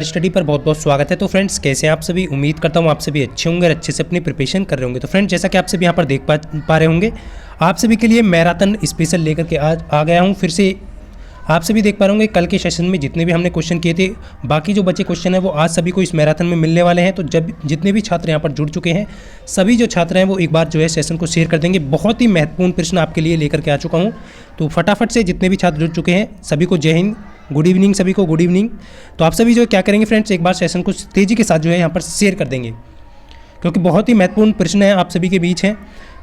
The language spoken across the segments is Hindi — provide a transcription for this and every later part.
स्टडी पर बहुत बहुत स्वागत है। तो फ्रेंड्स, कैसे हैं आप सभी? उम्मीद करता हूँ आप सभी अच्छे होंगे और अच्छे से अपनी प्रिपरेशन कर रहे होंगे। तो फ्रेंड्स, जैसा कि आप सभी यहाँ पर देख पा रहे होंगे, आप सभी के लिए मैराथन स्पेशल लेकर के आज आ गया हूँ फिर से। आप सभी देख पा रहे होंगे कल के सेशन में जितने भी हमने क्वेश्चन किए थे, बाकी जो बचे क्वेश्चन हैं वो आज सभी को इस मैराथन में मिलने वाले हैं। तो जब जितने भी छात्र यहाँ पर जुड़ चुके हैं, सभी जो छात्र हैं वो एक बार जो है सेशन को शेयर कर देंगे। बहुत ही महत्वपूर्ण प्रश्न आपके लिए लेकर के आ चुका हूँ। तो फटाफट से जितने भी छात्र जुड़ चुके हैं सभी को जय हिंद, गुड इवनिंग सभी को, गुड इवनिंग। तो आप सभी जो क्या करेंगे फ्रेंड्स, एक बार सेशन को तेज़ी के साथ जो है यहाँ पर शेयर कर देंगे, क्योंकि बहुत ही महत्वपूर्ण प्रश्न है आप सभी के बीच हैं।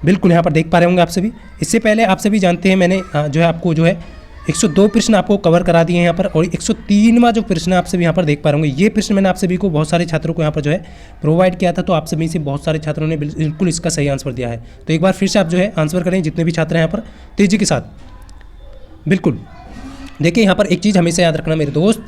बिल्कुल यहाँ पर देख पा रहे होंगे आप सभी। इससे पहले आप सभी जानते हैं मैंने जो है आपको जो है 102 प्रश्न आपको कवर करा दिए हैं यहाँ पर, और 103वां जो प्रश्न आप सभी यहाँ पर देख पा रहे होंगे, ये प्रश्न मैंने आप सभी को बहुत सारे छात्रों को यहाँ पर जो है प्रोवाइड किया था। तो आप सभी से बहुत सारे छात्रों ने बिल्कुल इसका सही आंसर दिया है। तो एक बार फिर से आप जो है आंसर करें, जितने भी छात्र हैं यहाँ पर तेज़ी के साथ। बिल्कुल देखिए, यहाँ पर एक चीज़ हमेशा याद रखना मेरे दोस्त,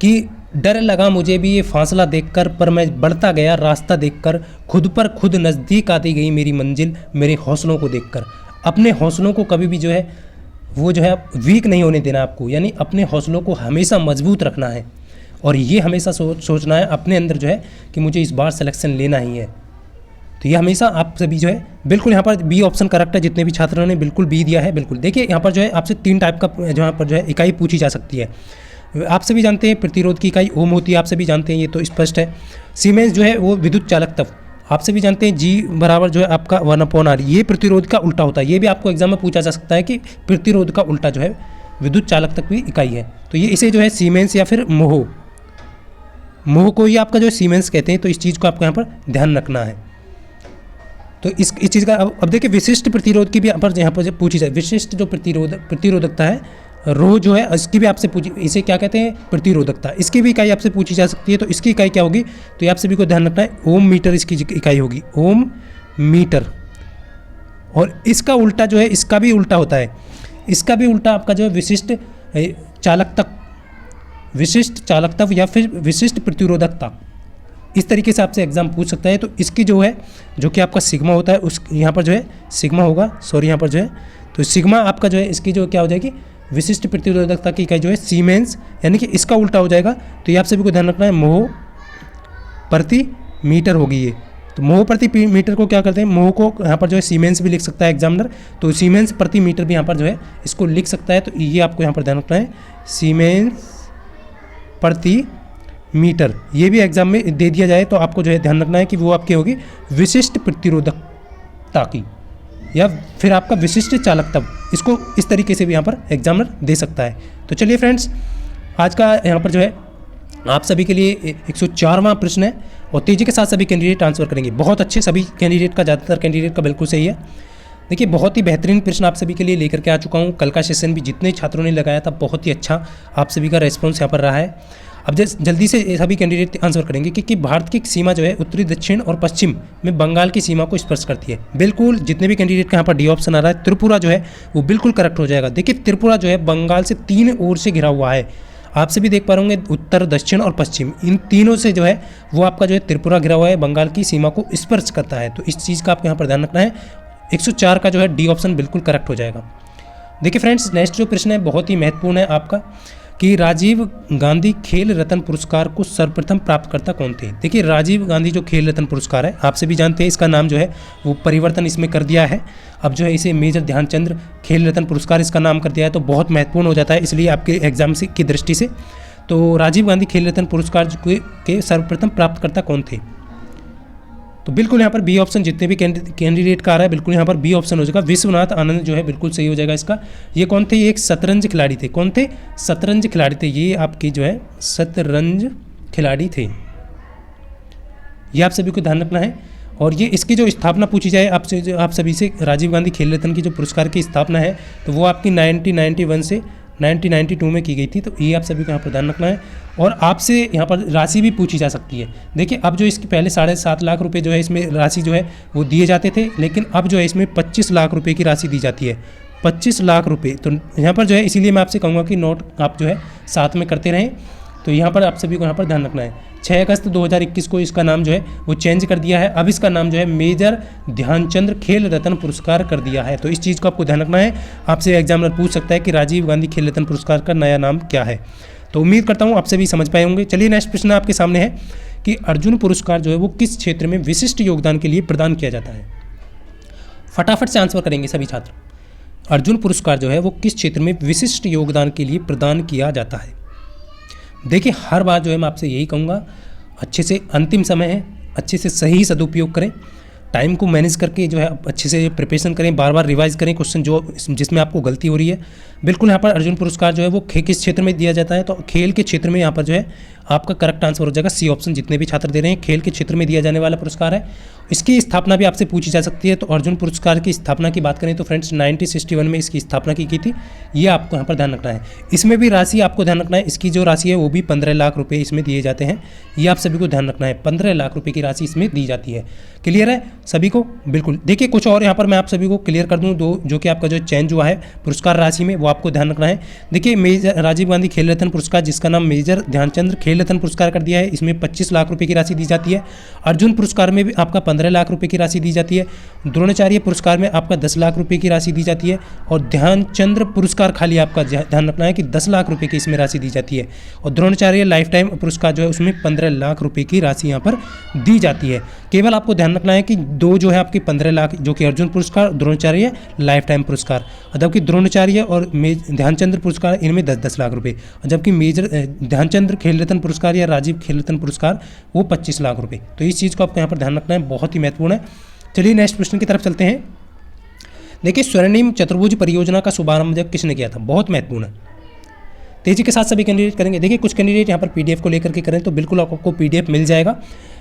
कि डर लगा मुझे भी ये फासला देखकर, पर मैं बढ़ता गया रास्ता देखकर, खुद पर खुद नज़दीक आती गई मेरी मंजिल मेरे हौसलों को देखकर। अपने हौसलों को कभी भी जो है वो जो है वीक नहीं होने देना आपको, यानी अपने हौसलों को हमेशा मजबूत रखना है। और ये हमेशा सोचना है अपने अंदर जो है कि मुझे इस बार सिलेक्शन लेना ही है। तो ये हमेशा आप सभी जो है बिल्कुल यहाँ पर बी ऑप्शन करेक्ट है। जितने भी छात्रों ने बिल्कुल बी दिया है। बिल्कुल देखिए, यहाँ पर जो है आपसे 3 टाइप का जो यहाँ पर जो है इकाई पूछी जा सकती है। आप सभी जानते हैं प्रतिरोध की इकाई ओम होती है, आप सभी जानते हैं, ये तो स्पष्ट है। सीमेंस जो है वो विद्युत चालक तत्व, आप सभी जानते हैं। जी बराबर जो है आपका 1/r, ये प्रतिरोध का उल्टा होता है। ये भी आपको एग्जाम में पूछा जा सकता है कि प्रतिरोध का उल्टा जो है विद्युत चालक तत्व की इकाई है। तो ये इसे जो है सीमेंस या फिर मोह को ही आपका जो है सीमेंस कहते हैं। तो इस चीज़ को आपको यहाँ पर ध्यान रखना है। तो इस चीज़ का अब देखिए, विशिष्ट प्रतिरोध की भी यहाँ पर पूछी जाए। विशिष्ट जो प्रतिरोधकता है रो जो है, इसकी भी आपसे पूछी, इसे क्या कहते हैं? प्रतिरोधकता। इसकी भी इकाई आपसे पूछी जा सकती है। तो इसकी इकाई क्या होगी? तो ये आप सभी को ध्यान रखना है, ओम मीटर इसकी इकाई होगी, ओम मीटर। और इसका उल्टा जो है, इसका भी उल्टा होता है। इसका भी उल्टा आपका जो है विशिष्ट चालकत्व या फिर विशिष्ट प्रतिरोधकता, इस तरीके से आपसे एग्जाम पूछ सकता है। तो इसकी जो है, जो कि आपका सिग्मा होता है, उस यहाँ पर जो है सिग्मा होगा, सॉरी यहाँ पर जो है, तो सिग्मा आपका जो है इसकी जो क्या हो जाएगी, विशिष्ट प्रतिरोधकता की इकाई जो है सीमेंस, यानी कि इसका उल्टा हो जाएगा। तो ये आप सभी को ध्यान रखना है, मोह प्रति मीटर होगी ये। तो मोह प्रति मीटर को क्या करते हैं, मोह को यहाँ पर जो है सीमेंस भी लिख सकता है एग्जामिनर, तो सीमेंस प्रति मीटर भी यहाँ पर जो है इसको लिख सकता है। तो ये आपको यहाँ पर ध्यान रखना है, सीमेंस प्रति मीटर। ये भी एग्जाम में दे दिया जाए तो आपको जो है ध्यान रखना है कि वो आपकी होगी विशिष्ट प्रतिरोधकता की, या फिर आपका विशिष्ट चालकत्व। इसको इस तरीके से भी यहाँ पर एग्जामिनर दे सकता है। तो चलिए फ्रेंड्स, आज का यहाँ पर जो है आप सभी के लिए 104वां प्रश्न है, और तेज़ी के साथ सभी कैंडिडेट आंसर करेंगे। बहुत अच्छे, सभी कैंडिडेट का, ज़्यादातर कैंडिडेट का बिल्कुल सही है। देखिए, बहुत ही बेहतरीन प्रश्न आप सभी के लिए लेकर के आ चुका हूँ। कल का सेशन भी जितने छात्रों ने लगाया था, बहुत ही अच्छा आप सभी का रेस्पॉन्स यहाँ पर रहा है। अब जल्दी से सभी कैंडिडेट आंसर करेंगे कि भारत की सीमा जो है उत्तरी, दक्षिण और पश्चिम में बंगाल की सीमा को स्पर्श करती है। बिल्कुल, जितने भी कैंडिडेट का यहाँ पर डी ऑप्शन आ रहा है, त्रिपुरा जो है वो बिल्कुल करेक्ट हो जाएगा। देखिए, त्रिपुरा जो है बंगाल से 3 ओर से घिरा हुआ है। आप सभी देख पा रहे होंगे, उत्तर, दक्षिण और पश्चिम, इन तीनों से जो है वो आपका जो है त्रिपुरा घिरा हुआ है, बंगाल की सीमा को स्पर्श करता है। तो इस चीज़ का आपको यहाँ पर ध्यान रखना है। 104 का जो है डी ऑप्शन बिल्कुल करेक्ट हो जाएगा। देखिए फ्रेंड्स, नेक्स्ट जो प्रश्न है बहुत ही महत्वपूर्ण है आपका, कि राजीव गांधी खेल रत्न पुरस्कार को सर्वप्रथम प्राप्तकर्ता कौन थे? देखिए, राजीव गांधी जो खेल रत्न पुरस्कार है, आप सभी जानते हैं, इसका नाम जो है वो परिवर्तन इसमें कर दिया है। अब जो है इसे मेजर ध्यानचंद खेल रत्न पुरस्कार इसका नाम कर दिया है। तो बहुत महत्वपूर्ण हो जाता है, इसलिए आपके एग्जाम की दृष्टि से। तो राजीव गांधी खेल रत्न पुरस्कार के सर्वप्रथम प्राप्तकर्ता कौन थे? तो बिल्कुल यहाँ पर बी ऑप्शन, जितने भी कैंडिडेट का आ रहा है बिल्कुल यहाँ पर बी ऑप्शन हो जाएगा। विश्वनाथ आनंद जो है बिल्कुल सही हो जाएगा इसका। ये कौन थे? ये एक शतरंज खिलाड़ी थे। कौन थे? शतरंज खिलाड़ी थे। ये आपकी जो है शतरंज खिलाड़ी थे। ये आप सभी को ध्यान रखना है। और ये इसकी जो स्थापना पूछी जाए आपसे, आप सभी से, राजीव गांधी खेल रत्न की जो पुरस्कार की स्थापना है, तो वो आपकी 1991 से 1992 में की गई थी। तो ये आप सभी को यहाँ पर ध्यान रखना है। और आपसे यहाँ पर राशि भी पूछी जा सकती है। देखिए, अब जो इसके पहले 7.5 लाख रुपए जो है इसमें राशि जो है वो दिए जाते थे, लेकिन अब जो है इसमें 25 लाख रुपए की राशि दी जाती है। 25 लाख रुपए। तो यहाँ पर जो है, इसीलिए मैं आपसे कहूँगा कि नोट आप जो है साथ में करते रहें। तो यहाँ पर आप सभी को यहाँ पर ध्यान रखना है। 6 अगस्त 2021 को इसका नाम जो है वो चेंज कर दिया है। अब इसका नाम जो है मेजर ध्यानचंद खेल रत्न पुरस्कार कर दिया है। तो इस चीज़ को आपको ध्यान रखना है। आपसे एग्जामिनर पूछ सकता है कि राजीव गांधी खेल रत्न पुरस्कार का नया नाम क्या है। तो उम्मीद करता हूँ आप सभी समझ पाए होंगे। चलिए नेक्स्ट प्रश्न आपके सामने है कि अर्जुन पुरस्कार जो है वो किस क्षेत्र में विशिष्ट योगदान के लिए प्रदान किया जाता है। फटाफट से आंसर करेंगे सभी छात्र। अर्जुन पुरस्कार जो है वो किस क्षेत्र में विशिष्ट योगदान के लिए प्रदान किया जाता है। देखिए हर बार जो है मैं आपसे यही कहूँगा, अच्छे से अंतिम समय है, अच्छे से सही सदुपयोग करें, टाइम को मैनेज करके जो है अच्छे से प्रिपरेशन करें, बार बार रिवाइज करें क्वेश्चन जो जिसमें आपको गलती हो रही है। बिल्कुल यहाँ पर अर्जुन पुरस्कार जो है वो किस क्षेत्र में दिया जाता है, तो खेल के क्षेत्र में यहाँ पर जो है आपका करेक्ट आंसर हो जाएगा सी ऑप्शन। जितने भी छात्र दे रहे हैं खेल के क्षेत्र में दिया जाने वाला पुरस्कार है। इसकी स्थापना भी आपसे पूछी जा सकती है। तो अर्जुन पुरस्कार की स्थापना की बात करें तो फ्रेंड्स 1961 में इसकी स्थापना की गई थी, ये आपको यहाँ पर ध्यान रखना है। इसमें भी राशि आपको ध्यान रखना है, इसकी जो राशि है वो भी 15 लाख रुपये इसमें दिए जाते हैं, ये आप सभी को ध्यान रखना है। 15 लाख रुपये की राशि इसमें दी जाती है। क्लियर है सभी को? बिल्कुल। देखिए कुछ और यहाँ पर मैं आप सभी को क्लियर कर दूँ, दो जो कि आपका जो चेंज हुआ है पुरस्कार राशि में वो आपको ध्यान रखना है। देखिए मेजर राजीव गांधी खेल रत्न पुरस्कार, जिसका नाम मेजर ध्यानचंद खेल रत्न पुरस्कार कर दिया है, इसमें 25 लाख रुपए की राशि दी जाती है। अर्जुन पुरस्कार में भी आपका 15 लाख रुपए की राशि दी जाती है। द्रोणाचार्य पुरस्कार में आपका 10 लाख रुपए की राशि दी जाती है। और ध्यानचंद्र पुरस्कार खाली आपका ध्यान रखना है कि 10 लाख रुपए की इसमें राशि दी जाती है। और द्रोणाचार्य लाइफ टाइम पुरस्कार जो है उसमें 15 लाख रुपए की राशि यहाँ पर दी जाती है। केवल आपको ध्यान रखना है कि दो जो है आपकी 15 लाख जो कि अर्जुन पुरस्कार, द्रोणाचार्य लाइफ टाइम पुरस्कार, जबकि द्रोणाचार्य और ध्यानचंद्र पुरस्कार इनमें 10-10 लाख रुपए, जबकि मेजर ध्यानचंद्र खेल रत्न पुरस्कार या राजीव खेल रत्न पुरस्कार वो 25 लाख रुपए। तो इस चीज़ को आपको यहाँ पर ध्यान रखना है, बहुत ही महत्वपूर्ण है। चलिए नेक्स्ट प्रश्न की तरफ चलते हैं। देखिए स्वर्णिम चतुर्भुज परियोजना का शुभारंभ जब किसने किया था, बहुत महत्वपूर्ण है। तेजी के साथ सभी कैंडिडेट करेंगे। देखिए कुछ कैंडिडेट यहाँ पर पीडीएफ को लेकर के करें तो बिल्कुल आपको पीडीएफ मिल जाएगा।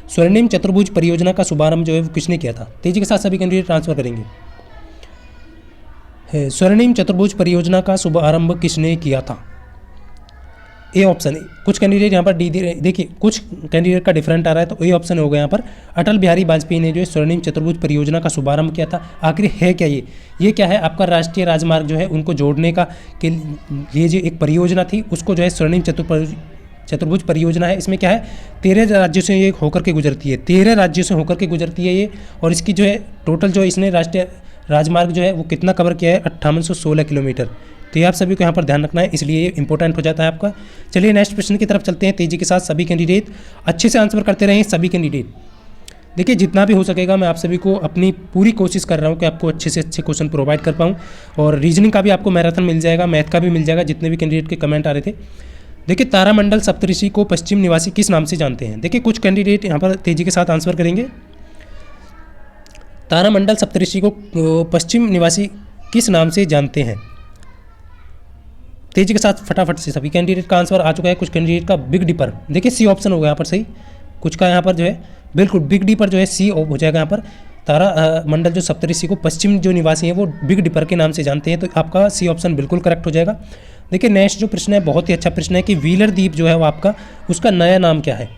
स्वर्णिम चतुर्भुज परियोजना का शुभारंभ जो है वो किसने किया था, तेजी के साथ सभी कैंडिडेट ट्रांसफर करेंगे। स्वर्णिम चतुर्भुज परियोजना का शुभारंभ किसने किया था, ए ऑप्शन। कुछ कैंडिडेट यहाँ पर डी देखिए कुछ कैंडिडेट का डिफरेंट आ रहा है, तो ए ऑप्शन होगा यहाँ पर। अटल बिहारी वाजपेयी ने जो है स्वर्णिम चतुर्भुज परियोजना का शुभारंभ किया था। आखिर है क्या ये क्या है, आपका राष्ट्रीय राजमार्ग जो है उनको जोड़ने का के लिए जो एक परियोजना थी उसको जो है स्वर्णिम चतुर्भुज परियोजना है। इसमें क्या है 13 राज्यों से ये होकर के गुजरती है, 13 राज्यों से होकर के गुजरती है ये। और इसकी जो है टोटल जो इसने राष्ट्रीय राजमार्ग जो है वो कितना कवर किया है, 5816 किलोमीटर। तो ये आप सभी को यहाँ पर ध्यान रखना है, इसलिए ये इंपॉर्टेंट हो जाता है आपका। चलिए नेक्स्ट प्रश्न की तरफ चलते हैं तेजी के साथ। सभी कैंडिडेट अच्छे से आंसर करते रहें, सभी कैंडिडेट। देखिए जितना भी हो सकेगा मैं आप सभी को अपनी पूरी कोशिश कर रहा हूँ कि आपको अच्छे से अच्छे क्वेश्चन प्रोवाइड कर पाऊँ। और रीजनिंग का भी आपको मैराथन मिल जाएगा, मैथ का भी मिल जाएगा, जितने भी कैंडिडेट के कमेंट आ रहे थे। देखिए तारामंडल सप्तऋषि को पश्चिम निवासी किस नाम से जानते हैं। देखिए कुछ कैंडिडेट यहाँ पर तेजी के साथ आंसर करेंगे। तारामंडल सप्तऋषि को पश्चिम निवासी किस नाम से जानते हैं, तेजी के साथ फटाफट से सभी कैंडिडेट का आंसर आ चुका है। कुछ कैंडिडेट का बिग डिपर, देखिए सी ऑप्शन होगा यहाँ पर सही। कुछ का यहाँ पर जो है बिल्कुल बिग डिपर जो है सी हो जाएगा यहाँ पर। तारा मंडल जो सप्तऋषि को पश्चिम जो निवासी हैं वो बिग डिपर के नाम से जानते हैं, तो आपका सी ऑप्शन बिल्कुल करेक्ट हो जाएगा। देखिए नेक्स्ट जो प्रश्न है बहुत ही अच्छा प्रश्न है कि व्हीलर द्वीप जो है वो आपका उसका नया नाम क्या है।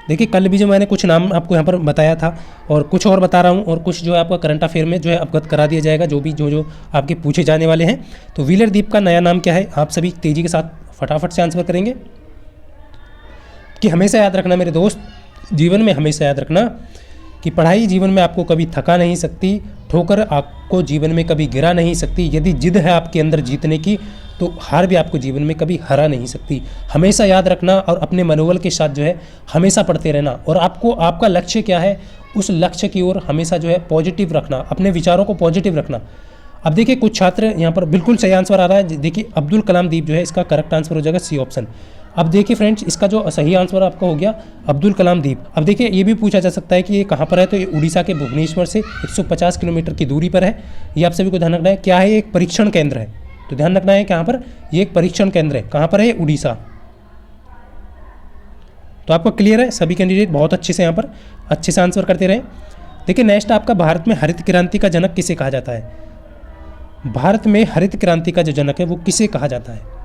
देखिए कल भी जो मैंने कुछ नाम आपको यहाँ पर बताया था और कुछ और बता रहा हूँ, और कुछ जो है आपका करंट अफेयर में जो है अवगत करा दिया जाएगा जो आपके पूछे जाने वाले हैं। तो व्हीलर द्वीप का नया नाम क्या है, आप सभी तेजी के साथ फटाफट से आंसर करेंगे। कि हमेशा याद रखना मेरे दोस्त, जीवन में हमेशा याद रखना कि पढ़ाई जीवन में आपको कभी थका नहीं सकती, ठोकर आपको जीवन में कभी गिरा नहीं सकती। यदि जिद है आपके अंदर जीतने की तो हार भी आपको जीवन में कभी हरा नहीं सकती। हमेशा याद रखना और अपने मनोबल के साथ जो है हमेशा पढ़ते रहना। और आपका लक्ष्य क्या है, उस लक्ष्य की ओर हमेशा जो है पॉजिटिव रखना, अपने विचारों को पॉजिटिव रखना। अब देखिए कुछ छात्र यहाँ पर बिल्कुल सही आंसर आ रहा है। देखिए अब्दुल कलाम द्वीप जो है इसका करेक्ट आंसर हो जाएगा सी ऑप्शन। अब देखिए फ्रेंड्स इसका जो सही आंसर आपका हो गया अब्दुल कलाम द्वीप। अब देखिए ये भी पूछा जा सकता है कि ये कहाँ पर है, तो ये उड़ीसा के भुवनेश्वर से 150 किलोमीटर की दूरी पर है। ये आप सभी को ध्यान रखना है। क्या है, एक परीक्षण केंद्र है, तो ध्यान रखना है कि यहाँ पर ये एक परीक्षण केंद्र है। कहाँ पर है, उड़ीसा। तो आपको क्लियर है, सभी कैंडिडेट बहुत अच्छे से यहाँ पर अच्छे से आंसर करते रहे। देखिए नेक्स्ट आपका भारत में हरित क्रांति का जनक किसे कहा जाता है। भारत में हरित क्रांति का जो जनक है वो किसे कहा जाता है।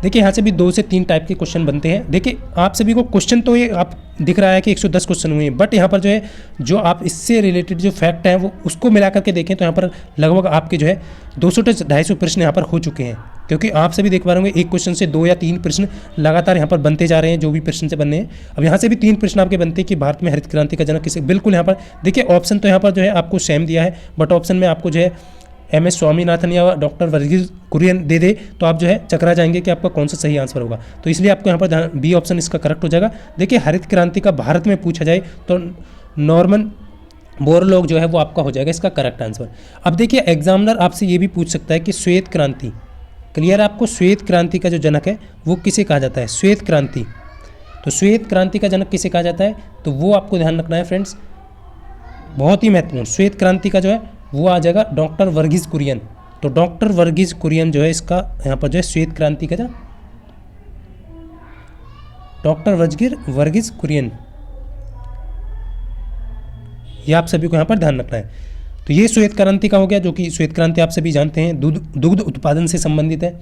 देखिए यहाँ से भी 2 से 3 टाइप के क्वेश्चन बनते हैं। देखिए आप सभी को क्वेश्चन तो ये आप दिख रहा है कि 110 क्वेश्चन हुए हैं, बट यहाँ पर जो है जो आप इससे रिलेटेड जो फैक्ट हैं वो उसको मिला करके देखें तो यहाँ पर लगभग आपके जो है 200 से 250 प्रश्न यहाँ पर हो चुके हैं। क्योंकि आप सभी देख पा रहे होंगे एक क्वेश्चन से 2 या 3 प्रश्न लगातार यहाँ पर बनते जा रहे हैं, जो भी प्रश्न से बनने हैं। अब यहाँ से भी 3 प्रश्न आपके बनते हैं कि भारत में हरित क्रांति का जनक किसे। बिल्कुल यहाँ पर देखिए ऑप्शन तो यहाँ पर जो है आपको सेम दिया है, बट ऑप्शन में आपको जो है MS स्वामीनाथन या डॉक्टर वर्गीज कुरियन दे दे तो आप जो है चकरा जाएंगे कि आपका कौन सा सही आंसर होगा। तो इसलिए आपको यहाँ पर बी ऑप्शन इसका करेक्ट हो जाएगा। देखिए हरित क्रांति का भारत में पूछा जाए तो नॉर्मन बोरलॉग जो है वो आपका हो जाएगा इसका करेक्ट आंसर। अब देखिए एग्जामिनर आपसे ये भी पूछ सकता है कि श्वेत क्रांति, क्लियर है आपको, श्वेत क्रांति का जो जनक है वो किसे कहा जाता है, श्वेत क्रांति। तो श्वेत क्रांति का जनक किसे कहा जाता है, तो वो आपको ध्यान रखना है फ्रेंड्स, बहुत ही महत्वपूर्ण। श्वेत क्रांति का जो है वो आ जाएगा डॉक्टर वर्गीज कुरियन। तो डॉक्टर वर्गीज कुरियन जो है इसका यहाँ पर जो है श्वेत क्रांति का जो डॉक्टर वर्गीज कुरियन, ये आप सभी को यहाँ पर ध्यान रखना है। तो ये श्वेत क्रांति का हो गया, जो कि श्वेत क्रांति आप सभी जानते हैं दुग्ध उत्पादन से संबंधित है।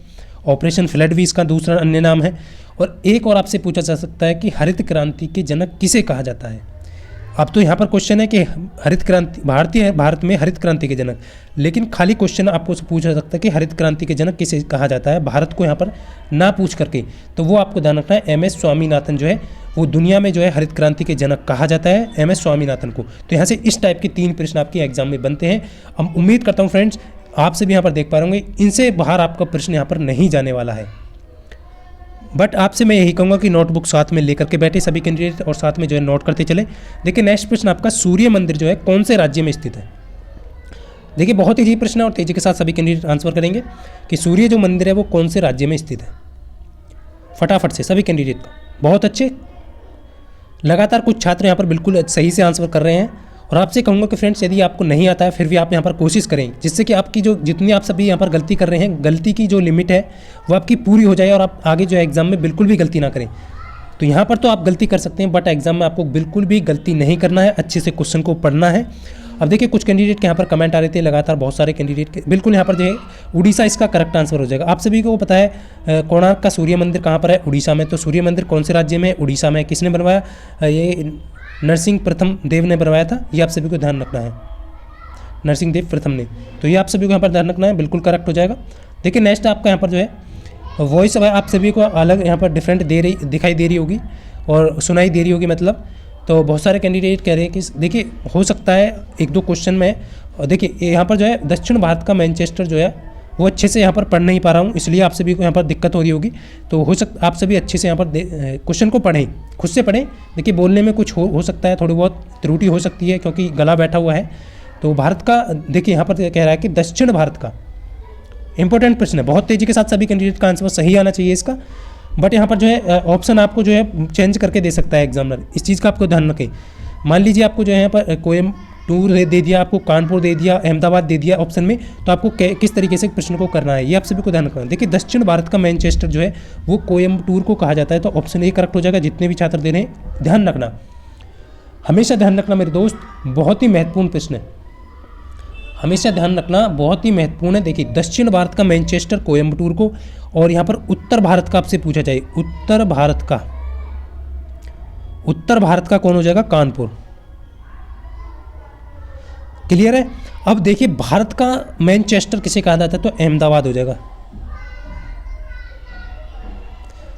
ऑपरेशन फ्लड भी इसका दूसरा अन्य नाम है। और एक और आपसे पूछा जा सकता है कि हरित क्रांति के जनक किसे कहा जाता है। अब तो यहाँ पर क्वेश्चन है कि हरित क्रांति भारत में हरित क्रांति के जनक, लेकिन खाली क्वेश्चन आपको पूछा जा सकता है कि हरित क्रांति के जनक किसे कहा जाता है, भारत को यहाँ पर ना पूछ करके। तो वो आपको ध्यान रखना है, MS स्वामीनाथन जो है वो दुनिया में जो है हरित क्रांति के जनक कहा जाता है, MS स्वामीनाथन को। तो यहाँ से इस टाइप के 3 प्रश्न आपके एग्जाम में बनते हैं। अब उम्मीद करता हूँ फ्रेंड्स आप सभी यहाँ पर देख पा रहे होंगे, इनसे बाहर आपका प्रश्न यहाँ पर नहीं जाने वाला है। बट आपसे मैं यही कहूँगा कि नोटबुक साथ में लेकर के बैठे सभी कैंडिडेट और साथ में जो है नोट करते चले। देखिए नेक्स्ट प्रश्न आपका, सूर्य मंदिर जो है कौन से राज्य में स्थित है। देखिए बहुत इजी प्रश्न है और तेजी के साथ सभी कैंडिडेट आंसर करेंगे कि सूर्य जो मंदिर है वो कौन से राज्य में स्थित है। फटाफट से सभी कैंडिडेट का, बहुत अच्छे, लगातार कुछ छात्र यहाँ पर बिल्कुल सही से आंसर कर रहे हैं। और आपसे कहूँगा कि फ्रेंड्स यदि आपको नहीं आता है फिर भी आप यहाँ पर कोशिश करें, जिससे कि आपकी जो जितनी आप सभी यहाँ पर गलती कर रहे हैं, गलती की जो लिमिट है वो आपकी पूरी हो जाए और आप आगे जो है एग्जाम में बिल्कुल भी गलती ना करें। तो यहाँ पर तो आप गलती कर सकते हैं बट एग्जाम में आपको बिल्कुल भी गलती नहीं करना है, अच्छे से क्वेश्चन को पढ़ना है। अब देखिए कुछ कैंडिडेट के यहाँ पर कमेंट आ रहे थे लगातार, बहुत सारे कैंडिडेट के बिल्कुल यहाँ पर जो है उड़ीसा इसका करेक्ट आंसर हो जाएगा। आप सभी को पता है कोणार्क का सूर्य मंदिर कहाँ पर है, उड़ीसा में। तो सूर्य मंदिर कौन से राज्य में है, उड़ीसा में। किसने बनवाया, ये नरसिंह प्रथम देव ने बनवाया था, ये आप सभी को ध्यान रखना है, नरसिंह देव प्रथम ने। तो ये आप सभी को यहाँ पर ध्यान रखना है, बिल्कुल करेक्ट हो जाएगा। देखिए नेक्स्ट आपका यहाँ पर जो है वॉइस आप सभी को अलग यहाँ पर डिफरेंट दिखाई दे रही होगी और सुनाई दे रही होगी मतलब। तो बहुत सारे कैंडिडेट कह रहे हैं कि देखिए हो सकता है 1-2 क्वेश्चन में, और देखिए यहाँ पर जो है दक्षिण भारत का मैनचेस्टर जो है वो अच्छे से यहाँ पर पढ़ नहीं पा रहा हूँ, इसलिए आप सभी को यहाँ पर दिक्कत हो रही होगी। तो आप सभी अच्छे से यहाँ पर क्वेश्चन को पढ़ें, खुद से पढ़ें। देखिए बोलने में कुछ हो सकता है, थोड़ी बहुत त्रुटि हो सकती है क्योंकि गला बैठा हुआ है। तो भारत का देखिए यहाँ पर कह रहा है कि दक्षिण भारत का, इंपॉर्टेंट प्रश्न है, बहुत तेज़ी के साथ सभी कैंडिडेट का आंसर सही आना चाहिए इसका। बट यहाँ पर जो है ऑप्शन आपको जो है चेंज करके दे सकता है एग्जामिनर, इस चीज़ का आपको ध्यान रखें। मान लीजिए आपको जो है यहाँ पर कोयम्बटूर दे दिया, आपको कानपुर दे दिया, अहमदाबाद दे दिया ऑप्शन में, तो आपको किस तरीके से प्रश्न को करना है ये आप सभी को ध्यान रखना है। देखिए दक्षिण भारत का मैनचेस्टर जो है वो कोयम्बटूर को कहा जाता है, तो ऑप्शन ए करेक्ट हो जाएगा। जितने भी छात्र दे रहे हैं ध्यान रखना, हमेशा ध्यान रखना मेरे दोस्त, बहुत ही महत्वपूर्ण प्रश्न है, हमेशा ध्यान रखना, बहुत ही महत्वपूर्ण है। देखिए दक्षिण भारत का मैनचेस्टर कोयम्बटूर को, और यहाँ पर उत्तर भारत का आपसे पूछा जाए, उत्तर भारत का कौन हो जाएगा, कानपुर। क्लियर है। अब देखिए भारत का मैनचेस्टर किसे कहा जाता है, तो अहमदाबाद हो जाएगा।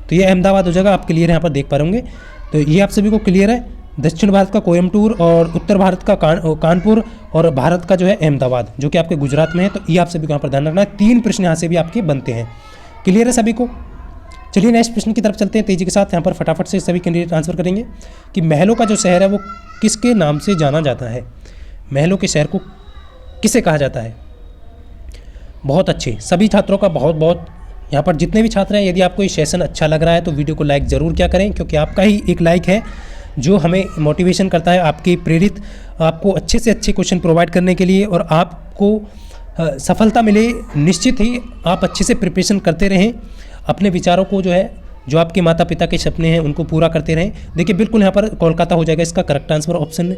तो ये अहमदाबाद हो जाएगा, आप क्लियर यहाँ पर देख पा रहे होंगे। तो ये आप सभी को क्लियर है, दक्षिण भारत का कोयम्बटूर और उत्तर भारत का कानपुर और भारत का जो है अहमदाबाद, जो कि आपके गुजरात में है। तो ये आप सभी को यहाँ पर ध्यान रखना है। 3 प्रश्न यहाँ से भी आपके बनते हैं। क्लियर है सभी को। चलिए नेक्स्ट प्रश्न की तरफ चलते हैं तेजी के साथ। यहाँ पर फटाफट से सभी कैंडिडेट आंसर करेंगे कि महलों का जो शहर है वो किसके नाम से जाना जाता है, महलों के शहर को किसे कहा जाता है। बहुत अच्छे, सभी छात्रों का बहुत बहुत, यहाँ पर जितने भी छात्र हैं, यदि आपको ये सेशन अच्छा लग रहा है तो वीडियो को लाइक ज़रूर क्या करें, क्योंकि आपका ही एक लाइक है जो हमें मोटिवेशन करता है, आपकी प्रेरित, आपको अच्छे से अच्छे क्वेश्चन प्रोवाइड करने के लिए, और आपको सफलता मिले। निश्चित ही आप अच्छे से प्रिपरेशन करते रहें, अपने विचारों को जो है, जो आपके माता पिता के सपने हैं उनको पूरा करते रहें। देखिए बिल्कुल यहाँ पर कोलकाता हो जाएगा इसका करेक्ट आंसर। ऑप्शन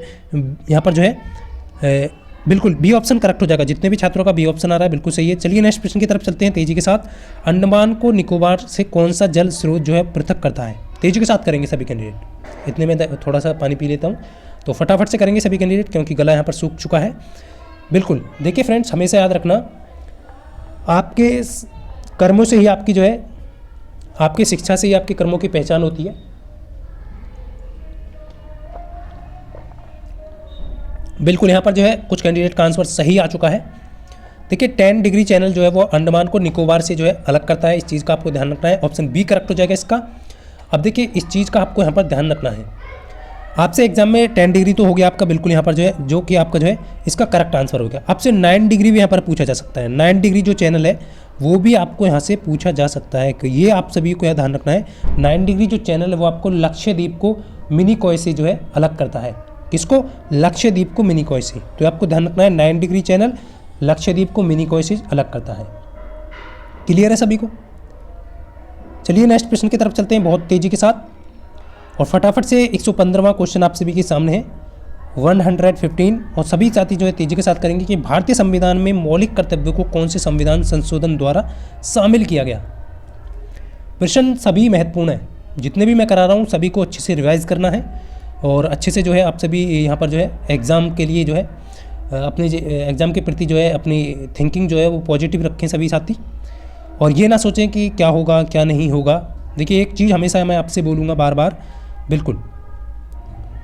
यहाँ पर जो है बिल्कुल बी ऑप्शन करेक्ट हो जाएगा। जितने भी छात्रों का बी ऑप्शन आ रहा है बिल्कुल सही है। चलिए नेक्स्ट प्रश्न की तरफ चलते हैं तेजी के साथ। अंडमान को निकोबार से कौन सा जल स्रोत जो है पृथक करता है, तेजी के साथ करेंगे सभी कैंडिडेट। इतने में थोड़ा सा पानी पी लेता हूँ, तो फटाफट से करेंगे सभी कैंडिडेट क्योंकि गला यहाँ पर सूख चुका है। बिल्कुल देखिए फ्रेंड्स, हमेशा याद रखना, आपके कर्मों से ही आपकी जो है, आपकी शिक्षा से ही आपके कर्मों की पहचान होती है। बिल्कुल यहाँ पर जो है कुछ कैंडिडेट का आंसर सही आ चुका है। देखिए 10 डिग्री चैनल जो है वो अंडमान को निकोबार से जो है अलग करता है, इस चीज़ का आपको ध्यान रखना है। ऑप्शन बी करेक्ट हो जाएगा इसका। अब देखिए इस चीज़ का आपको यहाँ पर ध्यान रखना है, आपसे एग्जाम में 10 डिग्री तो हो गया आपका बिल्कुल यहाँ पर जो है, जो कि आपका जो है इसका करेक्ट आंसर हो गया। आपसे 9 डिग्री भी यहाँ पर पूछा जा सकता है, 9 डिग्री जो चैनल है वो भी आपको यहाँ से पूछा जा सकता है, कि ये आप सभी को यहाँ ध्यान रखना है। 9 डिग्री जो चैनल है वो आपको लक्षद्वीप को मिनिकॉय से जो है अलग करता है। किसको? लक्षद्वीप को मिनिकॉय से। तो आपको ध्यान रखना है 9 डिग्री चैनल लक्षद्वीप को मिनिकॉय से अलग करता है। क्लियर है सभी को? चलिए नेक्स्ट प्रश्न की तरफ चलते हैं बहुत तेजी के साथ, और फटाफट से 115वां क्वेश्चन आप सभी के सामने है 115, और सभी साथी जो है तेजी के साथ करेंगे कि भारतीय संविधान में मौलिक कर्तव्यों को कौन से संविधान संशोधन द्वारा शामिल किया गया। प्रश्न सभी महत्वपूर्ण है, जितने भी मैं करा रहा हूँ सभी को अच्छे से रिवाइज करना है, और अच्छे से जो है आप सभी यहाँ पर जो है एग्ज़ाम के लिए जो है अपने एग्ज़ाम के प्रति जो है अपनी थिंकिंग जो है वो पॉजिटिव रखें सभी साथी, और ये ना सोचें कि क्या होगा क्या नहीं होगा। देखिए एक चीज़ हमेशा मैं आपसे बोलूँगा बार बार, बिल्कुल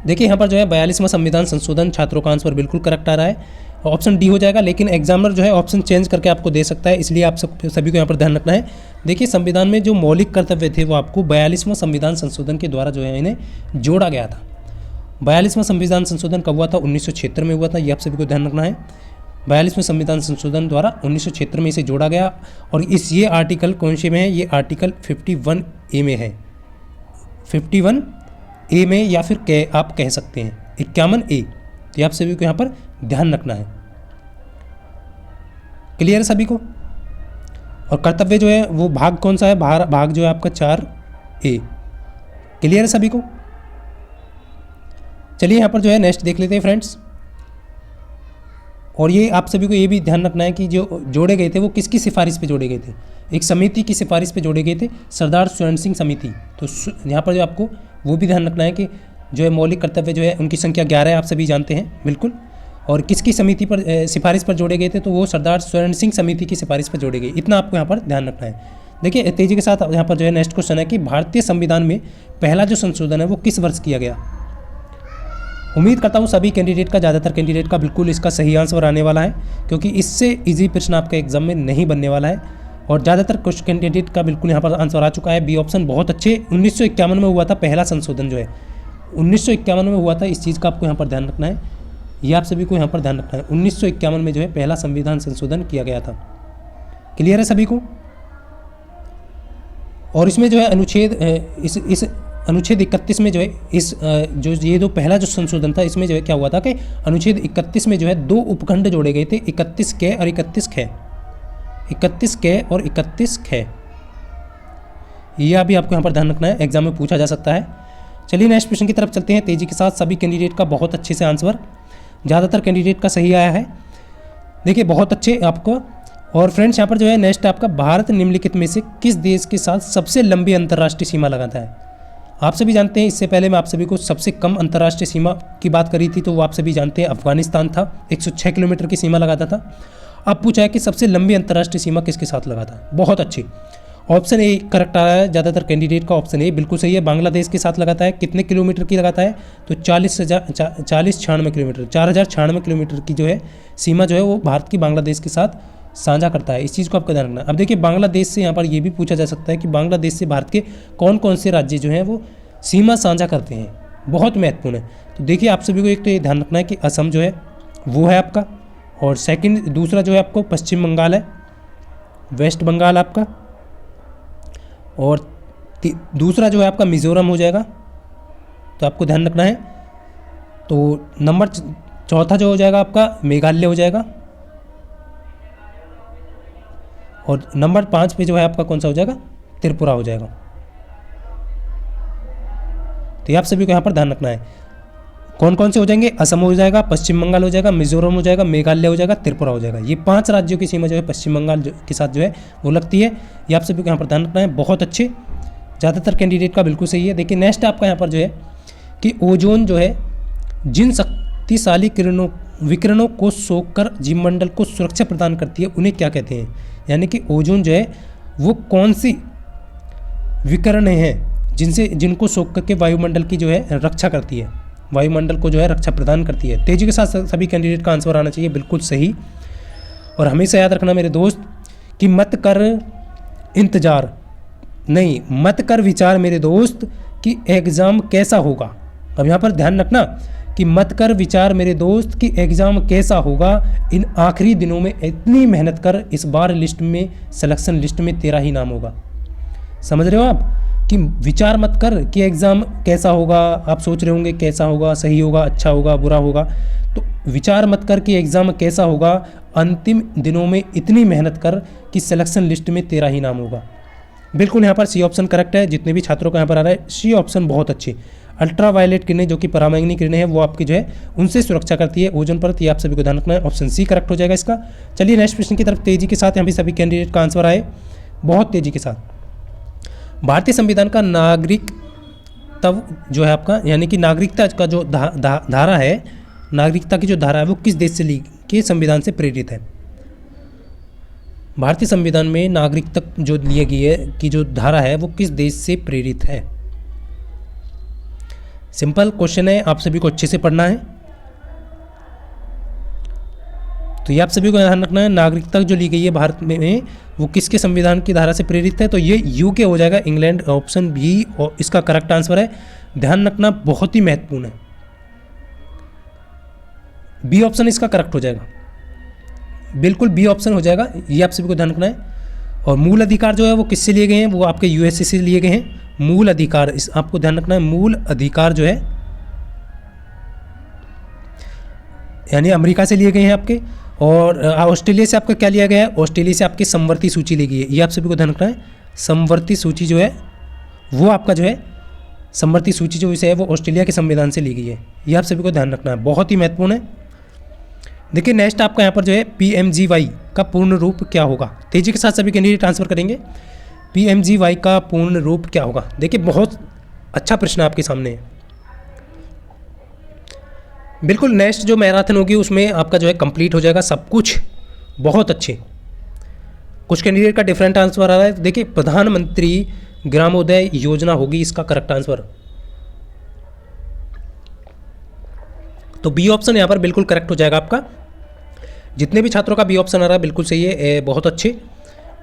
देखिए यहाँ पर जो है 42वां संविधान संशोधन छात्रों का आंसर बिल्कुल करेक्ट आ रहा है, ऑप्शन डी हो जाएगा, लेकिन एग्जामिनर जो है ऑप्शन चेंज करके आपको दे सकता है, इसलिए आप सभी को यहाँ पर ध्यान रखना है। देखिए संविधान में जो मौलिक कर्तव्य थे वो आपको 42वां संविधान संशोधन के द्वारा जो है इन्हें जोड़ा गया था। 42वां संविधान संशोधन कब हुआ था? 1976 में हुआ था, ये आप सभी को ध्यान रखना है। 42वें संविधान संशोधन द्वारा 1976 में इसे जोड़ा गया, और ये आर्टिकल कौन से में है? ये आर्टिकल 51A में है, 51A में, या फिर आप कह सकते हैं 51A। तो आप सभी को यहाँ पर ध्यान रखना है। क्लियर है सभी को? और कर्तव्य जो है वो भाग कौन सा है? भाग जो है आपका 4A। क्लियर है सभी को? चलिए यहाँ पर जो है नेक्स्ट देख लेते हैं फ्रेंड्स, और ये आप सभी को ये भी ध्यान रखना है कि जो जोड़े गए थे वो किसकी सिफारिश पे जोड़े गए थे? एक समिति की सिफारिश पे जोड़े गए थे, सरदार स्वर्ण सिंह समिति। तो यहाँ पर जो आपको वो भी ध्यान रखना है कि जो है मौलिक कर्तव्य जो है उनकी संख्या 11 है, आप सभी जानते हैं बिल्कुल, और किसकी समिति पर सिफारिश पर जोड़े गए थे? तो वो सरदार स्वर्ण सिंह समिति की सिफारिश पर जोड़े गए। इतना आपको यहाँ पर ध्यान रखना है। देखिए तेजी के साथ यहाँ पर जो है नेक्स्ट क्वेश्चन है कि भारतीय संविधान में पहला जो संशोधन है वो किस वर्ष किया गया? उम्मीद करता हूँ सभी कैंडिडेट का, ज़्यादातर कैंडिडेट का बिल्कुल इसका सही आंसर आने वाला है, क्योंकि इससे इजी प्रश्न आपका एग्जाम में नहीं बनने वाला है, और ज़्यादातर कुछ कैंडिडेट का बिल्कुल यहाँ पर आंसर आ चुका है। बी ऑप्शन बहुत अच्छे। 1951 में हुआ था पहला संशोधन जो है, 1951 में हुआ था, इस चीज़ का आपको यहाँ पर ध्यान रखना है, ये आप सभी को यहाँ पर ध्यान रखना है। 1951 में जो है पहला संविधान संशोधन किया गया था। क्लियर है सभी को? और इसमें जो है अनुच्छेद इस अनुच्छेद 31 में जो है ये जो पहला जो संशोधन था इसमें जो है क्या हुआ था कि अनुच्छेद 31 में जो है 2 उपखंड जोड़े गए थे, 31 क और 31 ख, 31 क और 31 ख। यह भी आपको यहाँ पर ध्यान रखना है, एग्जाम में पूछा जा सकता है। चलिए नेक्स्ट प्रश्न की तरफ चलते हैं तेजी के साथ। सभी कैंडिडेट का बहुत अच्छे से आंसर, ज़्यादातर कैंडिडेट का सही आया है। देखिए बहुत अच्छे आपको। और फ्रेंड्स यहाँ पर जो है नेक्स्ट आपका, भारत निम्नलिखित में से किस देश के साथ सबसे लंबी अंतर्राष्ट्रीय सीमा लगाता है? आप सभी जानते हैं, इससे पहले मैं आप सभी को सबसे कम अंतर्राष्ट्रीय सीमा की बात करी थी, तो वो आप सभी जानते हैं अफगानिस्तान था, 106 किलोमीटर की सीमा लगाता था। अब पूछा है कि सबसे लंबी अंतर्राष्ट्रीय सीमा किसके साथ लगाता है? बहुत अच्छी, ऑप्शन ए करेक्ट आ रहा है ज़्यादातर कैंडिडेट का, ऑप्शन ए बिल्कुल सही है, बांग्लादेश के साथ लगाता है। कितने किलोमीटर की लगाता है? तो 4096 किलोमीटर, 4096 किलोमीटर की जो है सीमा जो है वो भारत की बांग्लादेश के साथ साझा करता है। इस चीज़ को आपको ध्यान रखना है। अब देखिए बांग्लादेश से यहाँ पर ये भी पूछा जा सकता है कि बांग्लादेश से भारत के कौन कौन से राज्य जो हैं वो सीमा साझा करते हैं, बहुत महत्वपूर्ण है। तो देखिए आप सभी को एक तो ये ध्यान रखना है कि असम जो है वो है आपका, और दूसरा जो है आपको पश्चिम बंगाल है, वेस्ट बंगाल आपका, और दूसरा जो है आपका मिज़ोरम हो जाएगा। तो आपको ध्यान रखना है। तो नंबर चौथा जो हो जाएगा आपका मेघालय हो जाएगा, और नंबर 5 पे जो है आपका कौन सा हो जाएगा? त्रिपुरा हो जाएगा। तो ये आप सभी को यहाँ पर ध्यान रखना है। कौन कौन से हो जाएंगे? असम हो जाएगा, पश्चिम बंगाल हो जाएगा, मिजोरम हो जाएगा, मेघालय हो जाएगा, त्रिपुरा हो जाएगा। ये 5 राज्यों की सीमा जो है पश्चिम बंगाल के साथ जो है वो लगती है। ये आप सभी को यहाँ पर ध्यान रखना है। बहुत अच्छे, ज़्यादातर कैंडिडेट का बिल्कुल सही है। देखिए नेक्स्ट आपका यहाँ पर जो है कि ओजोन जो है जिन शक्तिशाली विकिरणों को सोखकर जीवमंडल को सुरक्षा प्रदान करती है उन्हें क्या कहते हैं? यानी कि ओजोन जो है वो कौन सी विकिरण हैं जिनको सोख करके वायुमंडल की जो है रक्षा करती है, वायुमंडल को जो है रक्षा प्रदान करती है। तेजी के साथ सभी कैंडिडेट का आंसर आना चाहिए बिल्कुल सही। और हमेशा याद रखना मेरे दोस्त कि मत कर इंतज़ार, नहीं मत कर विचार मेरे दोस्त कि एग्ज़ाम कैसा होगा। अब यहाँ पर ध्यान रखना कि मत कर विचार मेरे दोस्त कि एग्ज़ाम कैसा होगा, इन आखिरी दिनों में इतनी मेहनत कर, इस बार लिस्ट में, सिलेक्शन लिस्ट में तेरा ही नाम होगा। समझ रहे हो आप कि विचार मत कर कि एग्ज़ाम कैसा होगा। आप सोच रहे होंगे कैसा होगा, सही होगा, अच्छा होगा, बुरा होगा, तो विचार मत कर कि एग्ज़ाम कैसा होगा, अंतिम दिनों में इतनी मेहनत कर कि सिलेक्शन लिस्ट में तेरा ही नाम होगा। बिल्कुल यहाँ पर सी ऑप्शन करेक्ट है। जितने भी छात्रों का यहाँ पर आ रहा है सी ऑप्शन बहुत अच्छी। अल्ट्रा वायलेट किरणें जो कि पराबैंगनी किरणें हैं वो आपकी जो है उनसे सुरक्षा करती है ओजोन परत, ये आप सभी को ध्यान रखना है। ऑप्शन सी करेक्ट हो जाएगा इसका। चलिए नेक्स्ट प्रश्न की तरफ तेजी के साथ यहाँ भी सभी कैंडिडेट का आंसर आए बहुत तेजी के साथ। भारतीय संविधान का नागरिक तब जो है आपका यानी कि नागरिकता का जो धारा है, नागरिकता की जो धारा है वो किस देश से ली के संविधान से प्रेरित है। भारतीय संविधान में नागरिकता जो ली गई है कि जो धारा है वो किस देश से प्रेरित है। सिंपल क्वेश्चन है, आप सभी को अच्छे से पढ़ना है। तो ये आप सभी को ध्यान रखना है, नागरिकता जो ली गई है भारत में वो किसके संविधान की धारा से प्रेरित है। तो ये यूके हो जाएगा, इंग्लैंड। ऑप्शन बी और इसका करेक्ट आंसर है। ध्यान रखना बहुत ही महत्वपूर्ण है, बी ऑप्शन इसका करेक्ट हो जाएगा। बिल्कुल बी ऑप्शन हो जाएगा, ये आप सभी को ध्यान रखना है। और मूल अधिकार जो है वो किससे लिए गए हैं, वो आपके यूएसए से लिए गए हैं। मूल अधिकार इस आपको ध्यान रखना है, मूल अधिकार जो है यानी अमेरिका से लिए गए हैं आपके। और ऑस्ट्रेलिया से आपका क्या लिया गया है, ऑस्ट्रेलिया से आपकी समवर्ती सूची ली गई है, ये आप सभी को ध्यान रखना है। समवर्ती सूची जो है वो आपका जो है समवर्ती सूची जो विषय है वो ऑस्ट्रेलिया के संविधान से ली गई है, ये आप सभी को ध्यान रखना है, बहुत ही महत्वपूर्ण है। देखिए नेक्स्ट आपका यहाँ पर जो है PMGY का पूर्ण रूप क्या होगा। तेजी के साथ सभी कैंडिडेट ट्रांसफर करेंगे। PMGY का पूर्ण रूप क्या होगा। देखिए बहुत अच्छा प्रश्न आपके सामने है। बिल्कुल नेक्स्ट जो मैराथन होगी उसमें आपका जो है कंप्लीट हो जाएगा सब कुछ, बहुत अच्छे। कुछ कैंडिडेट का डिफरेंट आंसर आ रहा है। देखिए प्रधानमंत्री ग्रामोदय योजना होगी इसका करेक्ट आंसर। तो बी ऑप्शन यहाँ पर बिल्कुल करेक्ट हो जाएगा आपका। जितने भी छात्रों का बी ऑप्शन आ रहा है बिल्कुल सही है, बहुत अच्छे।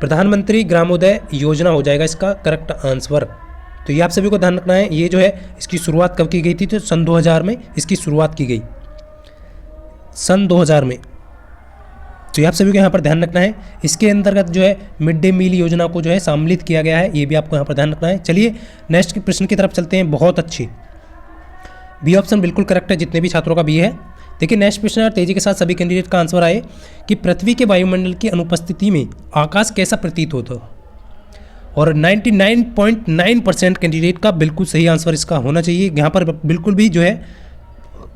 प्रधानमंत्री ग्रामोदय योजना हो जाएगा इसका करेक्ट आंसर। तो ये आप सभी को ध्यान रखना है। ये जो है इसकी शुरुआत कब की गई थी, तो सन 2000 में इसकी शुरुआत की गई, सन 2000 में। तो ये आप सभी को यहाँ पर ध्यान रखना है। इसके अंतर्गत जो है मिड डे मील योजना को जो है सम्मिलित किया गया है, ये भी आपको यहाँ पर ध्यान रखना है। चलिए नेक्स्ट प्रश्न की तरफ चलते हैं। बहुत अच्छी, बी ऑप्शन बिल्कुल करेक्ट है जितने भी छात्रों का बी है। देखिए नेक्स्ट प्रश्न तेजी के साथ सभी कैंडिडेट का आंसर आए कि पृथ्वी के वायुमंडल की अनुपस्थिति में आकाश कैसा प्रतीत होता है। और 99.9% कैंडिडेट का बिल्कुल सही आंसर इसका होना चाहिए। यहाँ पर बिल्कुल भी जो है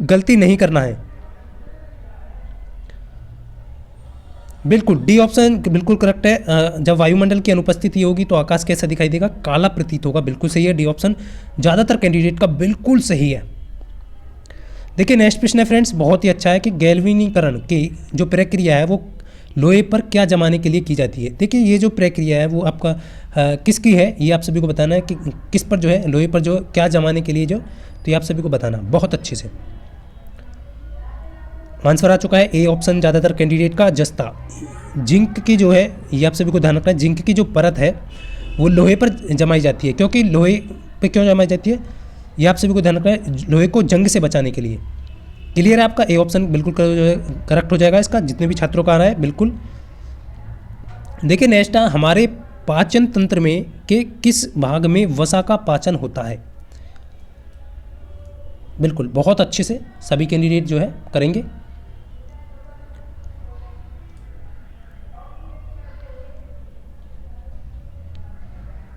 गलती नहीं करना है। बिल्कुल डी ऑप्शन बिल्कुल करेक्ट है। जब वायुमंडल की अनुपस्थिति होगी तो आकाश कैसा दिखाई देगा, काला प्रतीत होगा, बिल्कुल सही है। डी ऑप्शन ज़्यादातर कैंडिडेट का बिल्कुल सही है। देखिए नेक्स्ट प्रश्न है फ्रेंड्स, बहुत ही अच्छा है कि गैल्वेनीकरण की जो प्रक्रिया है वो लोहे पर क्या जमाने के लिए की जाती है। देखिए ये जो प्रक्रिया है वो आपका किसकी है, ये आप सभी को बताना है कि किस पर जो है लोहे पर जो क्या जमाने के लिए जो, तो ये आप सभी को बताना बहुत अच्छे से। आंसर आ चुका है ए ऑप्शन ज़्यादातर कैंडिडेट का, जस्ता। जिंक की जो है ये आप सभी को ध्यान रखना है, जिंक की जो परत है वो लोहे पर जमाई जाती है। क्योंकि लोहे पे क्यों जमाई जाती है ये आप सभी को ध्यान रखना है, लोहे को जंग से बचाने के लिए। क्लियर है आपका, ए ऑप्शन बिल्कुल करेक्ट हो जाएगा इसका, जितने भी छात्रों का आ रहा है बिल्कुल। देखिए नेक्स्ट हमारे पाचन तंत्र में के किस भाग में वसा का पाचन होता है। बिल्कुल बहुत अच्छे से सभी कैंडिडेट जो है करेंगे।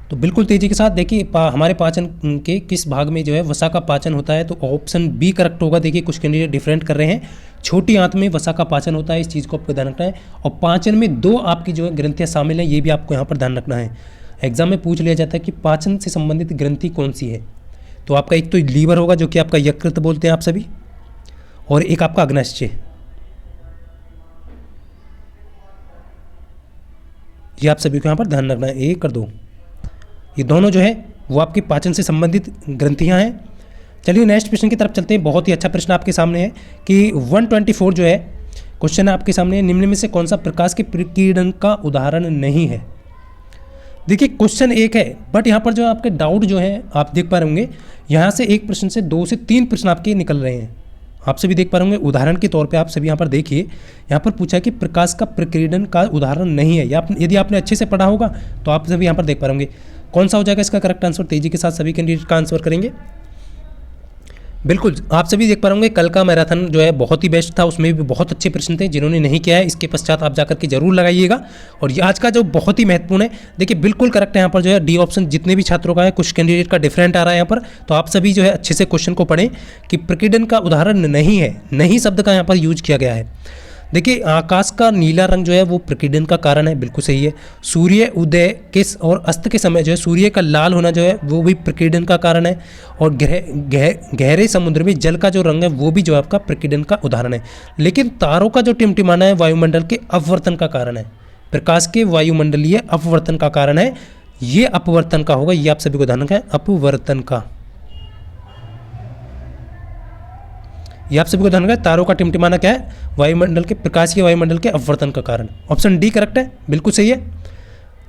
तो बिल्कुल तेजी के साथ देखिए हमारे पाचन के किस भाग में जो है वसा का पाचन होता है, तो ऑप्शन बी करेक्ट होगा। देखिए कुछ कैंडिडेट डिफरेंट कर रहे हैं, छोटी आंत में वसा का पाचन होता है, इस चीज़ को आपको ध्यान रखना है। और पाचन में दो आपकी जो है ग्रंथियाँ शामिल हैं, ये भी आपको यहाँ पर ध्यान रखना है। एग्जाम में पूछ लिया जाता है कि पाचन से संबंधित ग्रंथि कौन सी है, तो आपका एक तो लीवर होगा जो कि आपका यकृत बोलते हैं आप सभी, और एक आपका अग्न्याशय, ये आप सभी को यहाँ पर ध्यान रखना है। 1 और 2 ये दोनों जो है वो आपके पाचन से संबंधित ग्रंथियाँ हैं। चलिए नेक्स्ट प्रश्न की तरफ चलते हैं। बहुत ही अच्छा प्रश्न आपके सामने है कि 124 जो है क्वेश्चन है आपके सामने, निम्न में से कौन सा प्रकाश के प्रकीर्णन का उदाहरण नहीं है। देखिए क्वेश्चन एक है, बट यहाँ पर जो आपके डाउट जो है आप देख पा रहे होंगे, यहाँ से एक प्रश्न से 2 से 3 प्रश्न आपके निकल रहे हैं। आप सभी देख पा रहे होंगे, उदाहरण के तौर पे आप सभी यहाँ पर देखिए, यहाँ पर पूछा है कि प्रकाश का प्रकीर्णन का उदाहरण नहीं है। या यदि आपने अच्छे से पढ़ा होगा तो आप सभी यहाँ पर देख पा रहे होंगे कौन सा हो जाएगा इसका करेक्ट आंसर। तेजी के साथ सभी कैंडिडेट का आंसर करेंगे। बिल्कुल, आप सभी देख पा रहे होंगे, कल का मैराथन जो है बहुत ही बेस्ट था, उसमें भी बहुत अच्छे प्रश्न थे। जिन्होंने नहीं किया है इसके पश्चात आप जाकर के जरूर लगाइएगा। और ये आज का जो बहुत ही महत्वपूर्ण है, देखिए बिल्कुल करेक्ट है यहाँ पर जो है डी ऑप्शन जितने भी छात्रों का है, कुछ कैंडिडेट का डिफरेंट आ रहा है यहाँ पर। तो आप सभी जो है अच्छे से क्वेश्चन को पढ़ें कि प्रकीर्णन का उदाहरण नहीं है, नहीं शब्द का यहाँ पर यूज किया गया है। देखिए आकाश का नीला रंग जो है वो प्रकीर्णन का कारण है, बिल्कुल सही है। सूर्य उदय के और अस्त के समय जो है सूर्य का लाल होना जो है वो भी प्रकीर्णन का कारण है। और गहरे समुद्र में जल का जो रंग है वो भी जो है आपका प्रकीर्णन का उदाहरण है। लेकिन तारों का जो टिमटिमाना है वायुमंडल के अपवर्तन का कारण है, प्रकाश के वायुमंडलीय अपवर्तन का कारण है। ये अपवर्तन का होगा, ये आप सभी को ध्यान रखना है, अपवर्तन का। ये आप सभी को ध्यान रखना है, तारों का टिमटिमाना क्या है, वायुमंडल के प्रकाशीय वायुमंडल के अपवर्तन का कारण। ऑप्शन डी करेक्ट है, बिल्कुल सही है।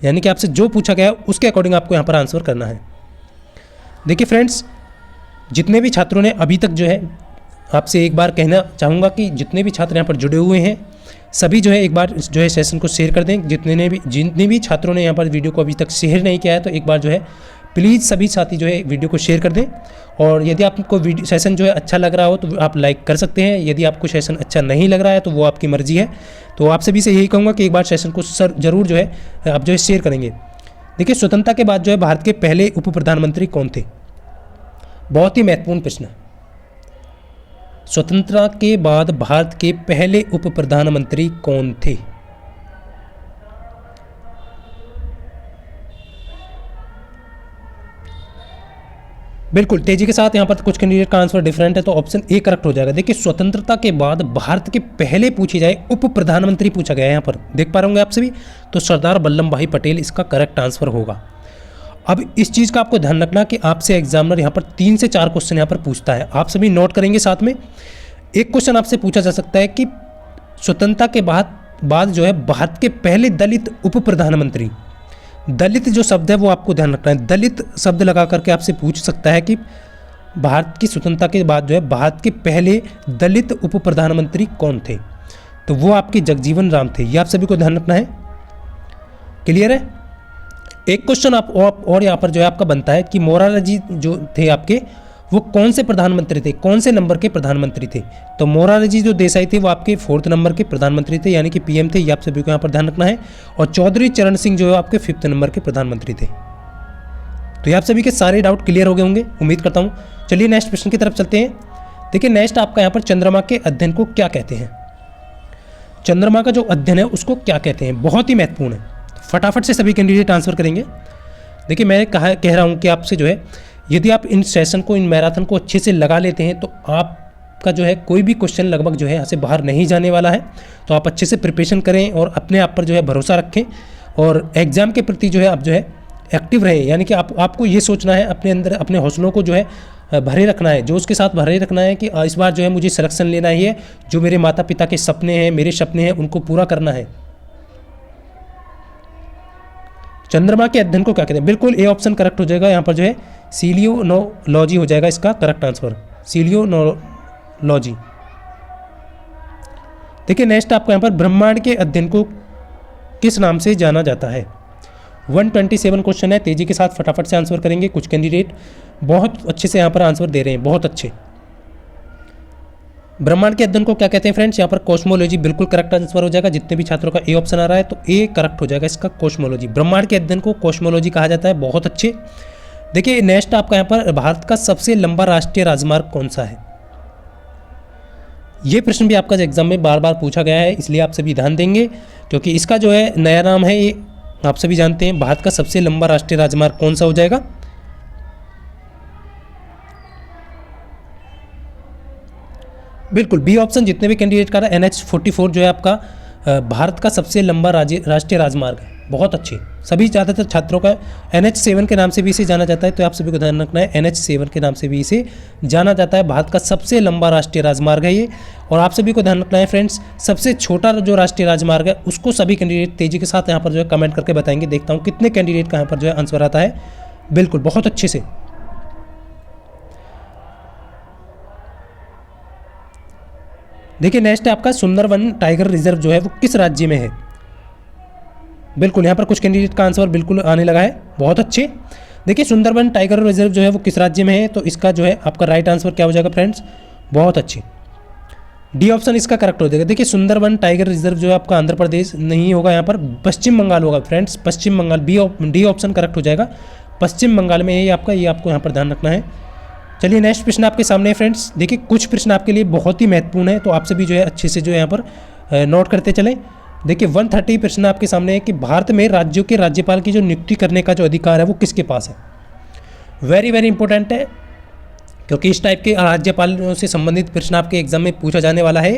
यानी कि आपसे जो पूछा गया है उसके अकॉर्डिंग आपको यहाँ पर आंसर करना है। देखिए फ्रेंड्स, जितने भी छात्रों ने अभी तक जो है, आपसे एक बार कहना चाहूँगा कि जितने भी छात्र यहाँ पर जुड़े हुए हैं सभी जो है एक बार जो है सेशन को शेयर कर दें। जितने भी छात्रों ने यहाँ पर वीडियो को अभी तक शेयर नहीं किया है तो एक बार जो है प्लीज़ सभी साथी जो है वीडियो को शेयर कर दें। और यदि आपको सेशन जो है अच्छा लग रहा हो तो आप लाइक कर सकते हैं। यदि आपको सेशन अच्छा नहीं लग रहा है तो वो आपकी मर्जी है। तो आप सभी से यही कहूँगा कि एक बार सेशन को जरूर जो है आप जो है शेयर करेंगे। देखिए स्वतंत्रता के बाद जो है भारत के पहले उप प्रधानमंत्री कौन थे? बहुत ही महत्वपूर्ण प्रश्न। स्वतंत्रता के बाद भारत के पहले उप प्रधानमंत्री कौन थे? बिल्कुल तेजी के साथ यहाँ पर कुछ कैंडिडेट का आंसर डिफरेंट है, तो ऑप्शन ए करेक्ट हो जाएगा। देखिए स्वतंत्रता के बाद भारत के पहले पूछे जाए उप प्रधानमंत्री पूछा गया है, यहाँ पर देख पा रहे होंगे आप सभी, तो सरदार वल्लभ भाई पटेल इसका करेक्ट आंसर होगा। अब इस चीज़ का आपको ध्यान रखना कि आपसे एग्जामिनर यहाँ पर 3 से 4 क्वेश्चन यहाँ पर पूछता है, आप सभी नोट करेंगे। साथ में एक क्वेश्चन आपसे पूछा जा सकता है कि स्वतंत्रता के बाद जो है भारत के पहले दलित उप प्रधानमंत्री, दलित जो शब्द है वो आपको ध्यान रखना है। दलित शब्द लगा करके आपसे पूछ सकता है कि भारत की स्वतंत्रता के बाद जो है भारत के पहले दलित उप प्रधानमंत्री कौन थे? तो वो आपके जगजीवन राम थे। ये आप सभी को ध्यान रखना है। क्लियर है? एक क्वेश्चन आप और यहाँ पर जो है आपका बनता है कि मोरारजी जो थे आपके, वो कौन से प्रधानमंत्री थे, कौन से नंबर के प्रधानमंत्री थे? तो मोरारजी जो देसाई थे वो आपके 4th नंबर के प्रधानमंत्री थे, यानी कि पीएम थे। ये आप सभी को यहाँ पर ध्यान रखना है। और चौधरी चरण सिंह जो है आपके 5th नंबर के प्रधानमंत्री थे। तो ये आप सभी के सारे डाउट क्लियर हो गए होंगे, उम्मीद करता हूँ। चलिए नेक्स्ट प्रश्न की तरफ चलते हैं। देखिए नेक्स्ट आपका यहाँ पर चंद्रमा के अध्ययन को क्या कहते हैं? चंद्रमा का जो अध्ययन है उसको क्या कहते हैं? बहुत ही महत्वपूर्ण है, फटाफट से सभी कैंडिडेट आंसर करेंगे। देखिए मैं कह रहा हूँ कि आपसे जो है यदि आप इन सेशन को, इन मैराथन को अच्छे से लगा लेते हैं तो आपका जो है कोई भी क्वेश्चन लगभग जो है यहाँ से बाहर नहीं जाने वाला है। तो आप अच्छे से प्रिपरेशन करें और अपने आप पर जो है भरोसा रखें और एग्ज़ाम के प्रति जो है आप जो है एक्टिव रहें। यानी कि आपको ये सोचना है, अपने अंदर अपने हौसलों को जो है भरे रखना है, जो उसके साथ भरे रखना है कि इस बार जो है मुझे सिलेक्शन लेना ही है। जो मेरे माता पिता के सपने हैं, मेरे सपने हैं, उनको पूरा करना है। चंद्रमा के अध्ययन को क्या कहते हैं? बिल्कुल ए ऑप्शन करेक्ट हो जाएगा। यहाँ पर जो है सीलियोनोलॉजी हो जाएगा इसका करेक्ट आंसर, सीलियोनोलॉजी। देखिए नेक्स्ट आपको यहाँ पर ब्रह्मांड के अध्ययन को किस नाम से जाना जाता है? 127 क्वेश्चन है, तेजी के साथ फटाफट से आंसर करेंगे। कुछ कैंडिडेट बहुत अच्छे से यहाँ पर आंसर दे रहे हैं, बहुत अच्छे। ब्रह्मांड के अध्ययन को क्या कहते हैं फ्रेंड्स? यहाँ पर कॉस्मोलॉजी बिल्कुल करेक्ट आंसर हो जाएगा। जितने भी छात्रों का ए ऑप्शन आ रहा है तो ए करेक्ट हो जाएगा इसका, कॉस्मोलॉजी। ब्रह्मांड के अध्ययन को कॉस्मोलॉजी कहा जाता है, बहुत अच्छे। देखिए नेक्स्ट आपका यहाँ पर भारत का सबसे लंबा राष्ट्रीय राजमार्ग कौन सा है? ये प्रश्न भी आपका एग्जाम में बार बार पूछा गया है, इसलिए आप सभी ध्यान देंगे क्योंकि इसका जो है नया नाम है, ये आप सभी जानते हैं। भारत का सबसे लंबा राष्ट्रीय राजमार्ग कौन सा हो जाएगा? बिल्कुल बी ऑप्शन जितने भी कैंडिडेट का रहा है, NH-44 जो है आपका भारत का सबसे लंबा राष्ट्रीय राजमार्ग है। बहुत अच्छे। सभी ज़्यादातर छात्रों का NH7 के नाम से भी इसे जाना जाता है, तो आप सभी को ध्यान रखना है NH7 के नाम से भी इसे जाना जाता है। भारत का सबसे लंबा राष्ट्रीय राजमार्ग है ये। और आप सभी को ध्यान रखना है फ्रेंड्स, सबसे छोटा जो राष्ट्रीय राजमार्ग है उसको सभी कैंडिडेट तेजी के साथ यहाँ पर जो है कमेंट करके बताएंगे। देखता हूँ कितने कैंडिडेट का यहाँ पर जो है आंसर आता है। बिल्कुल, बहुत अच्छे से। देखिए नेक्स्ट है आपका सुंदरवन टाइगर रिजर्व जो है वो किस राज्य में है। बिल्कुल, यहाँ पर कुछ कैंडिडेट का आंसर बिल्कुल आने लगा है, बहुत अच्छे। देखिए सुंदरवन टाइगर रिजर्व जो है वो किस राज्य में है, तो इसका जो है आपका राइट आंसर क्या हो जाएगा फ्रेंड्स, बहुत अच्छे, डी ऑप्शन इसका करेक्ट हो जाएगा। देखिए सुंदरवन टाइगर रिजर्व जो है आपका आंध्र प्रदेश नहीं होगा, यहाँ पर पश्चिम बंगाल होगा फ्रेंड्स, पश्चिम बंगाल, डी ऑप्शन करेक्ट हो जाएगा, पश्चिम बंगाल में ये आपका, ये आपको यहाँ पर ध्यान रखना है। चलिए नेक्स्ट प्रश्न आपके सामने है फ्रेंड्स। देखिए कुछ प्रश्न आपके लिए बहुत ही महत्वपूर्ण है, तो आप सभी जो है अच्छे से जो है यहाँ पर नोट करते चलें। देखिए 130 प्रश्न आपके सामने है कि भारत में राज्यों के राज्यपाल की जो नियुक्ति करने का जो अधिकार है वो किसके पास है। वेरी वेरी इंपॉर्टेंट है, क्योंकि इस टाइप के राज्यपालों से संबंधित प्रश्न आपके एग्जाम में पूछा जाने वाला है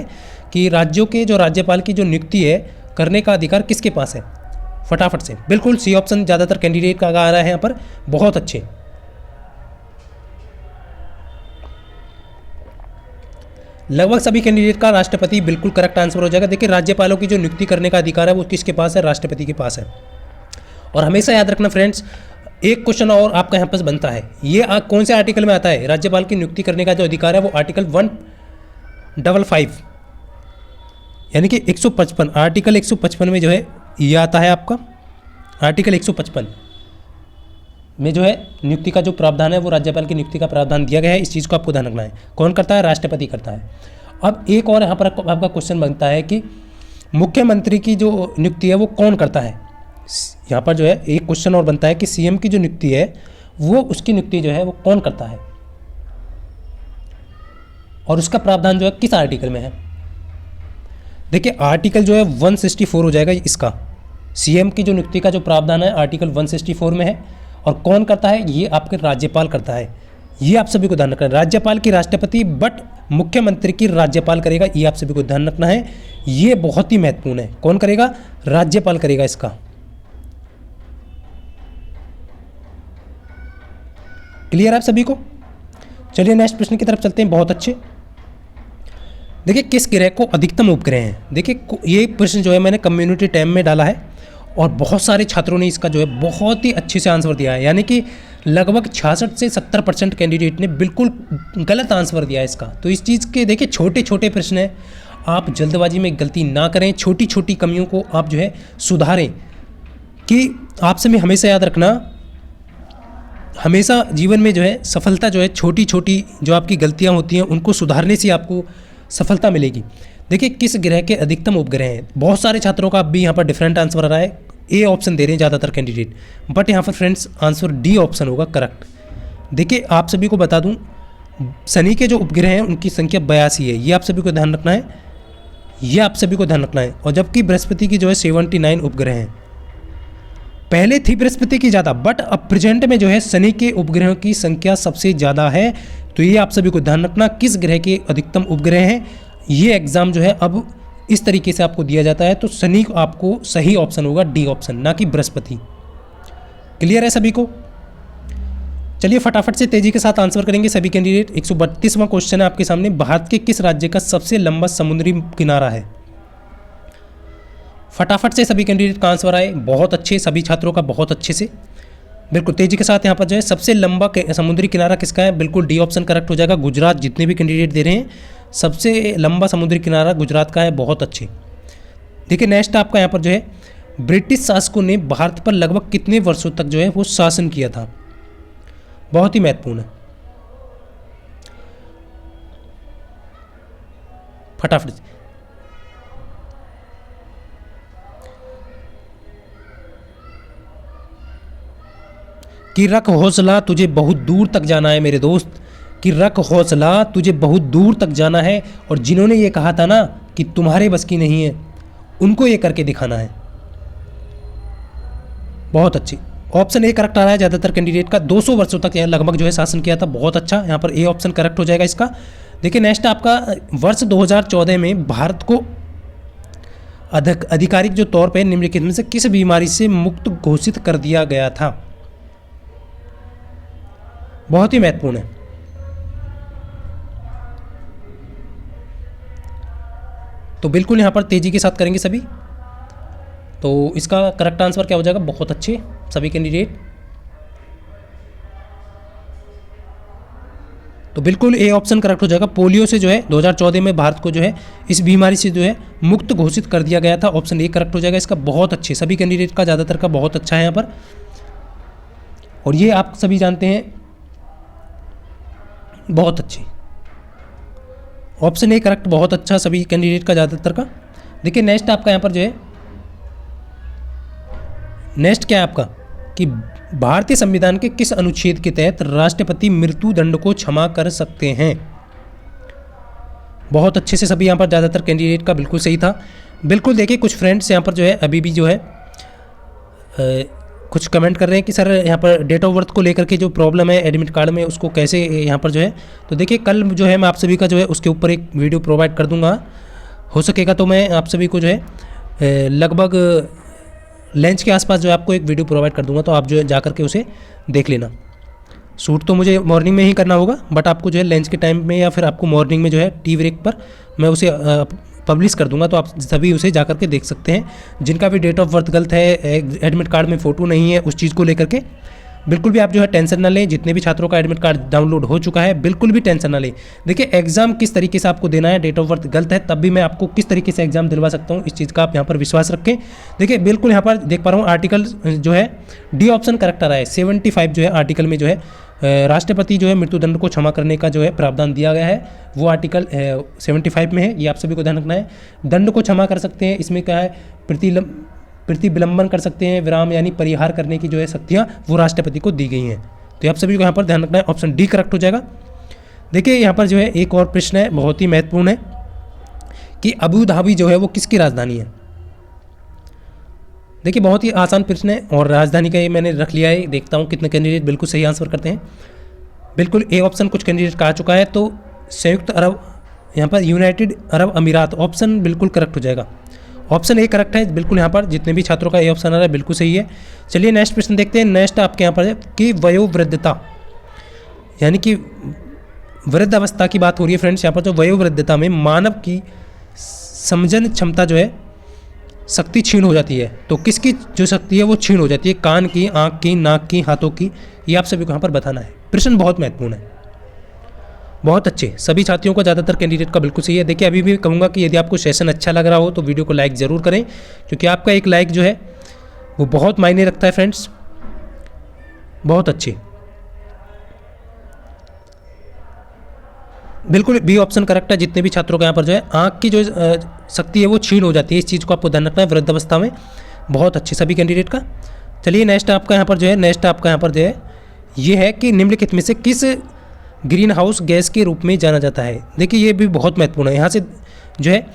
कि राज्यों के जो राज्यपाल की जो नियुक्ति है करने का अधिकार किसके पास है। फटाफट से, बिल्कुल सी ऑप्शन ज़्यादातर कैंडिडेट का आ रहा है यहाँ पर, बहुत अच्छे। लगभग सभी कैंडिडेट का राष्ट्रपति बिल्कुल करेक्ट आंसर हो जाएगा। देखिए राज्यपालों की जो नियुक्ति करने का अधिकार है वो किसके पास है, राष्ट्रपति के पास है। और हमेशा याद रखना फ्रेंड्स, एक क्वेश्चन और आपका यहाँ पर बनता है, ये कौन से आर्टिकल में आता है, राज्यपाल की नियुक्ति करने का जो अधिकार है वो आर्टिकल 155 यानी कि 155, आर्टिकल 155 में जो है ये आता है आपका। आर्टिकल 155 में जो है नियुक्ति का जो प्रावधान है वो राज्यपाल की नियुक्ति का प्रावधान दिया गया है। इस चीज़ को आपको ध्यान रखना है। कौन करता है, राष्ट्रपति करता है। अब एक और यहाँ पर आपका क्वेश्चन बनता है कि मुख्यमंत्री की जो नियुक्ति है वो कौन करता है। यहाँ पर जो है एक क्वेश्चन और बनता है कि सीएम की जो नियुक्ति है वो, उसकी नियुक्ति जो है वो कौन करता है और उसका प्रावधान जो है किस आर्टिकल में है। देखिए आर्टिकल जो है 164 हो जाएगा इसका। सीएम की जो नियुक्ति का जो प्रावधान है आर्टिकल 164 में है। और कौन करता है, ये आपके राज्यपाल करता है। ये आप सभी को ध्यान रखना है। राज्यपाल की राष्ट्रपति, बट मुख्यमंत्री की राज्यपाल करेगा, ये आप सभी को ध्यान रखना है। ये बहुत ही महत्वपूर्ण है। कौन करेगा, राज्यपाल करेगा इसका। क्लियर है आप सभी को। चलिए नेक्स्ट प्रश्न की तरफ चलते हैं। बहुत अच्छे। देखिए किस ग्रह को अधिकतम उपग्रह हैं। देखिए ये प्रश्न जो है मैंने कम्युनिटी टैब में डाला है और बहुत सारे छात्रों ने इसका जो है बहुत ही अच्छे से आंसर दिया है, यानी कि लगभग 66 से 70% कैंडिडेट ने बिल्कुल गलत आंसर दिया है इसका। तो इस चीज़ के देखिए छोटे छोटे प्रश्न हैं, आप जल्दबाजी में गलती ना करें, छोटी छोटी कमियों को आप जो है सुधारें। कि आपसे मैं हमेशा याद रखना, हमेशा जीवन में जो है सफलता जो है छोटी छोटी जो आपकी गलतियाँ होती हैं उनको सुधारने से आपको सफलता मिलेगी। देखिए किस ग्रह के अधिकतम उपग्रह हैं। बहुत सारे छात्रों का अब भी यहाँ पर डिफरेंट आंसर आ रहा है। ए ऑप्शन दे रहे हैं ज़्यादातर कैंडिडेट, बट यहाँ पर फ्रेंड्स आंसर डी ऑप्शन होगा करेक्ट। देखिए आप सभी को बता दूं, शनि के जो उपग्रह हैं उनकी संख्या 82 है। ये आप सभी को ध्यान रखना है, ये आप सभी को ध्यान रखना है। और जबकि बृहस्पति की जो है 79 उपग्रह हैं। पहले थी बृहस्पति की ज़्यादा, बट अब प्रेजेंट में जो है शनि के उपग्रहों की संख्या सबसे ज़्यादा है। तो ये आप सभी को ध्यान रखना, किस ग्रह के अधिकतम उपग्रह हैं। ये एग्जाम जो है अब इस तरीके से आपको दिया जाता है, तो शनि आपको सही ऑप्शन होगा डी ऑप्शन, ना कि बृहस्पति। क्लियर है सभी को। चलिए फटाफट से तेजी के साथ आंसर करेंगे सभी कैंडिडेट। 132वां क्वेश्चन है आपके सामने, भारत के किस राज्य का सबसे लंबा समुद्री किनारा है। फटाफट से सभी कैंडिडेट का आंसर आए, बहुत अच्छे, सभी छात्रों का बहुत अच्छे से, बिल्कुल तेजी के साथ यहाँ पर जो है सबसे लंबा समुद्री किनारा किसका है, बिल्कुल डी ऑप्शन करेक्ट हो जाएगा। गुजरात, जितने भी कैंडिडेट दे रहे हैं सबसे लंबा समुद्री किनारा गुजरात का है, बहुत अच्छे। देखिए नेक्स्ट आपका यहाँ पर जो है, ब्रिटिश शासकों ने भारत पर लगभग कितने वर्षों तक जो है वो शासन किया था। बहुत ही महत्वपूर्ण है, फटाफट से। कि रख हौसला तुझे बहुत दूर तक जाना है मेरे दोस्त, कि रख हौसला तुझे बहुत दूर तक जाना है। और जिन्होंने ये कहा था ना कि तुम्हारे बस की नहीं है, उनको ये करके दिखाना है। बहुत अच्छी, ऑप्शन ए करेक्ट आ रहा है ज़्यादातर कैंडिडेट का। 200 वर्षों तक लगभग जो है शासन किया था, बहुत अच्छा। यहाँ पर ए ऑप्शन करेक्ट हो जाएगा इसका। देखिए नेक्स्ट आपका, वर्ष 2014 में भारत को आधिकारिक जो तौर पे निम्नलिखित में से किस बीमारी से मुक्त घोषित कर दिया गया था? बहुत ही महत्वपूर्ण है। तो बिल्कुल यहाँ पर तेजी के साथ करेंगे सभी। तो इसका करेक्ट आंसर क्या हो जाएगा? बहुत अच्छे सभी कैंडिडेट। तो बिल्कुल ए ऑप्शन करेक्ट हो जाएगा। पोलियो से जो है 2014 में भारत को जो है इस बीमारी से जो है मुक्त घोषित कर दिया गया था। ऑप्शन ए करेक्ट हो जाएगा इसका। बहुत अच्छे सभी कैंडिडेट का, ज़्यादातर का बहुत अच्छा है यहाँ पर। और ये आप सभी जानते हैं, बहुत अच्छी। ऑप्शन ए करेक्ट, बहुत अच्छा सभी कैंडिडेट का, ज़्यादातर का। देखिए नेक्स्ट आपका यहाँ पर जो है, नेक्स्ट क्या है आपका कि भारतीय संविधान के किस अनुच्छेद के तहत राष्ट्रपति मृत्यु दंड को क्षमा कर सकते हैं? बहुत अच्छे से सभी यहाँ पर, ज़्यादातर कैंडिडेट का बिल्कुल सही था। बिल्कुल देखिए कुछ फ्रेंड्स यहाँ पर जो है अभी भी जो है कुछ कमेंट कर रहे हैं कि सर यहाँ पर डेट ऑफ बर्थ को लेकर के जो प्रॉब्लम है एडमिट कार्ड में, उसको कैसे यहाँ पर जो है। तो देखिए कल जो है मैं आप सभी का जो है उसके ऊपर एक वीडियो प्रोवाइड कर दूंगा। हो सकेगा तो मैं आप सभी को जो है लगभग लंच के आसपास जो है आपको एक वीडियो प्रोवाइड कर दूंगा, तो आप जो है जा करके उसे देख लेना। शूट तो मुझे मॉर्निंग में ही करना होगा, बट आपको जो है लंच के टाइम में या फिर आपको मॉर्निंग में जो है टी ब्रेक पर मैं उसे पब्लिश कर दूंगा, तो आप सभी उसे जा करके देख सकते हैं। जिनका भी डेट ऑफ बर्थ गलत है, एडमिट कार्ड में फ़ोटो नहीं है, उस चीज़ को लेकर के बिल्कुल भी आप जो है टेंशन ना लें। जितने भी छात्रों का एडमिट कार्ड डाउनलोड हो चुका है, बिल्कुल भी टेंशन ना लें। देखिए एग्जाम किस तरीके से आपको देना है, डेट ऑफ बर्थ गलत है तब भी मैं आपको किस तरीके से एग्जाम दिलवा सकता हूँ, इस चीज़ का आप यहाँ पर विश्वास रखें। देखिए बिल्कुल यहाँ पर देख पा रहा हूँ आर्टिकल जो है डी ऑप्शन करेक्ट आ रहा है। 75 जो है आर्टिकल में जो है राष्ट्रपति जो है मृत्युदंड को क्षमा करने का जो है प्रावधान दिया गया है, वो आर्टिकल 75 में है। ये आप सभी को ध्यान रखना है। दंड को क्षमा कर सकते हैं, इसमें क्या है प्रतिविलंबन कर सकते हैं, विराम यानी परिहार करने की जो है शक्तियाँ वो राष्ट्रपति को दी गई हैं। तो आप सभी को यहाँ पर ध्यान रखना है। ऑप्शन डी करेक्ट हो जाएगा। देखिए यहाँ पर जो है एक और प्रश्न है, बहुत ही महत्वपूर्ण है कि अबू धाबी जो है वो किसकी राजधानी है? देखिए बहुत ही आसान प्रश्न है और राजधानी का ये मैंने रख लिया है। देखता हूँ कितने कैंडिडेट बिल्कुल सही आंसर करते हैं। बिल्कुल ए ऑप्शन कुछ कैंडिडेट का आ चुका है, तो संयुक्त अरब, यहाँ पर यूनाइटेड अरब अमीरात, ऑप्शन बिल्कुल करेक्ट हो जाएगा। ऑप्शन ए करेक्ट है बिल्कुल। यहाँ पर जितने भी छात्रों का ए ऑप्शन आ रहा है बिल्कुल सही है। चलिए नेक्स्ट प्रश्न देखते हैं। नेक्स्ट आपके यहाँ पर है कि वयोवृद्धता, यानी कि वृद्ध अवस्था की बात हो रही है फ्रेंड्स। यहाँ पर जो वयोवृद्धता में मानव की समझन क्षमता जो है शक्ति क्षीण हो जाती है, तो किसकी जो शक्ति है वो क्षीण हो जाती है? कान की, आँख की, नाक की, हाथों की? ये आप सभी को यहाँ पर बताना है। प्रश्न बहुत महत्वपूर्ण है। बहुत अच्छे सभी छात्रियों का, ज़्यादातर कैंडिडेट का बिल्कुल सही है। देखिए अभी भी कहूँगा कि यदि आपको सेशन अच्छा लग रहा हो तो वीडियो को लाइक ज़रूर करें, क्योंकि आपका एक लाइक जो है वो बहुत मायने रखता है फ्रेंड्स। बहुत अच्छे, बिल्कुल बी ऑप्शन करेक्ट है। जितने भी छात्रों का यहाँ पर जो है आँख की जो शक्ति है वो क्षीण हो जाती है, इस चीज़ को आपको ध्यान रखना है वृद्धावस्था में। बहुत अच्छे सभी कैंडिडेट का। चलिए नेक्स्ट आपका यहाँ पर जो है, नेक्स्ट आपका यहाँ पर जो है ये है कि निम्नलिखित में से किस ग्रीन हाउस गैस के रूप में जाना जाता है? देखिए ये भी बहुत महत्वपूर्ण है। यहाँ से जो है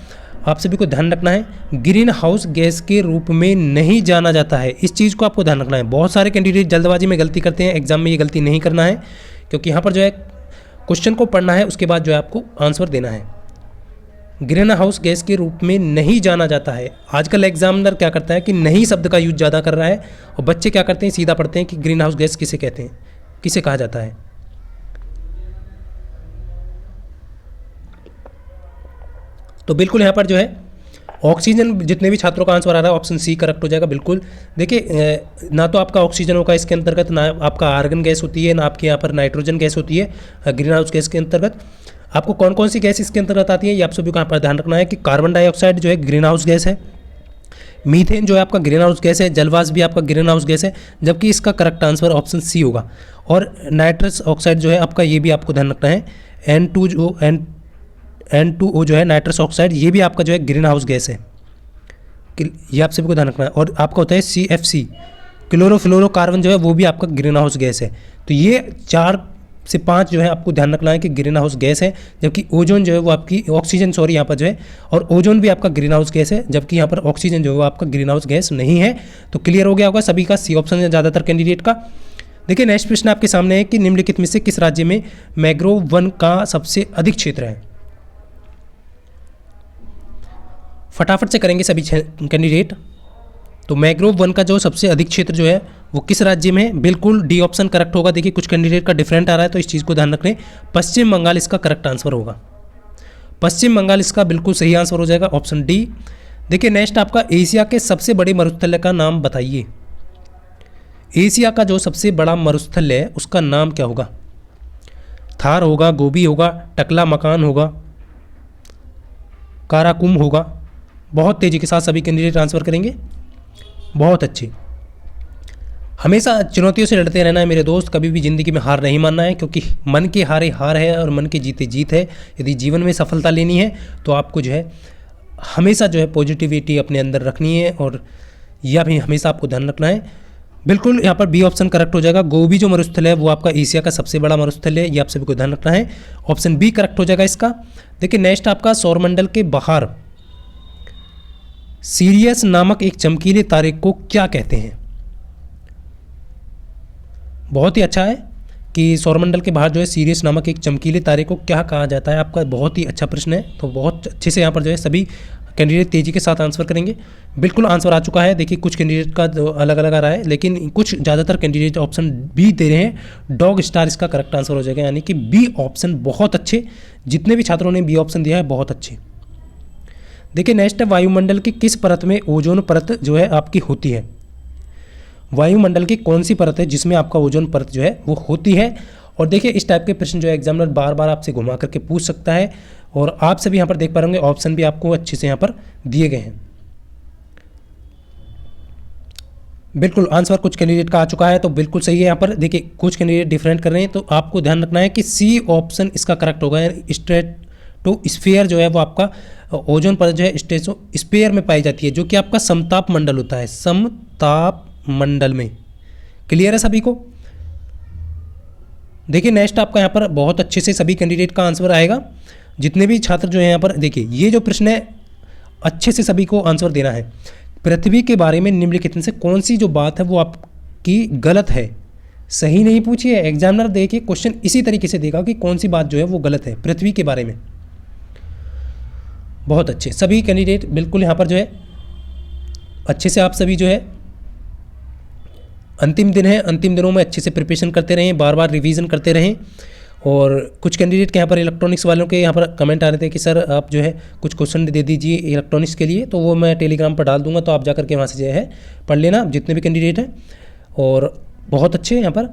आप सभी को ध्यान रखना है, ग्रीन हाउस गैस के रूप में नहीं जाना जाता है, इस चीज़ को आपको ध्यान रखना है। बहुत सारे कैंडिडेट जल्दबाजी में गलती करते हैं, एग्जाम में ये गलती नहीं करना है, क्योंकि यहाँ पर जो है क्वेश्चन को पढ़ना है, उसके बाद जो है आपको आंसर देना है। ग्रीन हाउस गैस के रूप में नहीं जाना जाता है। आजकल एग्जामिनर क्या करता है कि नहीं शब्द का यूज ज़्यादा कर रहा है, और बच्चे क्या करते हैं सीधा पढ़ते हैं कि ग्रीन हाउस गैस किसे कहते हैं, किसे कहा जाता है। तो बिल्कुल यहाँ पर जो है ऑक्सीजन, जितने भी छात्रों का आंसर आ रहा है ऑप्शन सी करेक्ट हो जाएगा बिल्कुल। देखिए ना तो आपका ऑक्सीजन होगा इसके अंतर्गत, ना आपका आर्गन गैस होती है, ना आपके यहाँ पर नाइट्रोजन गैस होती है ग्रीन हाउस गैस के अंतर्गत। आपको कौन कौन सी गैस इसके अंतर्गत आती है ये आप सभी को यहाँ पर ध्यान रखना है कि कार्बन डाइऑक्साइड जो है ग्रीन हाउस गैस है, मीथेन जो है आपका ग्रीन हाउस गैस है, जलवाष्प भी आपका ग्रीन हाउस गैस है, जबकि इसका करेक्ट आंसर ऑप्शन सी होगा। और नाइट्रस ऑक्साइड जो है आपका, ये भी आपको ध्यान रखना है, N2O जो है नाइट्रस ऑक्साइड, ये भी आपका जो है ग्रीन हाउस गैस है, ये आप सभी को ध्यान रखना है। और आपका होता है CFC, क्लोरोफ्लोरोकार्बन जो है वो भी आपका ग्रीन हाउस गैस है। तो ये 4 से 5 जो है आपको ध्यान रखना है कि ग्रीन हाउस गैस है, जबकि ओजोन जो है वो आपकी ऑक्सीजन, सॉरी यहाँ पर जो है, और ओजोन भी आपका ग्रीन हाउस गैस है, जबकि यहाँ पर ऑक्सीजन जो है वो आपका ग्रीन हाउस गैस नहीं है। तो क्लियर हो गया होगा सभी का, सी ऑप्शन है ज़्यादातर कैंडिडेट का। देखिए नेक्स्ट प्रश्न आपके सामने है कि निम्नलिखित में से किस राज्य में मैंग्रोव वन का सबसे अधिक क्षेत्र है? फटाफट से करेंगे सभी कैंडिडेट। तो मैंग्रोव वन का जो सबसे अधिक क्षेत्र जो है वो किस राज्य में है? बिल्कुल डी ऑप्शन करेक्ट होगा। देखिए कुछ कैंडिडेट का डिफरेंट आ रहा है तो इस चीज़ को ध्यान रखें। पश्चिम बंगाल इसका करेक्ट आंसर होगा। पश्चिम बंगाल इसका बिल्कुल सही आंसर हो जाएगा, ऑप्शन डी। देखिए नेक्स्ट आपका एशिया के सबसे बड़े मरुस्थल का नाम बताइए। एशिया का जो सबसे बड़ा मरुस्थल है उसका नाम क्या होगा? थार होगा, गोबी होगा, टकला मकान होगा, काराकुम होगा। बहुत तेज़ी के साथ सभी कैंडिडेट आंसर करेंगे। बहुत अच्छे। हमेशा चुनौतियों से लड़ते रहना है मेरे दोस्त, कभी भी ज़िंदगी में हार नहीं मानना है, क्योंकि मन के हारे हार है और मन के जीते जीत है। यदि जीवन में सफलता लेनी है तो आपको जो है हमेशा जो है पॉजिटिविटी अपने अंदर रखनी है, और यह भी हमेशा आपको ध्यान रखना है। बिल्कुल यहाँ पर बी ऑप्शन करेक्ट हो जाएगा। गोबी जो मरुस्थल है वो आपका एशिया का सबसे बड़ा मरुस्थल है, ये आप सभी को ध्यान रखना है। ऑप्शन बी करेक्ट हो जाएगा इसका। देखिए नेक्स्ट आपका सौरमंडल के बाहर सीरियस नामक एक चमकीले तारे को क्या कहते हैं? बहुत ही अच्छा है कि सौरमंडल के बाहर जो है सीरियस नामक एक चमकीले तारे को क्या कहा जाता है। आपका बहुत ही अच्छा प्रश्न है, तो बहुत अच्छे से यहाँ पर जो है सभी कैंडिडेट तेज़ी के साथ आंसर करेंगे। बिल्कुल आंसर आ चुका है। देखिए कुछ कैंडिडेट का अलग अलग आ रहा है, लेकिन कुछ ज़्यादातर कैंडिडेट ऑप्शन बी दे रहे हैं। डॉग स्टार इसका करेक्ट आंसर हो जाएगा, यानी कि बी ऑप्शन। बहुत अच्छे, जितने भी छात्रों ने बी ऑप्शन दिया है बहुत अच्छे। देखिए नेक्स्ट है वायुमंडल की किस परत में ओजोन परत जो है आपकी होती है? वायुमंडल की कौन सी परत है जिसमें आपका ओजोन परत जो है वो होती है? और देखिए इस टाइप के प्रश्न जो है एग्जामिनर बार बार आपसे घुमा करके पूछ सकता है, और आप सभी यहाँ पर देख पा रहे होंगे ऑप्शन भी आपको अच्छे से यहाँ पर दिए गए हैं। बिल्कुल आंसर कुछ कैंडिडेट का आ चुका है, तो बिल्कुल सही है। यहाँ पर देखिए कुछ कैंडिडेट डिफरेंट कर रहे हैं, तो आपको ध्यान रखना है कि सी ऑप्शन इसका करेक्ट होगा। स्ट्रेटोस्फीयर जो है वो आपका ओजोन परत जो है स्ट्रेटोस्फीयर में पाई जाती है, जो कि आपका समताप मंडल होता है, समताप मंडल में। क्लियर है सभी को? देखिए नेक्स्ट आपका यहाँ पर बहुत अच्छे से सभी कैंडिडेट का आंसर आएगा। जितने भी छात्र जो है यहाँ पर देखिए, ये जो प्रश्न है अच्छे से सभी को आंसर देना है। पृथ्वी के बारे में निम्नलिखित में से कौन सी जो बात है वो आपकी गलत है? सही नहीं पूछी है। एग्जामिनर देखिए क्वेश्चन इसी तरीके से देगा कि कौन सी बात जो है वो गलत है पृथ्वी के बारे में। बहुत अच्छे सभी कैंडिडेट, बिल्कुल यहाँ पर जो है अच्छे से आप सभी जो है, अंतिम दिन है, अंतिम दिनों में अच्छे से प्रिपरेशन करते रहें, बार बार रिवीजन करते रहें। और कुछ कैंडिडेट के यहाँ पर इलेक्ट्रॉनिक्स वालों के यहाँ पर कमेंट आ रहे थे कि सर आप जो है कुछ क्वेश्चन दे दीजिए इलेक्ट्रॉनिक्स के लिए, तो वो मैं टेलीग्राम पर डाल दूंगा, तो आप जाकर के वहाँ से जो है पढ़ लेना जितने भी कैंडिडेट हैं। और बहुत अच्छे यहाँ पर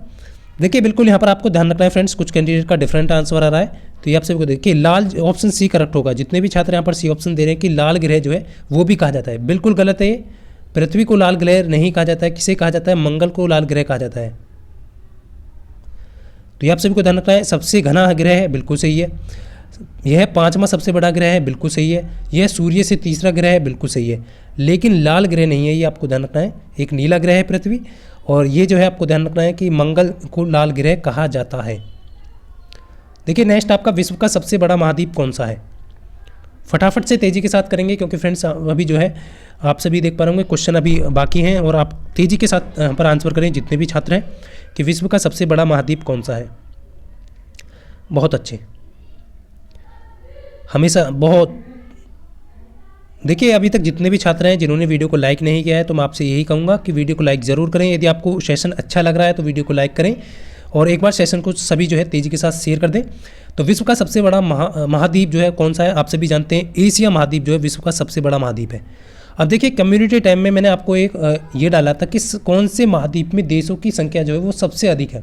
देखिए, बिल्कुल यहाँ पर आपको ध्यान रखना है फ्रेंड्स, कुछ कैंडिडेट का डिफरेंट आंसर आ रहा है, तो ये आप सभी को देखिए लाल ऑप्शन सी करेक्ट होगा। जितने भी छात्र यहाँ पर सी ऑप्शन दे रहे हैं कि लाल ग्रह जो है वो भी कहा जाता है, बिल्कुल गलत है। पृथ्वी को लाल ग्रह नहीं कहा जाता है। किसे कहा जाता है? मंगल को लाल ग्रह कहा जाता है। तो ये आप सभी को ध्यान रखना है। सबसे घना ग्रह है, बिल्कुल सही है। यह 5वां सबसे बड़ा ग्रह है, बिल्कुल सही है। यह सूर्य से तीसरा ग्रह है, बिल्कुल सही है। लेकिन लाल ग्रह नहीं है, ये आपको ध्यान रखना है। एक नीला ग्रह है पृथ्वी, और ये जो है आपको ध्यान रखना है कि मंगल को लाल ग्रह कहा जाता है। देखिए नेक्स्ट आपका विश्व का सबसे बड़ा महाद्वीप कौन सा है? फटाफट से तेज़ी के साथ करेंगे, क्योंकि फ्रेंड्स अभी जो है आप सभी देख पा रहे होंगे क्वेश्चन अभी बाकी हैं, और आप तेज़ी के साथ यहाँ पर आंसर करें जितने भी छात्र हैं कि विश्व का सबसे बड़ा महाद्वीप कौन सा है। बहुत अच्छे, हमेशा बहुत। देखिए अभी तक जितने भी छात्र हैं जिन्होंने वीडियो को लाइक नहीं किया है, तो मैं आपसे यही कहूँगा कि वीडियो को लाइक ज़रूर करें। यदि आपको सेशन अच्छा लग रहा है तो वीडियो को लाइक करें, और एक बार सेशन को सभी जो है तेज़ी के साथ शेयर कर दें। तो विश्व का सबसे बड़ा महाद्वीप जो है कौन सा है? आप सभी जानते हैं एशिया महाद्वीप जो है विश्व का सबसे बड़ा महाद्वीप है। अब देखिए कम्युनिटी टाइम में मैंने आपको एक ये डाला था कि कौन से महाद्वीप में देशों की संख्या जो है वो सबसे अधिक है,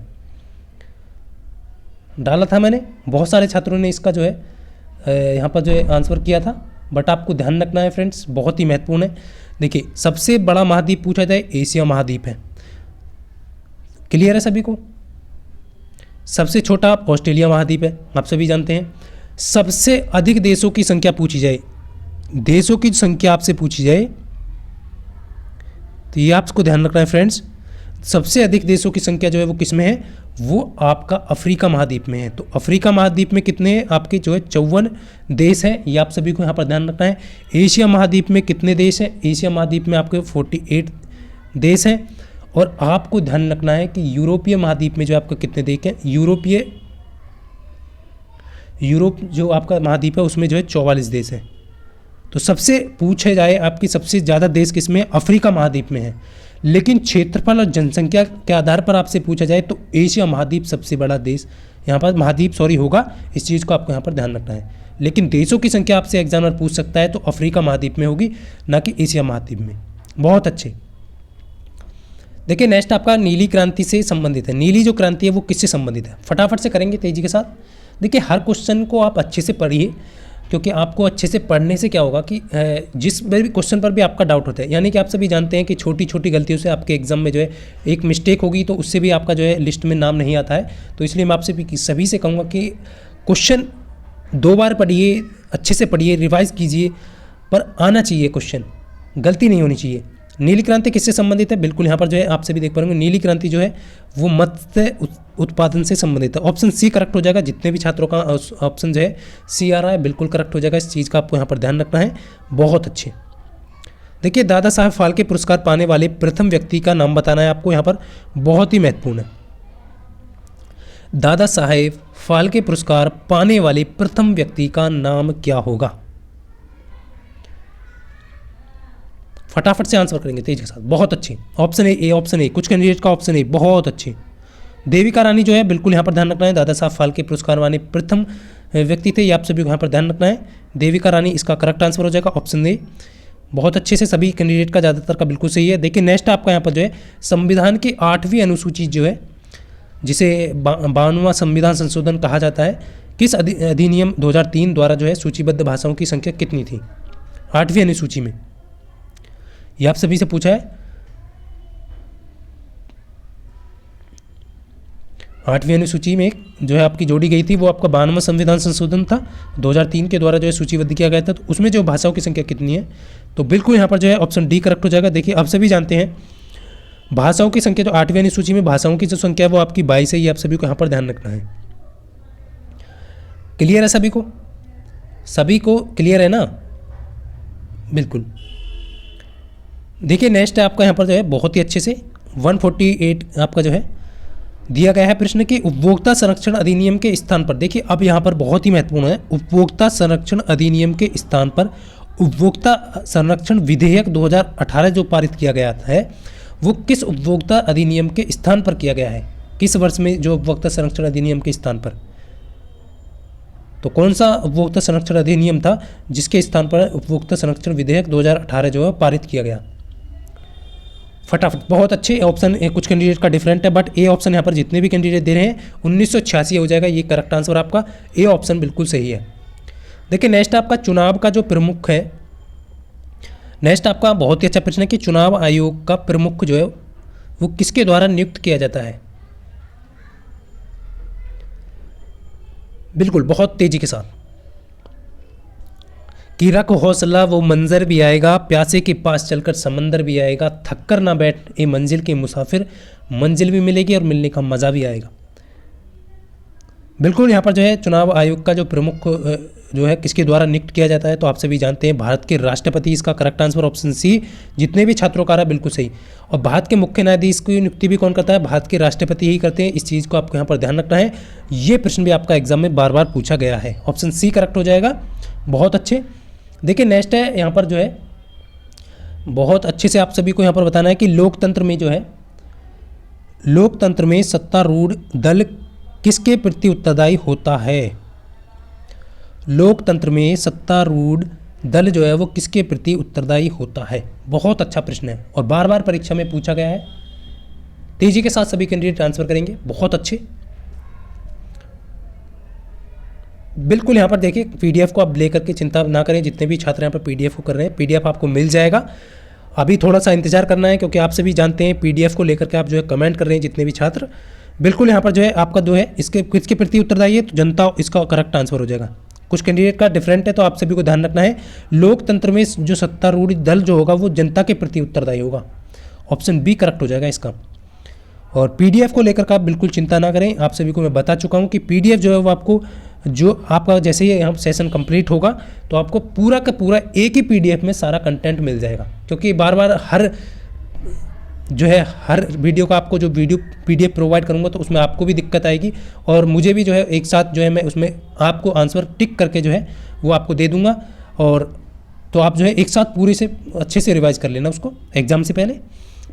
डाला था मैंने। बहुत सारे छात्रों ने इसका जो है यहाँ पर जो है आंसर किया था, बट आपको ध्यान रखना है फ्रेंड्स, बहुत ही महत्वपूर्ण है। देखिए सबसे बड़ा महाद्वीप पूछा जाए, एशिया महाद्वीप है। क्लियर है सभी को? सबसे छोटा ऑस्ट्रेलिया महाद्वीप है, आप सभी जानते हैं। सबसे अधिक देशों की संख्या पूछी जाए, देशों की संख्या आपसे पूछी जाए, तो ये आपको ध्यान रखना है फ्रेंड्स। सबसे अधिक देशों की संख्या जो है वो किस में है? वो आपका अफ्रीका महाद्वीप में है। तो अफ्रीका महाद्वीप में कितने आपके जो है 54 देश हैं, ये आप सभी को यहाँ पर ध्यान रखना है। एशिया महाद्वीप में कितने देश हैं? एशिया महाद्वीप में आपके 48 देश हैं। और आपको ध्यान रखना है कि यूरोपीय महाद्वीप में जो आपका कितने देश हैं? यूरोप जो आपका महाद्वीप है उसमें जो है 44 देश हैं। तो सबसे पूछे जाए आपकी सबसे ज़्यादा देश किसमें, अफ्रीका महाद्वीप में है। लेकिन क्षेत्रफल और जनसंख्या के आधार पर आपसे पूछा जाए तो एशिया महाद्वीप सबसे बड़ा देश यहाँ पर महाद्वीप होगा, इस चीज़ को आपको यहाँ पर ध्यान रखना है। लेकिन देशों की संख्या आपसे एग्जामिनर पूछ सकता है तो अफ्रीका महाद्वीप में होगी, ना कि एशिया महाद्वीप में। बहुत अच्छे। देखिए नेक्स्ट आपका नीली क्रांति से संबंधित है। नीली जो क्रांति है वो किससे संबंधित है, फटाफट से करेंगे तेजी के साथ। देखिए हर क्वेश्चन को आप अच्छे से पढ़िए, क्योंकि आपको अच्छे से पढ़ने से क्या होगा कि जिस भी क्वेश्चन पर भी आपका डाउट होता है, यानी कि आप सभी जानते हैं कि छोटी छोटी गलतियों से आपके एग्जाम में जो है एक मिस्टेक होगी तो उससे भी आपका जो है लिस्ट में नाम नहीं आता है। तो इसलिए मैं आपसे भी सभी से कहूँगा कि क्वेश्चन 2 बार पढ़िए, अच्छे से पढ़िए, रिवाइज कीजिए, पर आना चाहिए क्वेश्चन, गलती नहीं होनी चाहिए। नीली क्रांति किससे संबंधित है, बिल्कुल यहाँ पर जो है आप सभी देख पाएंगे नीली क्रांति जो है वो मत्स्य उत्पादन से संबंधित है। ऑप्शन सी करेक्ट हो जाएगा। जितने भी छात्रों का ऑप्शन जो है सी आ रहा है बिल्कुल करेक्ट हो जाएगा। इस चीज़ का आपको यहाँ पर ध्यान रखना है। बहुत अच्छे। देखिए दादा साहब फाल्के पुरस्कार पाने वाले प्रथम व्यक्ति का नाम बताना है आपको, यहाँ पर बहुत ही महत्वपूर्ण है। दादा साहेब फाल्के पुरस्कार पाने वाले प्रथम व्यक्ति का नाम क्या होगा, फटाफट से आंसर करेंगे तेजी के साथ। बहुत अच्छी। ऑप्शन ए, ऑप्शन ए, कुछ कैंडिडेट का ऑप्शन ए, बहुत अच्छी। देविका रानी जो है बिल्कुल यहाँ पर ध्यान रखना है, दादा साहब फाल्के पुरस्कार वाले प्रथम व्यक्ति थे, ये आप सभी को यहाँ पर ध्यान रखना है। देविका रानी इसका करेक्ट आंसर हो जाएगा, ऑप्शन ए। बहुत अच्छे से सभी कैंडिडेट का ज़्यादातर का बिल्कुल सही है। देखिए नेक्स्ट आपका यहाँ पर जो है संविधान की 8वीं अनुसूची जो है, जिसे 52वां संविधान संशोधन कहा जाता है, किस अधिनियम 2003 द्वारा जो है सूचीबद्ध भाषाओं की संख्या कितनी थी 8वीं अनुसूची में, ये आप सभी से पूछा है। 8वीं अनुसूची में जो है आपकी जोड़ी गई थी वो आपका 52वां संविधान संशोधन था, 2003 के द्वारा जो है सूचीबद्ध किया गया था। तो उसमें जो भाषाओं की संख्या कितनी है, तो बिल्कुल यहाँ पर जो है ऑप्शन डी करेक्ट हो जाएगा। देखिए आप सभी जानते हैं भाषाओं की संख्या जो 8वीं अनुसूची में भाषाओं की जो संख्या है वो आपकी 22 है, ये आप सभी को यहाँ पर ध्यान रखना है। क्लियर है सभी को, सभी को क्लियर है ना, बिल्कुल। देखिए नेक्स्ट है आपका यहाँ पर जो है बहुत ही अच्छे से 148 आपका जो है दिया गया है प्रश्न कि उपभोक्ता संरक्षण अधिनियम के स्थान पर, देखिए अब यहाँ पर बहुत ही महत्वपूर्ण है, उपभोक्ता संरक्षण अधिनियम के स्थान पर उपभोक्ता संरक्षण विधेयक 2018 जो पारित किया गया है वो किस उपभोक्ता अधिनियम के स्थान पर किया गया है, किस वर्ष में जो उपभोक्ता संरक्षण अधिनियम के स्थान पर, तो कौन सा उपभोक्ता संरक्षण अधिनियम था जिसके स्थान पर उपभोक्ता संरक्षण विधेयक 2018 जो है पारित किया गया। फटाफट, बहुत अच्छे। ऑप्शन ए कुछ कैंडिडेट का डिफरेंट है, बट ए ऑप्शन यहाँ पर जितने भी कैंडिडेट दे रहे हैं 1986 हो जाएगा, ये करेक्ट आंसर आपका ए ऑप्शन बिल्कुल सही है। देखिए नेक्स्ट आपका चुनाव का जो प्रमुख है, नेक्स्ट आपका बहुत ही अच्छा प्रश्न है कि चुनाव आयोग का प्रमुख जो है वो किसके द्वारा नियुक्त किया जाता है, बिल्कुल बहुत तेजी के साथ। कि रख हौसला वो मंजर भी आएगा, प्यासे के पास चलकर समंदर भी आएगा, थक कर ना बैठ ए मंजिल के मुसाफिर, मंजिल भी मिलेगी और मिलने का मज़ा भी आएगा। बिल्कुल यहाँ पर जो है चुनाव आयोग का जो प्रमुख जो है किसके द्वारा नियुक्त किया जाता है, तो आप सभी जानते हैं भारत के राष्ट्रपति, इसका करेक्ट आंसर ऑप्शन सी। जितने भी छात्रों का रहा बिल्कुल सही। और भारत के मुख्य न्यायाधीश की नियुक्ति भी कौन करता है, भारत के राष्ट्रपति ही करते हैं। इस चीज़ को आपको यहाँ पर ध्यान रखना है, ये प्रश्न भी आपका एग्जाम में बार बार पूछा गया है। ऑप्शन सी करेक्ट हो जाएगा, बहुत अच्छे। देखिए नेक्स्ट है यहाँ पर जो है बहुत अच्छे से आप सभी को यहाँ पर बताना है कि लोकतंत्र में जो है, लोकतंत्र में सत्तारूढ़ दल किसके प्रति उत्तरदायी होता है, लोकतंत्र में सत्तारूढ़ दल जो है वो किसके प्रति उत्तरदायी होता है। बहुत अच्छा प्रश्न है और बार बार परीक्षा में पूछा गया है। तेजी के साथ सभी कैंडिडेट ट्रांसफर करेंगे, बहुत अच्छे। बिल्कुल यहाँ पर देखिए पीडीएफ को आप लेकर के चिंता ना करें, जितने भी छात्र यहाँ पर पीडीएफ को कर रहे हैं पीडीएफ आपको मिल जाएगा। अभी थोड़ा सा इंतजार करना है, क्योंकि आप सभी जानते हैं पीडीएफ को लेकर के आप जो है कमेंट कर रहे हैं जितने भी छात्र। बिल्कुल यहाँ पर जो है आपका जो है इसके किसके प्रति उत्तरदायी है, तो जनता इसका करेक्ट आंसर हो जाएगा। कुछ कैंडिडेट का डिफरेंट है, तो आप सभी को ध्यान रखना है लोकतंत्र में जो सत्तारूढ़ दल जो होगा वो जनता के प्रति उत्तरदायी होगा। ऑप्शन बी करेक्ट हो जाएगा इसका। और पीडीएफ को लेकर के आप बिल्कुल चिंता ना करें, आप सभी को मैं बता चुका हूँ कि पीडीएफ जो है वो आपको जो आपका जैसे ही यहाँ सेशन कंप्लीट होगा तो आपको पूरा का पूरा एक ही पीडीएफ में सारा कंटेंट मिल जाएगा। क्योंकि बार बार हर जो है हर वीडियो का आपको जो वीडियो पीडीएफ प्रोवाइड करूँगा तो उसमें आपको भी दिक्कत आएगी और मुझे भी जो है एक साथ जो है मैं उसमें आपको आंसर टिक करके जो है वो आपको दे दूँगा। और तो आप जो है एक साथ पूरे से अच्छे से रिवाइज कर लेना उसको एग्जाम से पहले।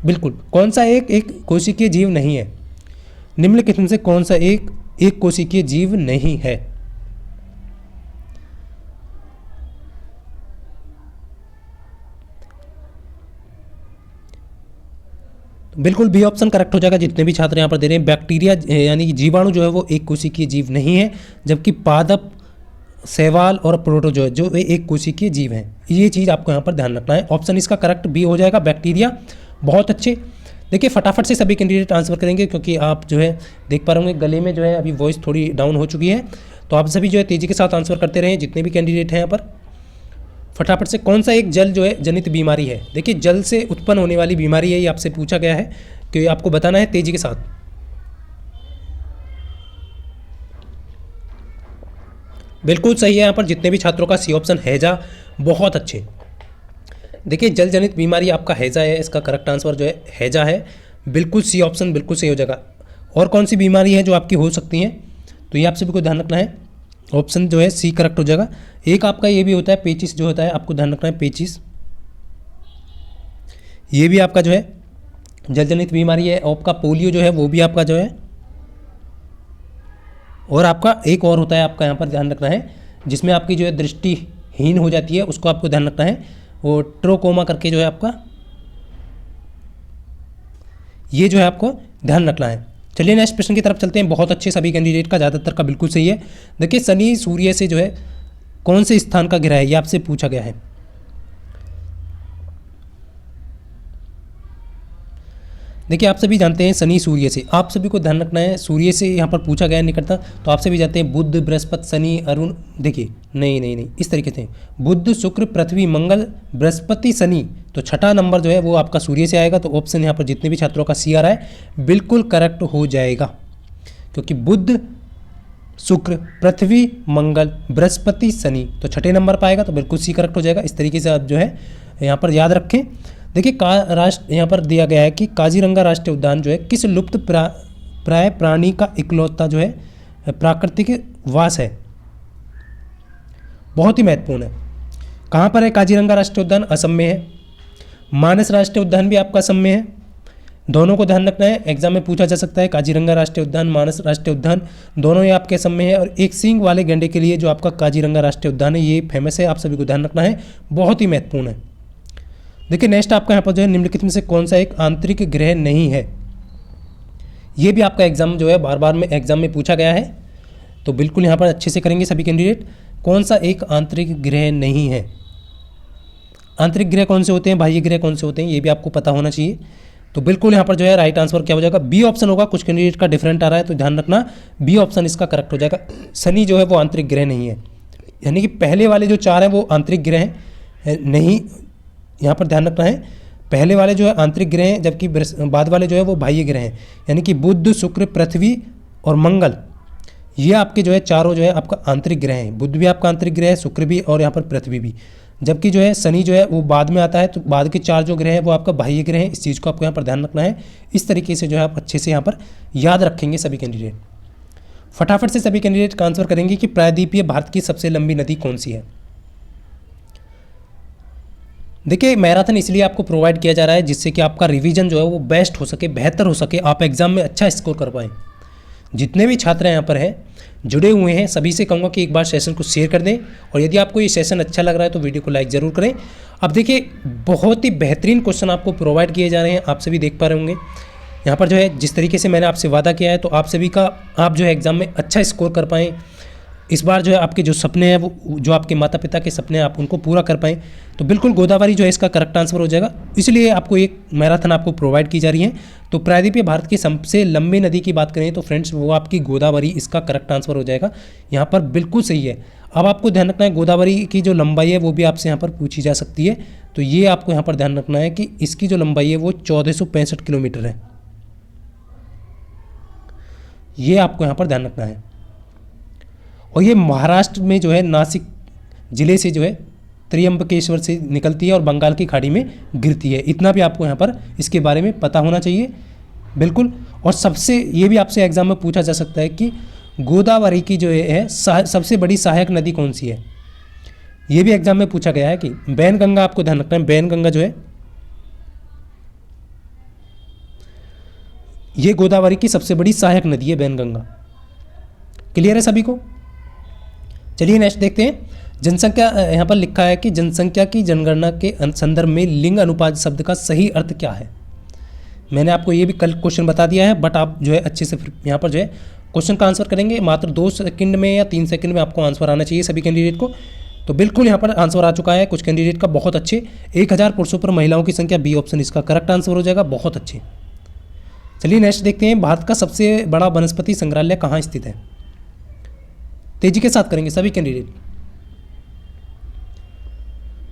बिल्कुल, कौन सा एक कोशिकीय जीव नहीं है, निम्नलिखित में से कौन सा एक कोशिकीय जीव नहीं है। बिल्कुल बी ऑप्शन करेक्ट हो जाएगा। जितने भी छात्र यहाँ पर दे रहे हैं, बैक्टीरिया यानी कि जीवाणु जो है वो एक कोशिकीय जीव नहीं है, जबकि पादप, शैवाल और प्रोटोजोआ जो एक कोशिकीय जीव हैं। ये चीज़ आपको यहाँ पर ध्यान रखना है। ऑप्शन इसका करेक्ट बी हो जाएगा, बैक्टीरिया। बहुत अच्छे। देखिए फटाफट से सभी कैंडिडेट आंसर करेंगे, क्योंकि आप जो है देख पा रहे होंगे गले में जो है अभी वॉइस थोड़ी डाउन हो चुकी है। तो आप सभी जो है तेज़ी के साथ आंसर करते रहें, जितने भी कैंडिडेट हैं यहाँ पर। फटाफट से कौन सा एक जल जो है जनित बीमारी है। देखिए जल से उत्पन्न होने वाली बीमारी है, ये आपसे पूछा गया है कि आपको बताना है तेज़ी के साथ। बिल्कुल सही है यहाँ पर जितने भी छात्रों का सी ऑप्शन हैजा। बहुत अच्छे। देखिए जल जनित बीमारी आपका हैजा है, इसका करेक्ट आंसर जो है हैजा है। बिल्कुल सी ऑप्शन बिल्कुल सही हो जाएगा। और कौन सी बीमारी है जो आपकी हो सकती हैं, तो ये आप सभी को ध्यान रखना है। ऑप्शन जो है सी करेक्ट हो जाएगा। एक आपका ये भी होता है पेचिस जो होता है, आपको ध्यान रखना है पेचिस, ये भी आपका जो है जल जनित बीमारी है। आपका पोलियो जो है वो भी आपका जो है, और आपका एक और होता है आपका यहाँ पर ध्यान रखना है, जिसमें आपकी जो है दृष्टिहीन हो जाती है, उसको आपको ध्यान रखना है। वो ट्रोकोमा करके जो है आपका, ये जो है आपको ध्यान रखना है। चलिए नेक्स्ट प्रश्न की तरफ चलते हैं। बहुत अच्छे सभी कैंडिडेट का, ज़्यादातर का बिल्कुल सही है। देखिए शनि सूर्य से जो है कौन से स्थान का घिरा है, ये आपसे पूछा गया है। देखिए आप सभी जानते हैं शनि सूर्य से, आप सभी को ध्यान रखना है। सूर्य से यहाँ पर पूछा गया है निकटता, तो आप सभी जानते हैं बुध, बृहस्पति, शनि, अरुण। देखिए नहीं, इस तरीके से बुध, शुक्र, पृथ्वी, मंगल, बृहस्पति, शनि। तो छठा नंबर जो है वो आपका सूर्य से आएगा। तो ऑप्शन यहाँ पर जितने भी छात्रों का सी आ रहा है बिल्कुल करेक्ट हो जाएगा, क्योंकि बुध, शुक्र, पृथ्वी, मंगल, बृहस्पति, शनि, तो छठे नंबर पर आएगा। तो बिल्कुल सी करेक्ट हो जाएगा। इस तरीके से आप जो है यहाँ पर याद रखें। देखिए राष्ट्र यहाँ पर दिया गया है कि काजीरंगा राष्ट्रीय उद्यान जो है किस लुप्त प्राय प्राणी का इकलौता जो है प्राकृतिक वास है। बहुत ही महत्वपूर्ण है। कहाँ पर है काजीरंगा राष्ट्रीय उद्यान? असम में है। मानस राष्ट्रीय उद्यान भी आपका असम में है। दोनों को ध्यान रखना है, एग्जाम में पूछा जा सकता है। काजीरंगा राष्ट्रीय उद्यान, मानस राष्ट्रीय उद्यान, दोनों ही आपके असम में है। और एक सींग वाले गैंडे के लिए जो आपका काजीरंगा राष्ट्रीय उद्यान है ये फेमस है, आप सभी को ध्यान रखना है, बहुत ही महत्वपूर्ण है। देखिए नेक्स्ट आपका यहाँ पर जो है निम्नलिखित में से कौन सा एक आंतरिक ग्रह नहीं है। ये भी आपका एग्जाम जो है बार बार में एग्जाम में पूछा गया है, तो बिल्कुल यहाँ पर अच्छे से करेंगे सभी कैंडिडेट। कौन सा एक आंतरिक ग्रह नहीं है। आंतरिक ग्रह कौन से होते हैं, बाह्य ग्रह कौन से होते हैं, ये भी आपको पता होना चाहिए। तो बिल्कुल यहाँ पर जो है राइट आंसर क्या हो जाएगा, बी ऑप्शन होगा। कुछ कैंडिडेट का डिफरेंट आ रहा है, तो ध्यान रखना बी ऑप्शन इसका करेक्ट हो जाएगा। शनि जो है वो आंतरिक ग्रह नहीं है, यानी कि पहले वाले जो चार हैं वो आंतरिक ग्रह हैं नहीं, यहाँ पर ध्यान रखना है। पहले वाले जो है आंतरिक ग्रह हैं, जबकि बाद वाले जो है वो बाह्य ग्रह हैं, यानी कि बुध, शुक्र, पृथ्वी और मंगल, ये आपके जो है चारों जो है आपका आंतरिक ग्रह हैं। बुध भी आपका आंतरिक ग्रह है, शुक्र भी और यहाँ पर पृथ्वी भी। जबकि जो है शनि जो है वो बाद में आता है, तो बाद के चार जो ग्रह हैं वो आपका बाह्य ग्रह हैं। इस चीज़ को आपको यहाँ पर ध्यान रखना है। इस तरीके से जो है आप अच्छे से यहाँ पर याद रखेंगे सभी कैंडिडेट। फटाफट से सभी कैंडिडेट का आंसर करेंगे कि प्रायद्वीपीय भारत की सबसे लंबी नदी कौन सी है। देखिए मैराथन इसलिए आपको प्रोवाइड किया जा रहा है जिससे कि आपका रिवीजन जो है वो बेस्ट हो सके, बेहतर हो सके, आप एग्जाम में अच्छा स्कोर कर पाएँ। जितने भी छात्र यहाँ पर हैं जुड़े हुए हैं सभी से कहूँगा कि एक बार सेशन को शेयर कर दें, और यदि आपको ये सेशन अच्छा लग रहा है तो वीडियो को लाइक ज़रूर करें। अब देखिए बहुत ही बेहतरीन क्वेश्चन आपको प्रोवाइड किए जा रहे हैं, आप सभी देख पा रहे होंगे यहाँ पर जो है जिस तरीके से मैंने आपसे वादा किया है, तो आप सभी का आप जो है एग्ज़ाम में अच्छा स्कोर कर पाएँ। इस बार जो है आपके जो सपने हैं वो जो आपके माता पिता के सपने हैं आप उनको पूरा कर पाएँ। तो बिल्कुल गोदावरी जो है इसका करेक्ट आंसर हो जाएगा, इसलिए आपको एक मैराथन आपको प्रोवाइड की जा रही है। तो प्रायद्वीपीय भारत की सबसे लंबी नदी की बात करें तो फ्रेंड्स वो आपकी गोदावरी इसका करेक्ट आंसर हो जाएगा। यहाँ पर बिल्कुल सही है। अब आपको ध्यान रखना है गोदावरी की जो लंबाई है वो भी आपसे यहाँ पर पूछी जा सकती है, तो ये आपको यहाँ पर ध्यान रखना है कि इसकी जो लंबाई है वो 1465 किलोमीटर है। ये आपको यहाँ पर ध्यान रखना है। और ये महाराष्ट्र में जो है नासिक जिले से जो है त्र्यंबकेश्वर से निकलती है और बंगाल की खाड़ी में गिरती है। इतना भी आपको यहाँ पर इसके बारे में पता होना चाहिए बिल्कुल। और सबसे ये भी आपसे एग्जाम में पूछा जा सकता है कि गोदावरी की जो है सबसे बड़ी सहायक नदी कौन सी है। ये भी एग्जाम में पूछा गया है कि बैनगंगा, आपको ध्यान रखना है, बैनगंगा जो है ये गोदावरी की सबसे बड़ी सहायक नदी है बैनगंगा। क्लियर है सभी को? चलिए नेक्स्ट देखते हैं। जनसंख्या, यहाँ पर लिखा है कि जनसंख्या की जनगणना के संदर्भ में लिंग अनुपात शब्द का सही अर्थ क्या है। मैंने आपको ये भी कल क्वेश्चन बता दिया है, बट आप जो है अच्छे से यहाँ पर जो है क्वेश्चन का आंसर करेंगे। मात्र 2 सेकंड में या 3 सेकंड में आपको आंसर आना चाहिए सभी कैंडिडेट को। तो बिल्कुल यहाँ पर आंसर आ चुका है कुछ कैंडिडेट का, बहुत अच्छे। 1000 पुरुषों पर महिलाओं की संख्या, बी ऑप्शन इसका करेक्ट आंसर हो जाएगा, बहुत अच्छे। चलिए नेक्स्ट देखते हैं। भारत का सबसे बड़ा वनस्पति संग्रहालय कहाँ स्थित है? तेजी के साथ करेंगे सभी कैंडिडेट।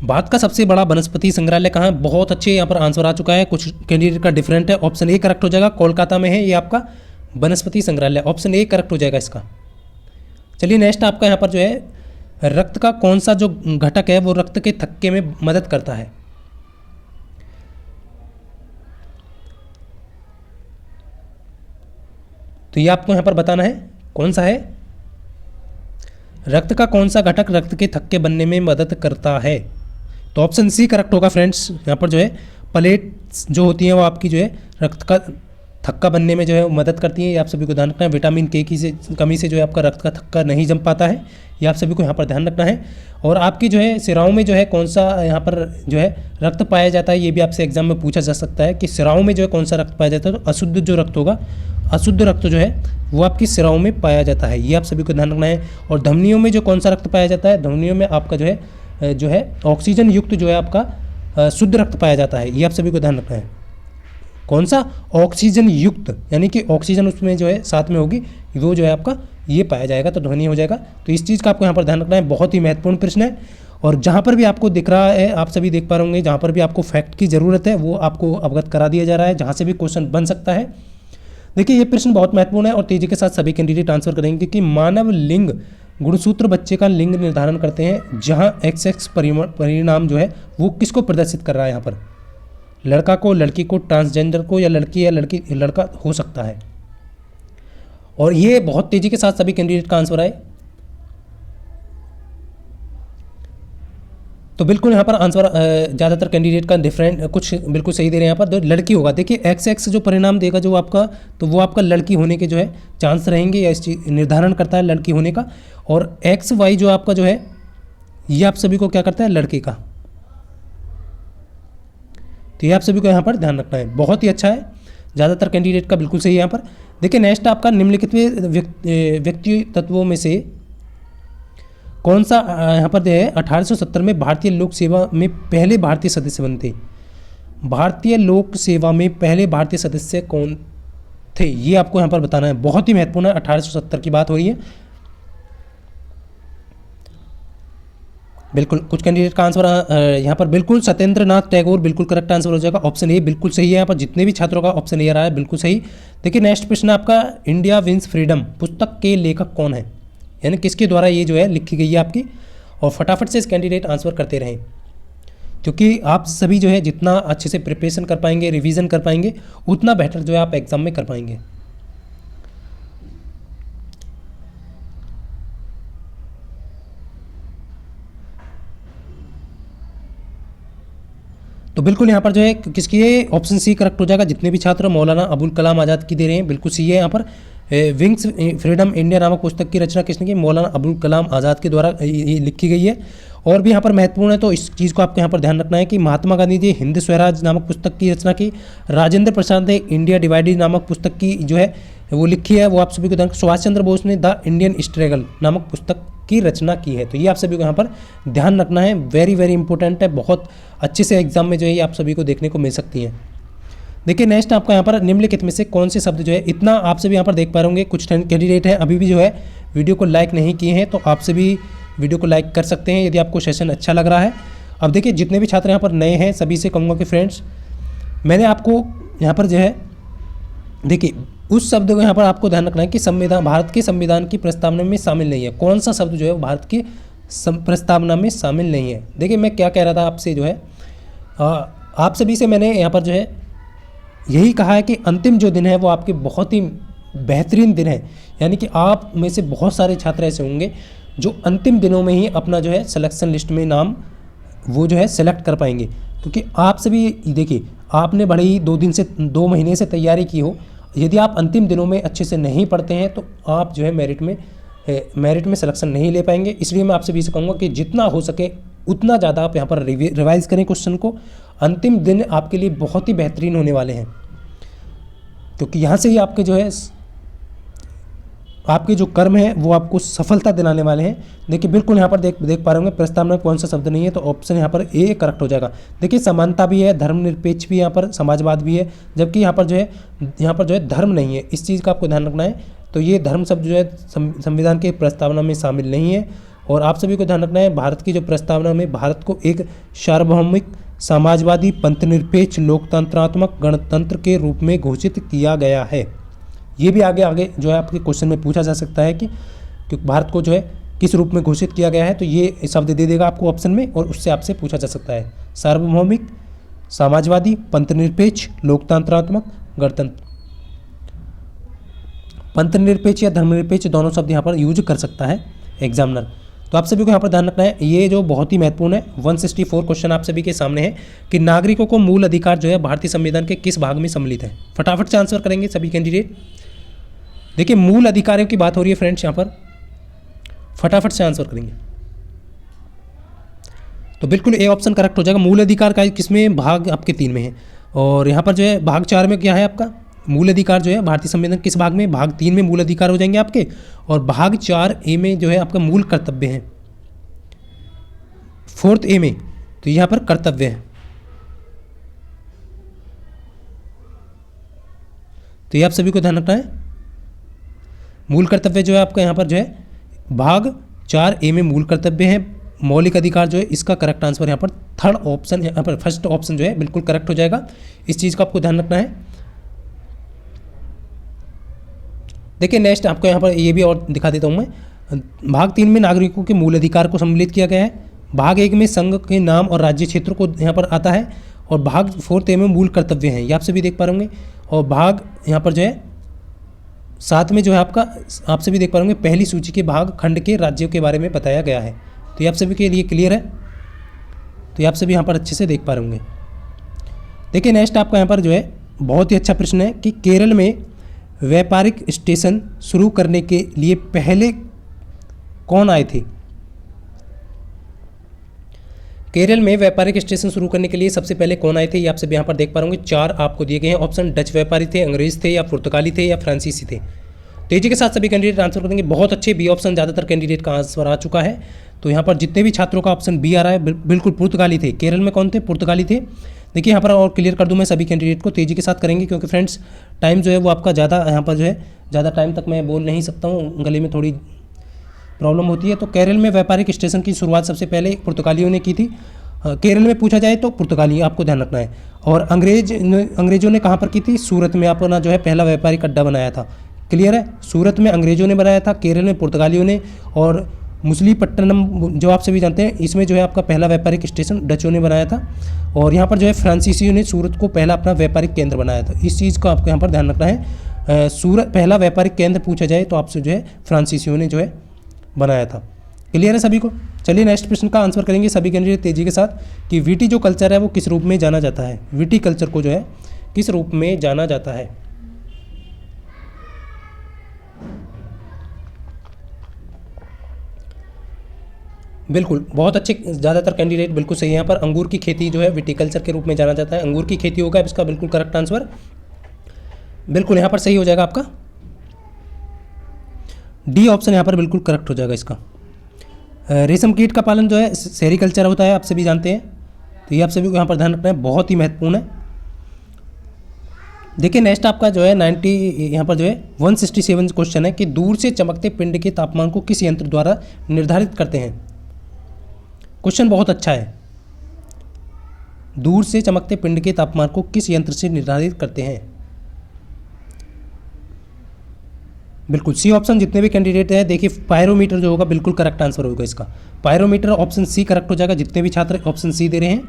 भारत का सबसे बड़ा वनस्पति संग्रहालय कहाँ है? बहुत अच्छे, यहाँ पर आंसर आ चुका है। कुछ कैंडिडेट का डिफरेंट है। ऑप्शन ए करेक्ट हो जाएगा, कोलकाता में है ये आपका वनस्पति संग्रहालय, ऑप्शन ए करेक्ट हो जाएगा इसका। चलिए नेक्स्ट आपका यहाँ पर जो है रक्त का कौन सा जो घटक है वो रक्त के थक्के में मदद करता है? तो ये आपको यहाँ पर बताना है कौन सा है। रक्त का कौन सा घटक रक्त के थक्के बनने में मदद करता है? तो ऑप्शन सी करेक्ट होगा फ्रेंड्स। यहाँ पर जो है प्लेट्स जो होती हैं वो आपकी जो है रक्त का थक्का बनने में जो है मदद करती है। ये आप सभी को ध्यान रखना है। विटामिन के की कमी से जो है आपका रक्त का थक्का नहीं जम पाता है, ये आप सभी को यहाँ पर ध्यान रखना है। और आपकी जो है सिराओं में जो है कौन सा यहाँ पर जो है रक्त पाया जाता है, ये भी आपसे एग्जाम में पूछा जा सकता है कि सिराओं में जो है कौन सा रक्त पाया जाता है। तो अशुद्ध जो रक्त होगा, अशुद्ध रक्त जो है वो आपकी सिराओं में पाया जाता है, ये आप सभी को ध्यान रखना है। और धमनियों में जो कौन सा रक्त पाया जाता है? धमनियों में आपका जो है ऑक्सीजन युक्त जो है आपका शुद्ध रक्त पाया जाता है, ये आप सभी को ध्यान रखना है। कौन सा? ऑक्सीजन युक्त, यानी कि ऑक्सीजन उसमें जो है साथ में होगी, वो जो है आपका ये पाया जाएगा, तो ध्वनि हो जाएगा। तो इस चीज़ का आपको यहाँ पर ध्यान रखना है, बहुत ही महत्वपूर्ण प्रश्न है। और जहाँ पर भी आपको दिख रहा है, आप सभी देख पा रहे होंगे, जहाँ पर भी आपको फैक्ट की ज़रूरत है वो आपको अवगत करा दिया जा रहा है, जहाँ से भी क्वेश्चन बन सकता है। देखिए ये प्रश्न बहुत महत्वपूर्ण है और तेजी के साथ सभी कैंडिडेट आंसर करेंगे कि मानव लिंग गुणसूत्र बच्चे का लिंग निर्धारण करते हैं, जहाँ XX परिणाम जो है वो किसको प्रदर्शित कर रहा है? यहाँ पर लड़का को, लड़की को, ट्रांसजेंडर को, या लड़की या लड़का हो सकता है। और ये बहुत तेजी के साथ सभी कैंडिडेट का आंसर आए। तो बिल्कुल यहाँ पर आंसर ज़्यादातर कैंडिडेट का डिफरेंट, कुछ बिल्कुल सही दे रहे हैं। यहाँ पर जो लड़की होगा, देखिए XX जो परिणाम देगा जो आपका, तो वो आपका लड़की होने के जो है चांस रहेंगे, या इस चीज निर्धारण करता है लड़की होने का। और XY जो आपका जो है ये आप सभी को क्या करता है? लड़के का। तो ये आप सभी को यहाँ पर ध्यान रखना है, बहुत ही अच्छा है। ज़्यादातर कैंडिडेट का बिल्कुल सही है यहाँ पर। देखिए नेक्स्ट आपका निम्नलिखित व्यक्ति तत्वों में से कौन सा यहाँ पर है 1870 में भारतीय लोक सेवा में पहले भारतीय सदस्य बनते? भारतीय लोक सेवा में पहले भारतीय सदस्य कौन थे, ये आपको यहाँ पर बताना है, बहुत ही महत्वपूर्ण है। 1870 की बात हो रही है। बिल्कुल कुछ कैंडिडेट का आंसर यहाँ पर बिल्कुल सत्येंद्र नाथ टैगोर बिल्कुल करेक्ट आंसर हो जाएगा, ऑप्शन ए बिल्कुल सही है। यहाँ पर जितने भी छात्रों का ऑप्शन ए रहा है बिल्कुल सही। देखिए नेक्स्ट प्रश्न आपका, इंडिया विंस फ्रीडम पुस्तक के लेखक कौन है, यानी किसके द्वारा ये जो है लिखी गई है आपकी? और फटाफट से इस कैंडिडेट आंसर करते रहें, क्योंकि आप सभी जो है जितना अच्छे से प्रिपरेशन कर पाएंगे, रिवीजन कर पाएंगे, उतना बेहतर जो है आप एग्जाम में कर पाएंगे। तो बिल्कुल यहाँ पर जो है किसकी है? ऑप्शन सी करेक्ट हो जाएगा। जितने भी छात्र मौलाना अबुल कलाम आज़ाद की दे रहे हैं, बिल्कुल सी है। यहाँ पर विंग्स फ्रीडम इंडिया नामक पुस्तक की रचना किसने की? मौलाना अबुल कलाम आज़ाद के द्वारा ये लिखी गई है। और भी यहाँ पर महत्वपूर्ण है, तो इस चीज़ को आपको यहाँ पर ध्यान रखना है कि महात्मा गांधी जी हिंद स्वराज नामक पुस्तक की रचना की। राजेंद्र प्रसाद ने इंडिया डिवाइडेड नामक पुस्तक की जो है वो लिखी है, वो आप सभी को ध्यान। सुभाष चंद्र बोस ने द इंडियन स्ट्रगल नामक पुस्तक की रचना की है। तो ये आप सभी को यहाँ पर ध्यान रखना है, वेरी वेरी इंपॉर्टेंट है, बहुत अच्छे से एग्जाम में जो है ये आप सभी को देखने को मिल सकती हैं। देखिए नेक्स्ट आपका यहाँ पर निम्नलिखित में से कौन से शब्द जो है, इतना आप सभी यहाँ पर देख पा रहे होंगे। कुछ कैंडिडेट हैं अभी भी जो है वीडियो को लाइक नहीं किए हैं, तो आप सभी वीडियो को लाइक कर सकते हैं यदि आपको सेशन अच्छा लग रहा है। अब देखिए जितने भी छात्र यहाँ पर नए हैं सभी से कहूँगा कि फ्रेंड्स, मैंने आपको यहाँ पर जो है देखिए उस शब्द को यहाँ पर आपको ध्यान रखना है कि संविधान, भारत के संविधान की प्रस्तावना में शामिल नहीं है। कौन सा शब्द जो है भारत की प्रस्तावना में शामिल नहीं है? देखिए मैं क्या कह रहा था आपसे जो है, आप सभी से मैंने यहाँ पर जो है यही कहा है कि अंतिम जो दिन है वो आपके बहुत ही बेहतरीन दिन है, यानी कि आप में से बहुत सारे छात्र ऐसे होंगे जो अंतिम दिनों में ही अपना जो है सिलेक्शन लिस्ट में नाम वो जो है सेलेक्ट कर पाएंगे। क्योंकि आप सभी देखिए, आपने बड़े ही 2 महीने से तैयारी की हो, यदि आप अंतिम दिनों में अच्छे से नहीं पढ़ते हैं तो आप जो है मेरिट में सिलेक्शन नहीं ले पाएंगे। इसलिए मैं आपसे भी से कहूँगा कि जितना हो सके उतना ज़्यादा आप यहाँ पर रिवाइज करें क्वेश्चन को। अंतिम दिन आपके लिए बहुत ही बेहतरीन होने वाले हैं, क्योंकि यहाँ से ही आपके जो है आपके जो कर्म है वो आपको सफलता दिलाने वाले हैं। देखिए बिल्कुल यहाँ पर देख पा रहे होंगे प्रस्तावना में कौन सा शब्द नहीं है, तो ऑप्शन यहाँ पर ए करेक्ट हो जाएगा। देखिए समानता भी है, धर्मनिरपेक्ष भी यहाँ पर, समाजवाद भी है, जबकि यहाँ पर जो है धर्म नहीं है। इस चीज़ का आपको ध्यान रखना है। तो ये धर्म शब्द जो है संविधान के प्रस्तावना में शामिल नहीं है। और आप सभी को ध्यान रखना है, भारत की जो प्रस्तावना में भारत को एक सार्वभौमिक समाजवादी पंथनिरपेक्ष लोकतंत्रात्मक गणतंत्र के रूप में घोषित किया गया है। ये भी आगे जो है आपके क्वेश्चन में पूछा जा सकता है कि भारत को जो है किस रूप में घोषित किया गया है, तो ये शब्द दे देगा आपको ऑप्शन में और उससे आपसे पूछा जा सकता है। सार्वभौमिक समाजवादी पंथनिरपेक्ष लोकतंत्रात्मक गणतंत्र। पंथनिरपेक्ष या धर्मनिरपेक्ष दोनों शब्द यहाँ पर यूज कर सकता है एग्जामिनर। तो आप सभी को यहाँ पर ध्यान रखना है, ये जो बहुत ही महत्वपूर्ण है 164 क्वेश्चन आप सभी के सामने है कि नागरिकों को मूल अधिकार जो है भारतीय संविधान के किस भाग में सम्मिलित है। फटाफट से आंसर करेंगे सभी कैंडिडेट। देखिए मूल अधिकारों की बात हो रही है फ्रेंड्स, यहाँ पर फटाफट से आंसर करेंगे। तो बिल्कुल ए ऑप्शन करेक्ट हो जाएगा। मूल अधिकार का किसमें भाग आपके 3 में है, और यहाँ पर जो है भाग 4 में क्या है आपका मूल अधिकार जो है भारतीय संविधान किस भाग में, भाग 3 में मूल अधिकार हो जाएंगे आपके, और भाग 4 ए में जो है आपका मूल कर्तव्य है, 4th ए में तो यहाँ पर कर्तव्य है। तो ये आप सभी को ध्यान रखना है, मूल कर्तव्य जो है आपका यहाँ पर जो है भाग 4 ए में मूल कर्तव्य है। मौलिक अधिकार जो है इसका करेक्ट आंसर यहाँ पर 3rd ऑप्शन, यहाँ पर 1st ऑप्शन जो है बिल्कुल करेक्ट हो जाएगा। इस चीज़ का आपको ध्यान रखना है। देखिए नेक्स्ट आपको यहाँ पर ये भी और दिखा देता हूँ मैं। भाग 3 में नागरिकों के मूल अधिकार को सम्मिलित किया गया है। भाग 1 में संघ के नाम और राज्य क्षेत्र को यहाँ पर आता है, और भाग 4th ए में मूल कर्तव्य हैं, ये आप सभी देख पा रहे होंगे। और भाग यहाँ पर जो है 7 में जो है आपका आप सभी देख पा रहे होंगे पहली सूची के भाग खंड के राज्यों के बारे में बताया गया है। तो ये आप सभी के लिए क्लियर है, तो ये आप सभी यहाँ पर अच्छे से देख पा रहे होंगे। देखिए नेक्स्ट आपका यहाँ पर जो है बहुत ही अच्छा प्रश्न है कि केरल में व्यापारिक स्टेशन शुरू करने के लिए पहले कौन आए थे। केरल में व्यापारिक स्टेशन शुरू करने के लिए सबसे पहले कौन आए थे, ये आप सब यहाँ पर देख पा रहे होंगे। 4 आपको दिए गए हैं ऑप्शन। डच व्यापारी थे, अंग्रेज थे, या पुर्तगाली थे, या फ्रांसीसी थे। तेजी के साथ सभी कैंडिडेट आंसर कर देंगे। बहुत अच्छे बी ऑप्शन ज़्यादातर कैंडिडेट का आंसर आ चुका है। तो यहाँ पर जितने भी छात्रों का ऑप्शन बी आ रहा है बिल्कुल पुर्तगाली थे। केरल में कौन थे, पुर्तगाली थे। देखिए यहाँ पर और क्लियर कर दूँ मैं सभी कैंडिडेट को, तेज़ी के साथ करेंगे क्योंकि फ्रेंड्स टाइम जो है वो आपका ज़्यादा यहाँ पर जो है ज़्यादा टाइम तक मैं बोल नहीं सकता हूँ, गले में थोड़ी प्रॉब्लम होती है। तो केरल में व्यापारिक स्टेशन की शुरुआत सबसे पहले पुर्तगालियों ने की थी। केरल में पूछा जाए तो पुर्तगाली आपको ध्यान रखना है। और अंग्रेजों ने कहाँ पर की थी, सूरत में अपना जो है पहला व्यापारिक अड्डा बनाया था। क्लियर है, सूरत में अंग्रेजों ने बनाया था, केरल में पुर्तगालियों ने, और मुसलीपट्टनम जो आप सभी जानते हैं इसमें जो है आपका पहला व्यापारिक स्टेशन डचों ने बनाया था। और यहाँ पर जो है फ्रांसीसियों ने सूरत को पहला अपना व्यापारिक केंद्र बनाया था। इस चीज़ को आपको यहाँ पर ध्यान रखना है। सूरत पहला व्यापारिक केंद्र पूछा जाए तो आपसे जो है फ्रांसीसियों ने जो है बनाया था। क्लियर है सभी को। चलिए नेक्स्ट प्रश्न का आंसर करेंगे सभी कैंडिडेट तेजी के साथ कि वीटी जो कल्चर है वो किस रूप में जाना जाता है। वीटी कल्चर को जो है किस रूप में जाना जाता है। बिल्कुल बहुत अच्छे, ज़्यादातर कैंडिडेट बिल्कुल सही है। यहाँ पर अंगूर की खेती जो है विटिकल्चर के रूप में जाना जाता है। अंगूर की खेती होगा इसका बिल्कुल करेक्ट आंसर, बिल्कुल यहाँ पर सही हो जाएगा आपका। डी ऑप्शन यहाँ पर बिल्कुल करेक्ट हो जाएगा इसका। रेशम कीट का पालन जो है सेरिकल्चर होता है, आप सभी जानते हैं। तो ये आप सभी को यहाँ पर ध्यान रखना है, बहुत ही महत्वपूर्ण है। देखिए नेक्स्ट आपका जो है 90 यहाँ पर जो है 167 क्वेश्चन है कि दूर से चमकते पिंड के तापमान को किस यंत्र द्वारा निर्धारित करते हैं। क्वेश्चन बहुत अच्छा है। दूर से चमकते पिंड के तापमान को किस यंत्र से निर्धारित करते हैं। बिल्कुल सी ऑप्शन जितने भी कैंडिडेट है, देखिए पायरोमीटर जो होगा बिल्कुल करेक्ट आंसर होगा इसका। पायरोमीटर ऑप्शन सी करेक्ट हो जाएगा, जितने भी छात्र ऑप्शन सी दे रहे हैं।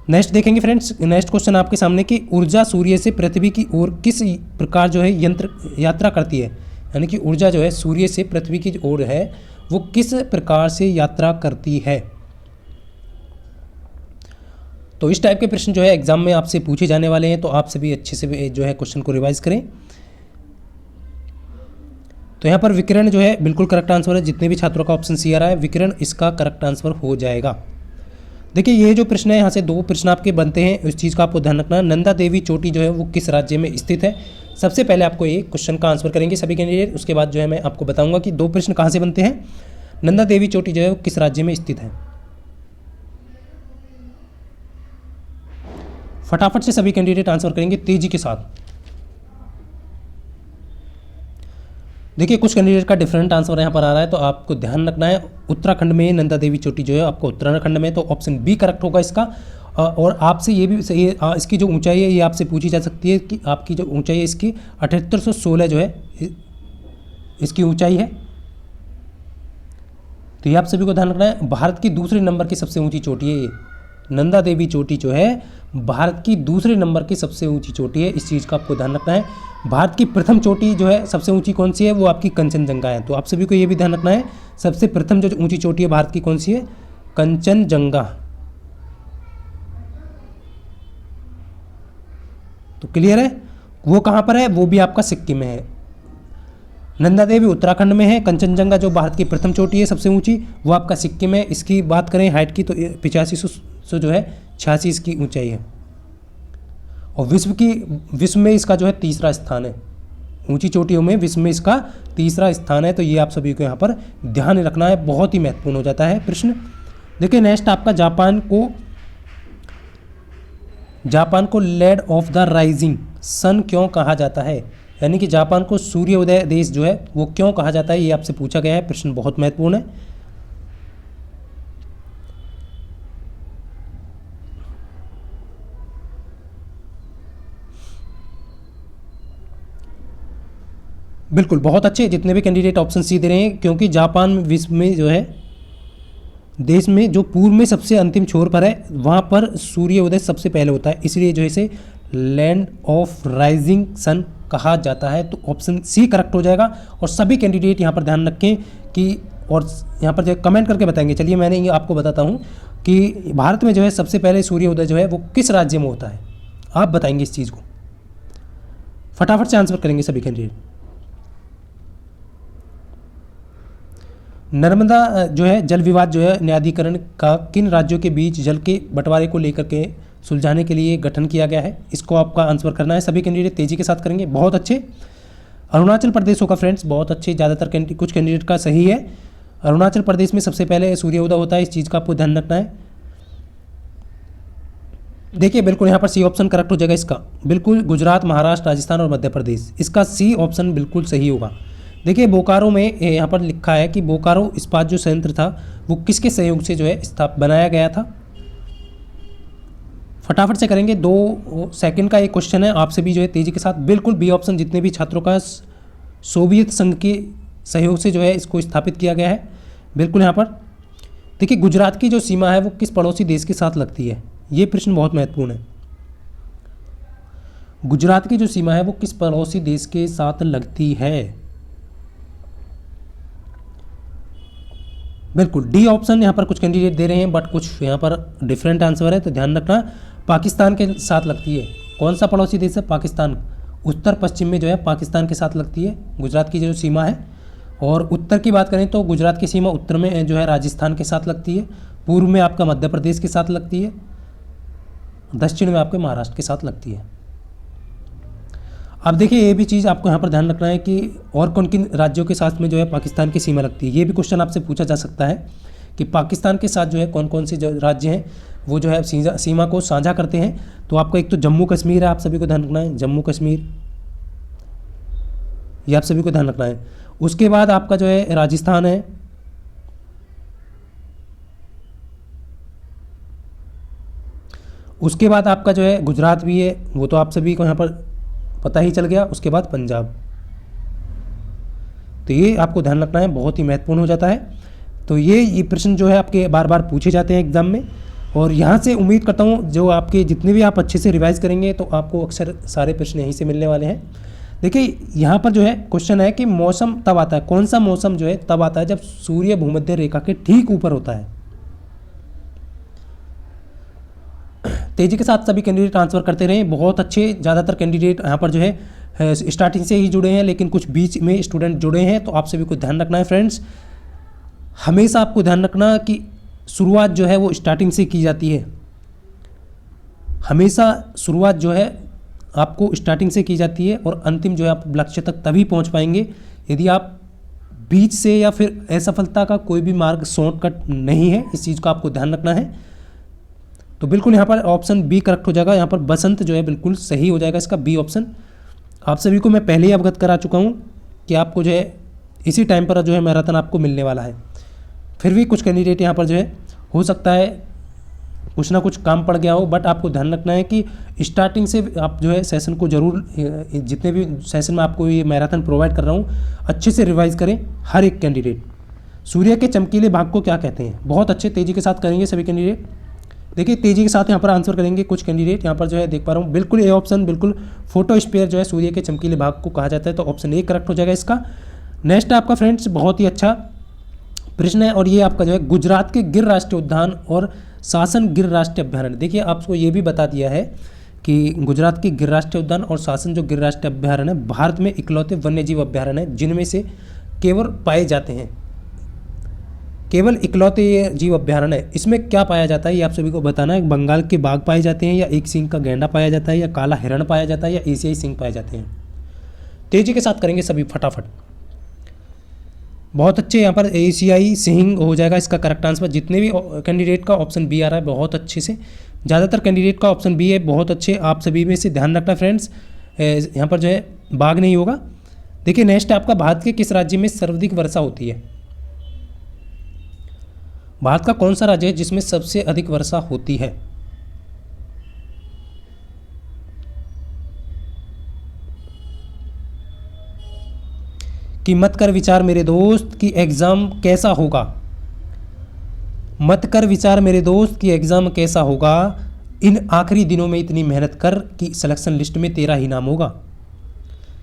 नेक्स्ट देखेंगे फ्रेंड्स, नेक्स्ट क्वेश्चन आपके सामने कि ऊर्जा सूर्य से पृथ्वी की ओर किस प्रकार जो है यंत्र यात्रा करती है। यानी कि ऊर्जा जो है सूर्य से पृथ्वी की ओर है वो किस प्रकार से यात्रा करती है। तो इस टाइप के प्रश्न जो है एग्जाम में आपसे पूछे जाने वाले हैं, तो आप सभी अच्छे से जो है क्वेश्चन को रिवाइज करें। तो यहाँ पर विकिरण जो है बिल्कुल करेक्ट आंसर है। जितने भी छात्रों का ऑप्शन सी आ रहा है विकिरण इसका करेक्ट आंसर हो जाएगा। देखिए ये जो प्रश्न है यहाँ से 2 प्रश्न आपके बनते हैं, उस चीज़ का आपको ध्यान रखना है। नंदा देवी चोटी जो है वो किस राज्य में स्थित है। सबसे पहले आपको ये क्वेश्चन का आंसर करेंगे सभी कैंडिडेट, उसके बाद जो है मैं आपको बताऊंगा कि 2 प्रश्न कहाँ से बनते हैं। नंदा देवी चोटी जो है वो किस राज्य में स्थित है। फटाफट से सभी कैंडिडेट आंसर करेंगे तेजी के साथ। देखिए कुछ कैंडिडेट का डिफरेंट आंसर यहाँ पर आ रहा है, तो आपको ध्यान रखना है। उत्तराखंड में नंदा देवी चोटी जो है आपको उत्तराखंड में, तो ऑप्शन बी करेक्ट होगा इसका। और आपसे ये भी सही इसकी जो ऊंचाई है ये आपसे पूछी जा सकती है कि आपकी जो ऊंचाई है इसकी 7816 जो है इसकी ऊंचाई है। तो ये आप सभी को ध्यान रखना है। भारत की दूसरे नंबर की सबसे ऊंची चोटी है ये नंदा देवी चोटी जो है, भारत की दूसरे नंबर की सबसे ऊंची चोटी है। इस चीज़ का आपको ध्यान रखना है। भारत की प्रथम चोटी जो है सबसे ऊंची कौन सी है, वो आपकी कंचनजंगा है। तो आप सभी को ये भी ध्यान रखना है, सबसे प्रथम जो ऊंची चोटी है भारत की कौन सी है, कंचनजंगा। तो क्लियर है, वो कहाँ पर है, वो भी आपका सिक्किम में है। नंदा देवी उत्तराखंड में है, कंचनजंगा जो भारत की प्रथम चोटी है सबसे ऊंची वो आपका सिक्किम में। इसकी बात करें हाइट की तो 8500 जो है 86 इसकी ऊंचाई है। और विश्व में इसका जो है तीसरा स्थान है। ऊंची चोटियों में विश्व में इसका तीसरा स्थान है। तो ये आप सभी को यहाँ पर ध्यान रखना है, बहुत ही महत्वपूर्ण हो जाता है प्रश्न। देखिए नेक्स्ट आपका जापान को land of the rising sun क्यों कहा जाता है, यानी कि जापान को सूर्योदय देश जो है वो क्यों कहा जाता है, ये आपसे पूछा गया है। प्रश्न बहुत महत्वपूर्ण है। बिल्कुल बहुत अच्छे जितने भी कैंडिडेट ऑप्शन सी दे रहे हैं, क्योंकि जापान विश्व में जो है देश में जो पूर्व में सबसे अंतिम छोर पर है वहाँ पर सूर्योदय सबसे पहले होता है, इसलिए जो है इसे लैंड ऑफ राइजिंग सन कहा जाता है। तो ऑप्शन सी करेक्ट हो जाएगा। और सभी कैंडिडेट यहाँ पर ध्यान रखें कि, और यहाँ पर जो कमेंट करके बताएंगे। चलिए मैंने ये आपको बताता हूँ कि भारत में जो है सबसे पहले सूर्योदय जो है वो किस राज्य में होता है, आप बताएंगे इस चीज़ को। फटाफट से आंसर करेंगे सभी कैंडिडेट। नर्मदा जो है जल विवाद जो है न्यायाधिकरण का किन राज्यों के बीच जल के बंटवारे को लेकर के सुलझाने के लिए गठन किया गया है, इसको आपका आंसर करना है। सभी कैंडिडेट तेजी के साथ करेंगे, बहुत अच्छे। अरुणाचल प्रदेश होगा फ्रेंड्स, बहुत अच्छे। ज़्यादातर कुछ कैंडिडेट का सही है। अरुणाचल प्रदेश में सबसे पहले सूर्योदय होता है, इस चीज़ का आपको ध्यान रखना है। देखिए बिल्कुल यहाँ पर सी ऑप्शन करेक्ट हो जाएगा इसका, बिल्कुल। गुजरात, महाराष्ट्र, राजस्थान और मध्य प्रदेश, इसका सी ऑप्शन बिल्कुल सही होगा। देखिए बोकारो में यहाँ पर लिखा है कि बोकारो इस्पात जो संयंत्र था वो किसके सहयोग से जो है बनाया गया था। फटाफट से करेंगे, 2 सेकंड का एक क्वेश्चन है, आपसे भी जो है तेजी के साथ। बिल्कुल बी ऑप्शन, जितने भी छात्रों का सोवियत संघ के सहयोग से जो है इसको स्थापित किया गया है। बिल्कुल यहाँ पर देखिए गुजरात की जो सीमा है वो किस पड़ोसी देश के साथ लगती है, ये प्रश्न बहुत महत्वपूर्ण है। गुजरात की जो सीमा है वो किस पड़ोसी देश के साथ लगती है। बिल्कुल डी ऑप्शन यहाँ पर कुछ कैंडिडेट दे रहे हैं, बट कुछ यहाँ पर डिफरेंट आंसर है, तो ध्यान रखना। पाकिस्तान के साथ लगती है। कौन सा पड़ोसी देश है, पाकिस्तान। उत्तर पश्चिम में जो है पाकिस्तान के साथ लगती है गुजरात की जो सीमा है। और उत्तर की बात करें तो गुजरात की सीमा उत्तर में जो है राजस्थान के साथ लगती है, पूर्व में आपका मध्य प्रदेश के साथ लगती है, दक्षिण में आपके महाराष्ट्र के साथ लगती है। अब देखिए ये भी चीज़ आपको यहाँ पर ध्यान रखना है कि और कौन किन राज्यों के साथ में जो है पाकिस्तान की सीमा लगती है। ये भी क्वेश्चन आपसे पूछा जा सकता है कि पाकिस्तान के साथ जो है कौन कौन से जो राज्य हैं वो जो है सीमा को साझा करते हैं। तो आपका एक तो जम्मू कश्मीर है, आप सभी को ध्यान रखना है, जम्मू कश्मीर, ये आप सभी को ध्यान रखना है। उसके बाद आपका जो है राजस्थान है, उसके बाद आपका जो है गुजरात भी है, वो तो आप सभी को यहाँ पर पता ही चल गया। उसके बाद पंजाब, तो ये आपको ध्यान रखना है, बहुत ही महत्वपूर्ण हो जाता है। तो ये प्रश्न जो है आपके बार बार पूछे जाते हैं एग्जाम में। और यहाँ से उम्मीद करता हूँ जो आपके जितने भी आप अच्छे से रिवाइज करेंगे तो आपको अक्सर सारे प्रश्न यहीं से मिलने वाले हैं। देखिए यहाँ पर जो है क्वेश्चन है कि मौसम तब आता है, कौन सा मौसम जो है तब आता है जब सूर्य भूमध्य रेखा के ठीक ऊपर होता है। तेजी के साथ सभी कैंडिडेट आंसर करते रहे, बहुत अच्छे, ज़्यादातर कैंडिडेट यहाँ पर जो है स्टार्टिंग से ही जुड़े हैं, लेकिन कुछ बीच में स्टूडेंट जुड़े हैं, तो आप सभी को ध्यान रखना है फ्रेंड्स। हमेशा आपको ध्यान रखना कि शुरुआत जो है वो स्टार्टिंग से की जाती है, हमेशा शुरुआत जो है आपको स्टार्टिंग से की जाती है, और अंतिम जो है आप लक्ष्य तक तभी पहुंच पाएंगे यदि आप बीच से या फिर असफलता का कोई भी मार्ग शॉर्टकट नहीं है, इस चीज़ को आपको ध्यान रखना है। तो बिल्कुल यहाँ पर ऑप्शन बी करेक्ट हो जाएगा, यहाँ पर बसंत जो है बिल्कुल सही हो जाएगा इसका बी ऑप्शन। आप सभी को मैं पहले ही अवगत करा चुका हूँ कि आपको जो है इसी टाइम पर जो है मैराथन आपको मिलने वाला है। फिर भी कुछ कैंडिडेट यहाँ पर जो है हो सकता है कुछ ना कुछ काम पड़ गया हो, बट आपको ध्यान रखना है कि स्टार्टिंग से आप जो है सेशन को जरूर, जितने भी सेशन में आपको ये मैराथन प्रोवाइड कर रहा हूँ, अच्छे से रिवाइज करें हर एक कैंडिडेट। सूर्य के चमकीले भाग को क्या कहते हैं? बहुत अच्छे तेज़ी के साथ करेंगे सभी कैंडिडेट। देखिए तेज़ी के साथ यहाँ पर आंसर करेंगे कुछ कैंडिडेट, यहाँ पर जो है देख पा रहा हूँ, बिल्कुल ए ऑप्शन, बिल्कुल फोटोस्फीयर जो है सूर्य के चमकीले भाग को कहा जाता है, तो ऑप्शन ए करेक्ट हो जाएगा इसका। नेक्स्ट आपका फ्रेंड्स बहुत ही अच्छा प्रश्न है, और ये आपका जो है गुजरात के गिर राष्ट्रीय उद्यान और शासन गिर राष्ट्रीय अभ्यारण्य। देखिए आपको ये भी बता दिया है कि गुजरात के गिर राष्ट्रीय उद्यान और शासन जो गिर राष्ट्रीय अभ्यारण्य है, भारत में इकलौते वन्यजीव अभ्यारण्य है जिनमें से केवल पाए जाते हैं, केवल इकलौते ये जीव अभ्यारण्य है। इसमें क्या पाया जाता है ये आप सभी को बताना है। बंगाल के बाघ पाए जाते हैं, या एक सींग का गैंडा पाया जाता है, या काला हिरण पाया जाता है, या एशियाई सींग पाए जाते हैं। तेजी के साथ करेंगे सभी फटाफट। बहुत अच्छे, यहाँ पर एशियाई सिंह हो जाएगा इसका करेक्ट आंसर। जितने भी कैंडिडेट का ऑप्शन बी आ रहा है बहुत अच्छे से, ज़्यादातर कैंडिडेट का ऑप्शन बी है, बहुत अच्छे। आप सभी में से ध्यान रखना फ्रेंड्स, यहाँ पर जो है बाघ नहीं होगा। देखिए नेक्स्ट आपका भारत के किस राज्य में सर्वाधिक वर्षा होती है? भारत का कौन सा राज्य है जिसमें सबसे अधिक वर्षा होती है? कि मत कर विचार मेरे दोस्त कि एग्जाम कैसा होगा, मत कर विचार मेरे दोस्त कि एग्जाम कैसा होगा, इन आखिरी दिनों में इतनी मेहनत कर कि सिलेक्शन लिस्ट में तेरा ही नाम होगा।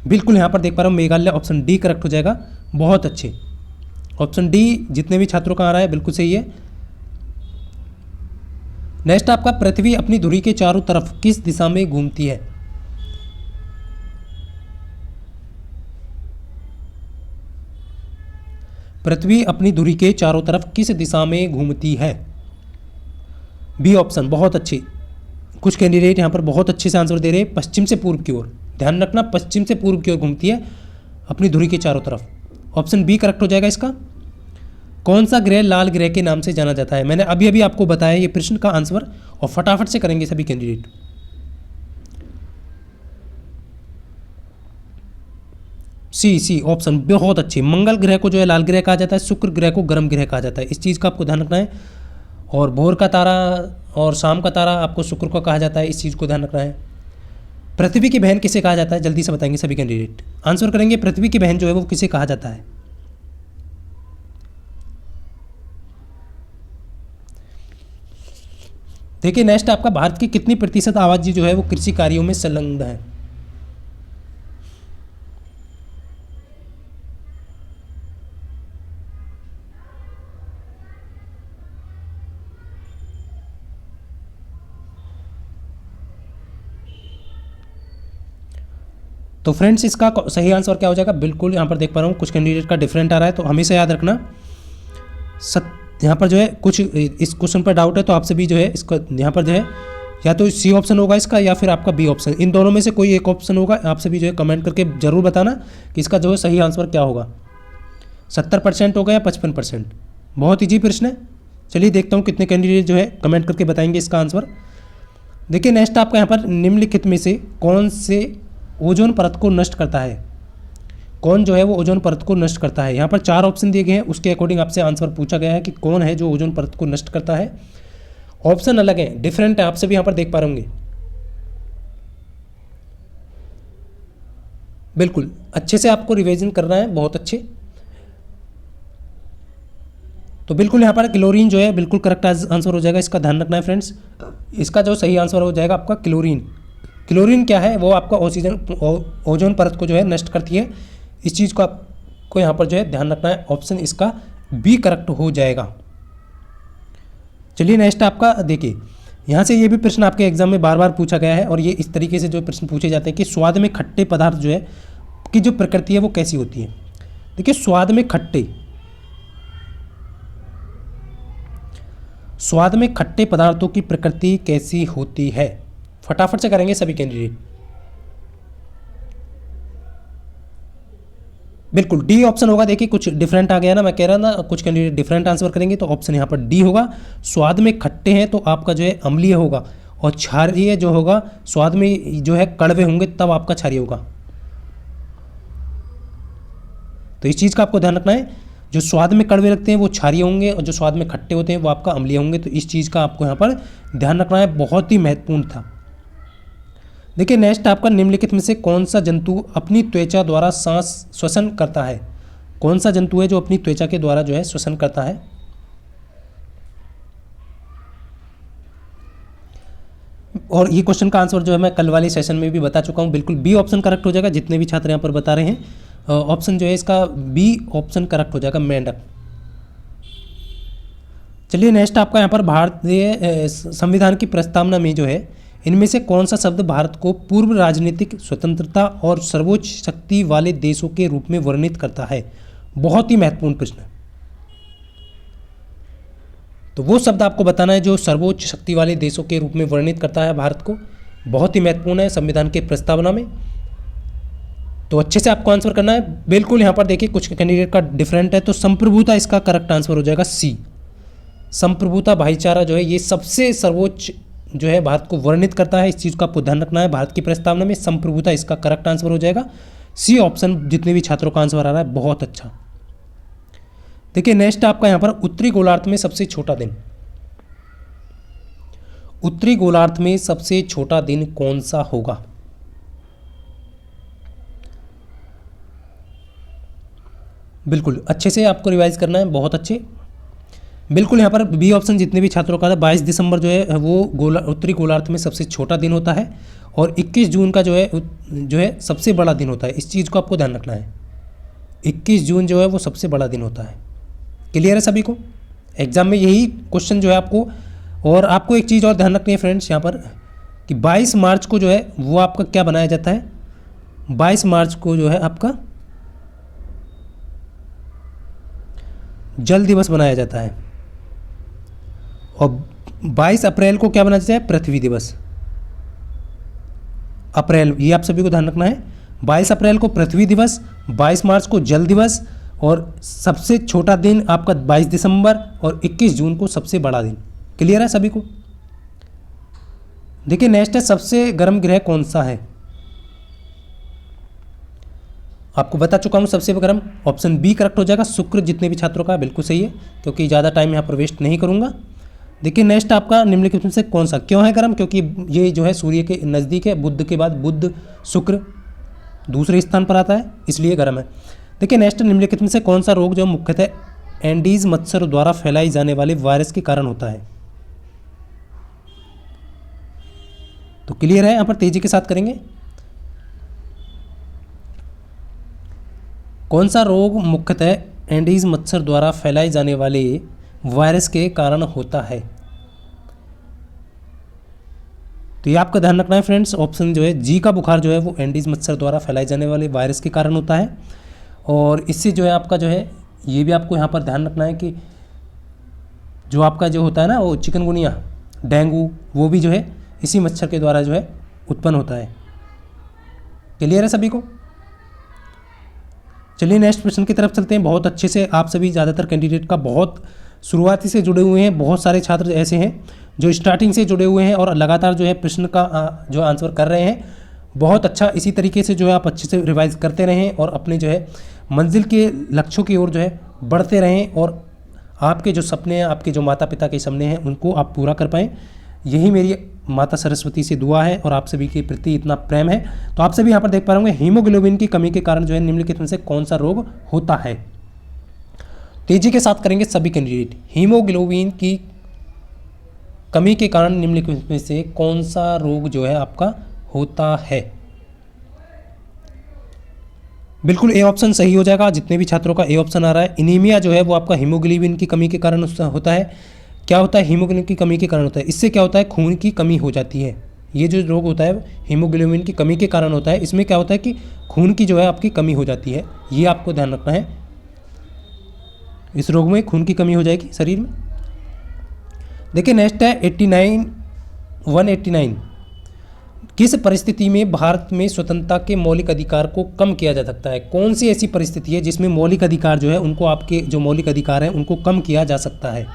बिल्कुल यहाँ पर देख पा रहा हूँ मेघालय, ऑप्शन डी करेक्ट हो जाएगा। बहुत अच्छे, ऑप्शन डी जितने भी छात्रों का आ रहा है बिल्कुल सही है। नेक्स्ट आपका पृथ्वी अपनी धुरी के चारों तरफ किस दिशा में घूमती है? पृथ्वी अपनी धुरी के चारों तरफ किस दिशा में घूमती है? B option. बहुत अच्छी, कुछ कैंडिडेट यहाँ पर बहुत अच्छे से आंसर दे रहे हैं, पश्चिम से पूर्व की ओर। ध्यान रखना, पश्चिम से पूर्व की ओर घूमती है अपनी धुरी के चारों तरफ। ऑप्शन बी करेक्ट हो जाएगा इसका। कौन सा ग्रह लाल ग्रह के नाम से जाना जाता है? मैंने अभी अभी आपको बताया ये प्रश्न का आंसर, और फटाफट से करेंगे सभी कैंडिडेट। सी ऑप्शन बहुत अच्छी। मंगल ग्रह को जो है लाल ग्रह कहा जाता है, शुक्र ग्रह को गर्म ग्रह कहा जाता है, इस चीज़ का आपको ध्यान रखना है। और भोर का तारा और शाम का तारा आपको शुक्र को कहा जाता है, इस चीज़ को ध्यान रखना है। पृथ्वी की बहन किसे कहा जाता है? जल्दी से बताएंगे सभी कैंडिडेट, आंसर करेंगे। पृथ्वी की बहन जो है वो किसे कहा जाता है? देखिए नेक्स्ट आपका भारत की कितनी प्रतिशत आबादी जो है वो कृषि कार्यों में संलग्न है? तो फ्रेंड्स इसका सही आंसर क्या हो जाएगा? बिल्कुल यहाँ पर देख पा रहा हूँ कुछ कैंडिडेट का डिफरेंट आ रहा है, तो हमेशा याद रखना यहाँ पर जो है कुछ इस क्वेश्चन पर डाउट है, तो आप सभी जो है इसका यहाँ पर जो है या तो सी ऑप्शन होगा इसका, या फिर आपका बी ऑप्शन, इन दोनों में से कोई एक ऑप्शन होगा। आप सभी जो है कमेंट करके जरूर बताना कि इसका जो है सही आंसर क्या होगा। 70% होगा या 55%? बहुत ईजी प्रश्न है। चलिए देखता हूँ कितने कैंडिडेट जो है कमेंट करके बताएंगे इसका आंसर। देखिए नेक्स्ट आपका यहाँ पर निम्नलिखित में से कौन से ओजोन परत को नष्ट करता है? कौन जो है वो ओजोन परत को नष्ट करता है? यहाँ पर 4 ऑप्शन दिए गए हैं, उसके अकॉर्डिंग आपसे आंसर पूछा गया है कि कौन है जो ओजोन परत को नष्ट करता है। ऑप्शन अलग है, डिफरेंट है, आप सभी यहाँ पर देख पा रहे होंगे। बिल्कुल अच्छे से आपको रिवीजन करना है, बहुत अच्छे। तो बिल्कुल यहाँ पर क्लोरीन जो है बिल्कुल करेक्ट आंसर हो जाएगा, इसका ध्यान रखना है फ्रेंड्स। इसका जो सही आंसर हो जाएगा आपका क्लोरीन। क्लोरीन क्या है, वो आपका ओजोन परत को जो है नष्ट करती है। इस चीज़ को आपको यहाँ पर जो है ध्यान रखना है। ऑप्शन इसका बी करेक्ट हो जाएगा। चलिए नेक्स्ट आपका देखिए, यहाँ से ये भी प्रश्न आपके एग्जाम में बार बार पूछा गया है और ये इस तरीके से जो प्रश्न पूछे जाते हैं कि स्वाद में खट्टे पदार्थ जो है की जो प्रकृति है वो कैसी होती है। देखिए स्वाद में खट्टे पदार्थों की प्रकृति कैसी होती है, फटाफट से करेंगे सभी कैंडिडेट। बिल्कुल डी ऑप्शन होगा। देखिए कुछ डिफरेंट आ गया ना, मैं कह रहा ना कुछ कैंडिडेट डिफरेंट आंसर करेंगे, तो ऑप्शन यहाँ पर डी होगा। स्वाद में खट्टे हैं तो आपका जो है अम्लीय होगा, और क्षारीय जो होगा, स्वाद में जो है कड़वे होंगे तब आपका क्षारीय होगा। तो इस चीज़ का आपको ध्यान रखना है, जो स्वाद में कड़वे लगते हैं वो क्षारीय होंगे और जो स्वाद में खट्टे होते हैं वो आपका अम्लीय होंगे। तो इस चीज़ का आपको यहाँ पर ध्यान रखना है, बहुत ही महत्वपूर्ण था। देखिए नेक्स्ट आपका निम्नलिखित में से कौन सा जंतु अपनी त्वचा द्वारा सांस श्वसन करता है। कौन सा जंतु है जो अपनी त्वचा के द्वारा जो है श्वसन करता है। और ये क्वेश्चन का आंसर जो है मैं कल वाले सेशन में भी बता चुका हूँ। बिल्कुल बी ऑप्शन करेक्ट हो जाएगा, जितने भी छात्र यहाँ पर बता रहे हैं। ऑप्शन जो है इसका बी ऑप्शन करेक्ट हो जाएगा, मेंढक। चलिए नेक्स्ट आपका यहाँ पर भारतीय संविधान की प्रस्तावना में जो है इनमें से कौन सा शब्द भारत को पूर्व राजनीतिक स्वतंत्रता और सर्वोच्च शक्ति वाले देशों के रूप में वर्णित करता है। बहुत ही महत्वपूर्ण प्रश्न है। तो वो शब्द आपको बताना है जो सर्वोच्च शक्ति वाले देशों के रूप में वर्णित करता है भारत को। बहुत ही महत्वपूर्ण है संविधान के प्रस्तावना में, तो अच्छे से आपको आंसर करना है। बिल्कुल यहाँ पर देखिए कुछ कैंडिडेट का डिफरेंट है, तो संप्रभुता इसका करेक्ट आंसर हो जाएगा सी। संप्रभुता भाईचारा जो है ये सबसे सर्वोच्च जो है भारत को वर्णित करता है। इस चीज़ का आपको ध्यान रखना है। भारत की प्रस्तावना में संप्रभुता इसका करेक्ट आंसर हो जाएगा सी ऑप्शन। जितने भी छात्रों का आंसर आ रहा है बहुत अच्छा। देखिए नेक्स्ट आपका यहाँ पर उत्तरी गोलार्ध में सबसे छोटा दिन। उत्तरी गोलार्ध में सबसे छोटा दिन कौन सा होगा। बिल्कुल अच्छे से आपको रिवाइज करना है, बहुत अच्छे। बिल्कुल यहाँ पर बी ऑप्शन जितने भी छात्रों का था 22 दिसंबर जो है वो उत्तरी गोलार्ध में सबसे छोटा दिन होता है, और 21 जून का जो है सबसे बड़ा दिन होता है। इस चीज़ को आपको ध्यान रखना है। 21 जून जो है वो सबसे बड़ा दिन होता है। क्लियर है सभी को। एग्जाम में यही क्वेश्चन जो है आपको, और आपको एक चीज़ और ध्यान रखनी है फ्रेंड्स यहाँ पर कि 22 मार्च को जो है वो आपका क्या बनाया जाता है। 22 मार्च को जो है आपका जल दिवस बनाया जाता है, और 22 अप्रैल को क्या बनाया जाता है, पृथ्वी दिवस। अप्रैल, ये आप सभी को ध्यान रखना है। 22 अप्रैल को पृथ्वी दिवस, 22 मार्च को जल दिवस, और सबसे छोटा दिन आपका 22 दिसंबर, और 21 जून को सबसे बड़ा दिन। क्लियर है सभी को। देखिए नेक्स्ट है सबसे गर्म ग्रह कौन सा है। आपको बता चुका हूँ सबसे गर्म, ऑप्शन बी करेक्ट हो जाएगा शुक्र। जितने भी छात्रों का बिल्कुल सही है, क्योंकि ज़्यादा टाइम यहाँ पर वेस्ट नहीं करूँगा। देखिए नेक्स्ट आपका निम्नलिखित में से कौन सा क्यों है गर्म, क्योंकि ये जो है सूर्य के नज़दीक है। बुध के बाद बुध शुक्र दूसरे स्थान पर आता है, इसलिए गर्म है। देखिए नेक्स्ट निम्नलिखित में से कौन सा रोग जो मुख्यतः एंडीज मच्छर द्वारा फैलाई जाने वाले वायरस के कारण होता है। तो क्लियर है, यहाँ पर तेजी के साथ करेंगे। कौन सा रोग मुख्यतः एंडीज मच्छर द्वारा फैलाए जाने वाले वायरस के कारण होता है। तो ये आपका ध्यान रखना है फ्रेंड्स। ऑप्शन जो है जी का बुखार जो है वो एंडीज मच्छर द्वारा फैलाए जाने वाले वायरस के कारण होता है, और इससे जो है आपका जो है ये भी आपको यहाँ पर ध्यान रखना है कि जो आपका जो होता है ना वो चिकनगुनिया, डेंगू, वो भी जो है इसी मच्छर के द्वारा जो है उत्पन्न होता है। क्लियर है सभी को। चलिए नेक्स्ट प्रश्न की तरफ चलते हैं। बहुत अच्छे से आप सभी ज़्यादातर कैंडिडेट का बहुत शुरुआती से जुड़े हुए हैं। बहुत सारे छात्र ऐसे हैं जो स्टार्टिंग से जुड़े हुए हैं और लगातार जो है प्रश्न का जो आंसर कर रहे हैं। बहुत अच्छा, इसी तरीके से जो है आप अच्छे से रिवाइज करते रहें और अपने जो है मंजिल के लक्ष्यों की ओर जो है बढ़ते रहें, और आपके जो सपने हैं, आपके जो माता पिता के सपने हैं, उनको आप पूरा कर पाएँ। यही मेरी माता सरस्वती से दुआ है और आप सभी के प्रति इतना प्रेम है। तो आप सभी यहाँ पर देख पा रहे होंगे हीमोग्लोबिन की कमी के कारण जो है निम्नलिखित में से कौन सा रोग होता है। तेजी के साथ करेंगे सभी कैंडिडेट। हीमोग्लोबिन की कमी के कारण निम्नलिखित में से कौन सा रोग जो है आपका होता है। बिल्कुल ए ऑप्शन सही हो जाएगा। जितने भी छात्रों का ए ऑप्शन आ रहा है, एनीमिया जो है वो आपका हीमोग्लोबिन की कमी के कारण होता है। क्या होता है? हीमोग्लोबिन की कमी के कारण होता है। इससे क्या होता है? खून की कमी हो जाती है। ये जो रोग होता है हीमोग्लोबिन की कमी के कारण होता है। इसमें क्या होता है कि खून की जो है आपकी कमी हो जाती है। ये आपको ध्यान रखना है। इस रोग में खून की कमी हो जाएगी शरीर में। देखिए नेक्स्ट है 189। किस परिस्थिति में भारत में स्वतंत्रता के मौलिक अधिकार को कम किया जा सकता है? कौन सी ऐसी परिस्थिति है जिसमें मौलिक अधिकार जो है उनको, आपके जो मौलिक अधिकार हैं उनको कम किया जा सकता है?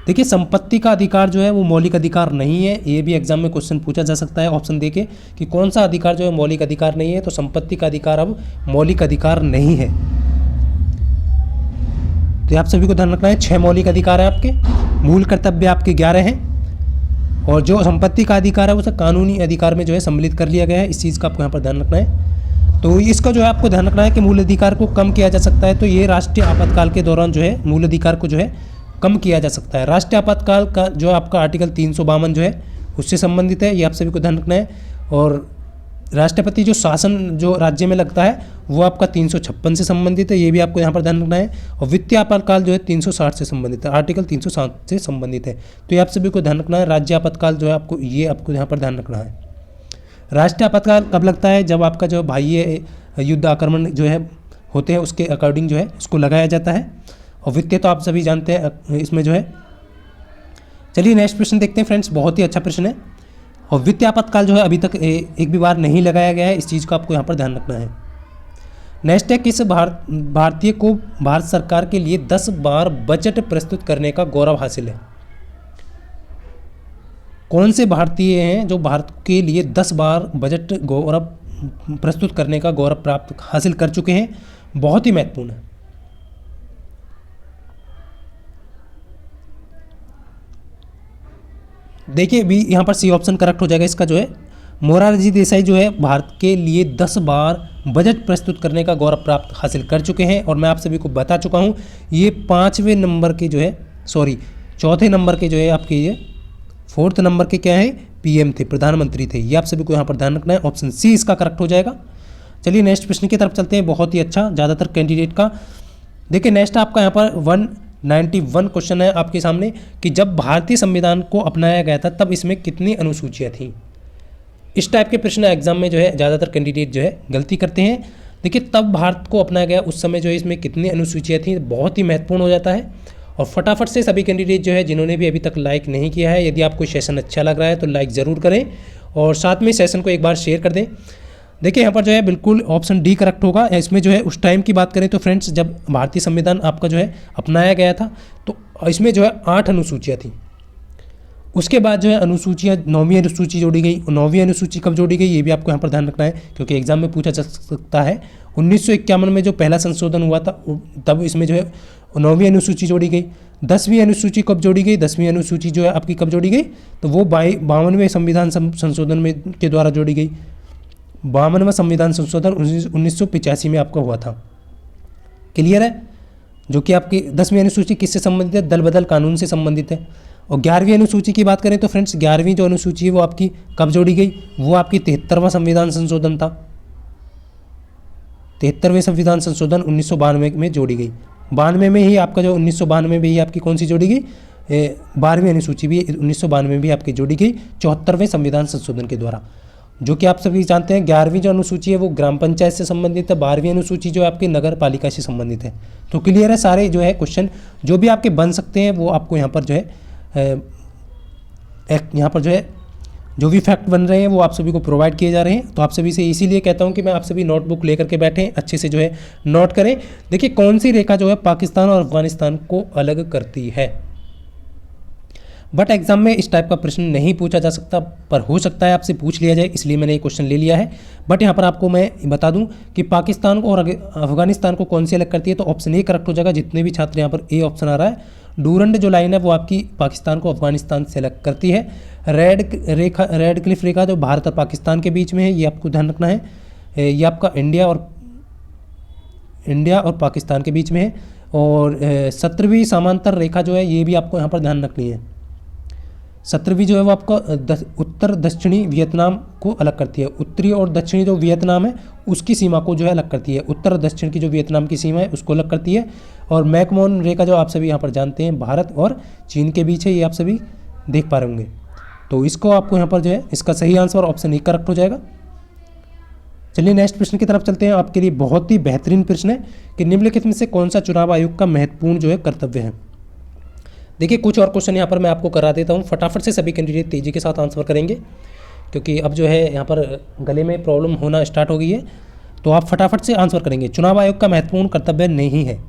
देखिए संपत्ति का अधिकार जो है वो मौलिक अधिकार नहीं है। ये भी एग्जाम में क्वेश्चन पूछा जा सकता है ऑप्शन देके कि कौन सा अधिकार जो है मौलिक अधिकार नहीं है। तो संपत्ति का अधिकार अब मौलिक अधिकार नहीं है। तो आप सभी को ध्यान रखना है 6 मौलिक अधिकार है आपके, मूल कर्तव्य आपके 11 हैं, और जो संपत्ति का अधिकार है उसे कानूनी अधिकार में जो है सम्मिलित कर लिया गया है। इस चीज़ का आपको यहाँ पर ध्यान रखना है। तो इसका जो है आपको ध्यान रखना है कि मूल अधिकार को कम किया जा सकता है। तो ये राष्ट्रीय आपातकाल के दौरान जो है मूल अधिकार को जो है कम किया जा सकता है। राष्ट्रीय आपातकाल का जो आपका आर्टिकल 352 जो है उससे संबंधित है। ये आप सभी को ध्यान रखना है। और राष्ट्रपति जो शासन जो राज्य में लगता है वो आपका 356 से संबंधित है। ये भी आपको यहाँ पर ध्यान रखना है। और वित्तीय आपातकाल जो है 360 से संबंधित है, आर्टिकल 360 से संबंधित है। तो ये आप सभी को ध्यान रखना है। राज्य आपातकाल जो है आपको, ये आपको यहाँ पर ध्यान रखना है। राष्ट्रीय आपातकाल कब लगता है? जब आपका जो बाह्य युद्ध आक्रमण जो है होते हैं उसके अकॉर्डिंग जो है इसको लगाया जाता है। और वित्तीय तो आप सभी जानते हैं इसमें जो है। चलिए नेक्स्ट प्रश्न देखते हैं फ्रेंड्स, बहुत ही अच्छा प्रश्न है। और वित्तीय आपातकाल जो है अभी तक एक भी बार नहीं लगाया गया है। इस चीज़ का आपको यहाँ पर ध्यान रखना है। नेक्स्ट है, किस भारतीय को भारत सरकार के लिए 10 बार बजट प्रस्तुत करने का गौरव हासिल है? कौन से भारतीय हैं जो भारत के लिए 10 बार बजट गौरव प्रस्तुत करने का गौरव प्राप्त हासिल कर चुके हैं? बहुत ही महत्वपूर्ण है। देखिए भी यहाँ पर सी ऑप्शन करेक्ट हो जाएगा इसका जो है। मोरारजी देसाई जो है भारत के लिए 10 बार बजट प्रस्तुत करने का गौरव प्राप्त हासिल कर चुके हैं। और मैं आप सभी को बता चुका हूँ ये 5वें नंबर के जो है, सॉरी 4थे नंबर के जो है आपके, ये 4th नंबर के क्या है, पीएम थे, प्रधानमंत्री थे। ये आप सभी को यहाँ पर ध्यान रखना है। ऑप्शन सी इसका करेक्ट हो जाएगा। चलिए नेक्स्ट प्रश्न की तरफ चलते हैं। बहुत ही अच्छा, ज़्यादातर कैंडिडेट का। देखिए नेक्स्ट आपका यहाँ पर 191 क्वेश्चन है आपके सामने कि जब भारतीय संविधान को अपनाया गया था तब इसमें कितनी अनुसूचियाँ थीं? इस टाइप के प्रश्न एग्जाम में जो है ज़्यादातर कैंडिडेट जो है गलती करते हैं। देखिए तब भारत को अपनाया गया उस समय जो है इसमें कितनी अनुसूचियाँ थीं, बहुत ही महत्वपूर्ण हो जाता है। और फटाफट से सभी कैंडिडेट जो है जिन्होंने भी अभी तक लाइक नहीं किया है, यदि आपको सेशन अच्छा लग रहा है तो लाइक ज़रूर करें और साथ में सेशन को एक बार शेयर कर दें। देखिए यहाँ पर जो है बिल्कुल ऑप्शन डी करेक्ट होगा। इसमें जो है उस टाइम की बात करें तो फ्रेंड्स जब भारतीय संविधान आपका जो है अपनाया गया था तो इसमें जो है 8 अनुसूचियाँ थी। उसके बाद जो है अनुसूचियाँ 9वीं अनुसूची जोड़ी गई। 9वीं अनुसूची कब जोड़ी गई ये भी आपको यहाँ पर ध्यान रखना है क्योंकि एग्जाम में पूछा जा सकता है। 1951 में जो पहला संशोधन हुआ था तब इसमें जो है 9वीं अनुसूची जोड़ी गई। 10वीं अनुसूची कब जोड़ी गई? 10वीं अनुसूची जो है आपकी कब जोड़ी गई? तो वो 52वें संविधान संशोधन में के द्वारा जोड़ी गई। 52वां संविधान संशोधन 1985 में आपका हुआ था। क्लियर है? जो कि आपकी 10वीं अनुसूची किससे संबंधित है? दल बदल कानून से संबंधित है। और 11वीं अनुसूची की बात करें तो फ्रेंड्स 11वीं जो अनुसूची है वो आपकी कब जोड़ी गई? वो आपकी 73वां संविधान संशोधन था। 73वें संविधान संशोधन 1992 में जोड़ी गई। 92 में ही आपका जो 1992 में भी आपकी कौन सी जोड़ी गई? 12वीं अनुसूची भी 1992 में भी आपकी जोड़ी गई 74वें संविधान संशोधन के द्वारा। जो कि आप सभी जानते हैं 11वीं जो अनुसूची है वो ग्राम पंचायत से संबंधित है। 12वीं अनुसूची जो आपकी नगर पालिका से संबंधित है। तो क्लियर है? सारे जो है क्वेश्चन जो भी आपके बन सकते हैं वो आपको यहाँ पर जो है यहाँ पर जो है जो भी फैक्ट बन रहे हैं वो आप सभी को प्रोवाइड किए जा रहे हैं। तो आप सभी से इसीलिए कहता हूँ कि मैं आप सभी नोटबुक लेकर के बैठें, अच्छे से जो है नोट करें। देखिए कौन सी रेखा जो है पाकिस्तान और अफगानिस्तान को अलग करती है। बट एग्जाम में इस टाइप का प्रश्न नहीं पूछा जा सकता, पर हो सकता है आपसे पूछ लिया जाए, इसलिए मैंने ये क्वेश्चन ले लिया है। बट यहाँ पर आपको मैं बता दूं कि पाकिस्तान को और अफगानिस्तान को कौन सी अलग करती है, तो ऑप्शन ए करेक्ट हो जाएगा। जितने भी छात्र यहाँ पर ए ऑप्शन आ रहा है, डूरंड जो लाइन है वो आपकी पाकिस्तान को अफगानिस्तान से अलग करती है। रेड क्लिफ रेखा जो भारत और पाकिस्तान के बीच में है, ये आपको ध्यान रखना है। ये आपका इंडिया और पाकिस्तान के बीच में है। और 17वीं समांतर रेखा जो है ये भी आपको यहाँ पर ध्यान रखनी है। 17वीं जो है वो आपका उत्तर दक्षिणी वियतनाम को अलग करती है। उत्तरी और दक्षिणी जो वियतनाम है उसकी सीमा को जो है अलग करती है। उत्तर और दक्षिण की जो वियतनाम की सीमा है उसको अलग करती है। और मैकमोहन रेखा जो आप सभी यहाँ पर जानते हैं भारत और चीन के बीच है, ये आप सभी देख पा रहे होंगे। तो इसको आपको यहाँ पर जो है इसका सही आंसर ऑप्शन ए करेक्ट हो जाएगा। चलिए नेक्स्ट प्रश्न की तरफ चलते हैं। आपके लिए बहुत ही बेहतरीन प्रश्न है कि निम्नलिखित में से कौन सा चुनाव आयोग का महत्वपूर्ण जो है कर्तव्य है। देखिए कुछ और क्वेश्चन यहाँ पर मैं आपको करा देता हूँ, फटाफट से सभी कैंडिडेट तेजी के साथ आंसर करेंगे क्योंकि अब जो है यहाँ पर गले में प्रॉब्लम होना स्टार्ट हो गई है, तो आप फटाफट से आंसर करेंगे। चुनाव आयोग का महत्वपूर्ण कर्तव्य नहीं है।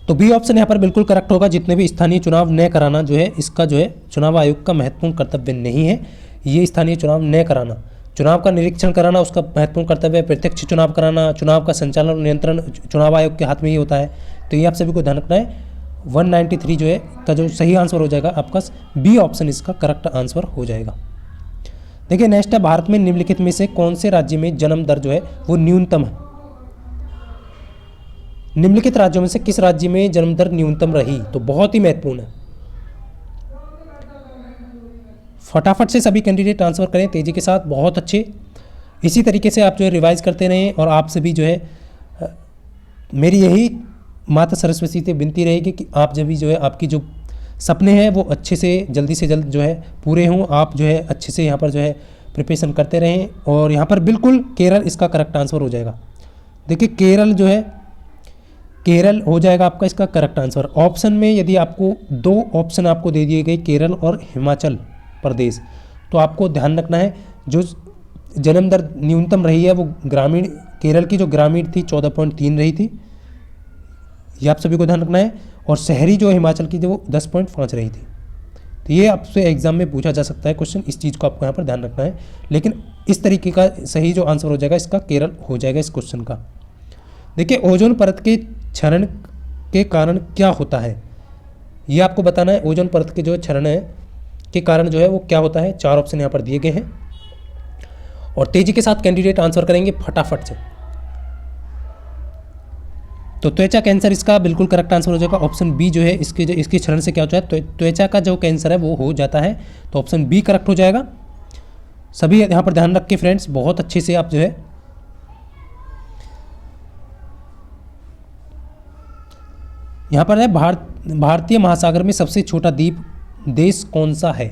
तो बी ऑप्शन यहाँ पर बिल्कुल करेक्ट होगा। जितने भी स्थानीय चुनाव न कराना जो है इसका जो है चुनाव आयोग का महत्वपूर्ण कर्तव्य नहीं है। ये स्थानीय चुनाव न कराना, चुनाव का निरीक्षण कराना उसका महत्वपूर्ण कर्तव्य है। प्रत्यक्ष चुनाव कराना, चुनाव का संचालन और नियंत्रण चुनाव आयोग के हाथ में ही होता है। तो ये आप सभी को ध्यान रखना है। 193 जो है का जो सही आंसर हो जाएगा आपका बी ऑप्शन इसका करेक्ट आंसर हो जाएगा। देखिए नेक्स्ट है, भारत में निम्नलिखित में से कौन से राज्य में जन्म दर जो है वो न्यूनतम है। निम्नलिखित राज्यों में से किस राज्य में जन्म दर न्यूनतम रही, तो बहुत ही महत्वपूर्ण है। फटाफट से सभी कैंडिडेट आंसर करें तेजी के साथ, बहुत अच्छे। इसी तरीके से आप जो है रिवाइज करते रहें और आप सभी जो है मेरी यही माता सरस्वती से विनती रहेगी कि आप जब भी जो है आपकी जो सपने हैं वो अच्छे से जल्द जो है पूरे हों। आप जो है अच्छे से यहाँ पर जो है प्रिपरेशन करते रहें। और यहाँ पर बिल्कुल केरल इसका करेक्ट आंसर हो जाएगा। देखिए केरल जो है केरल हो जाएगा आपका इसका करेक्ट आंसर। ऑप्शन में यदि आपको 2 ऑप्शन आपको दे दिए गए केरल और हिमाचल प्रदेश, तो आपको ध्यान रखना है जो जन्म दर न्यूनतम रही है वो ग्रामीण केरल की जो ग्रामीण थी 14.3 रही थी, ये आप सभी को ध्यान रखना है। और शहरी जो हिमाचल की जो वो 10.5 रही थी। तो ये आपसे एग्जाम में पूछा जा सकता है क्वेश्चन, इस चीज़ को आपको यहाँ पर ध्यान रखना है। लेकिन इस तरीके का सही जो आंसर हो जाएगा इसका केरल हो जाएगा इस क्वेश्चन का। देखिए ओजोन परत के क्षरण के कारण क्या होता है, ये आपको बताना है। ओजोन परत के जो क्षरण है के कारण जो है वो क्या होता है। 4 ऑप्शन यहाँ पर दिए गए हैं और तेजी के साथ कैंडिडेट आंसर करेंगे फटाफट से। तो त्वचा कैंसर इसका बिल्कुल करेक्ट आंसर हो जाएगा। ऑप्शन बी जो है इसके क्षरण से क्या होता है, त्वचा का जो कैंसर है वो हो जाता है। तो ऑप्शन बी करेक्ट हो जाएगा। सभी यहाँ पर ध्यान रख के फ्रेंड्स बहुत अच्छे से आप जो है यहाँ पर है भारतीय महासागर में सबसे छोटा द्वीप देश कौन सा है।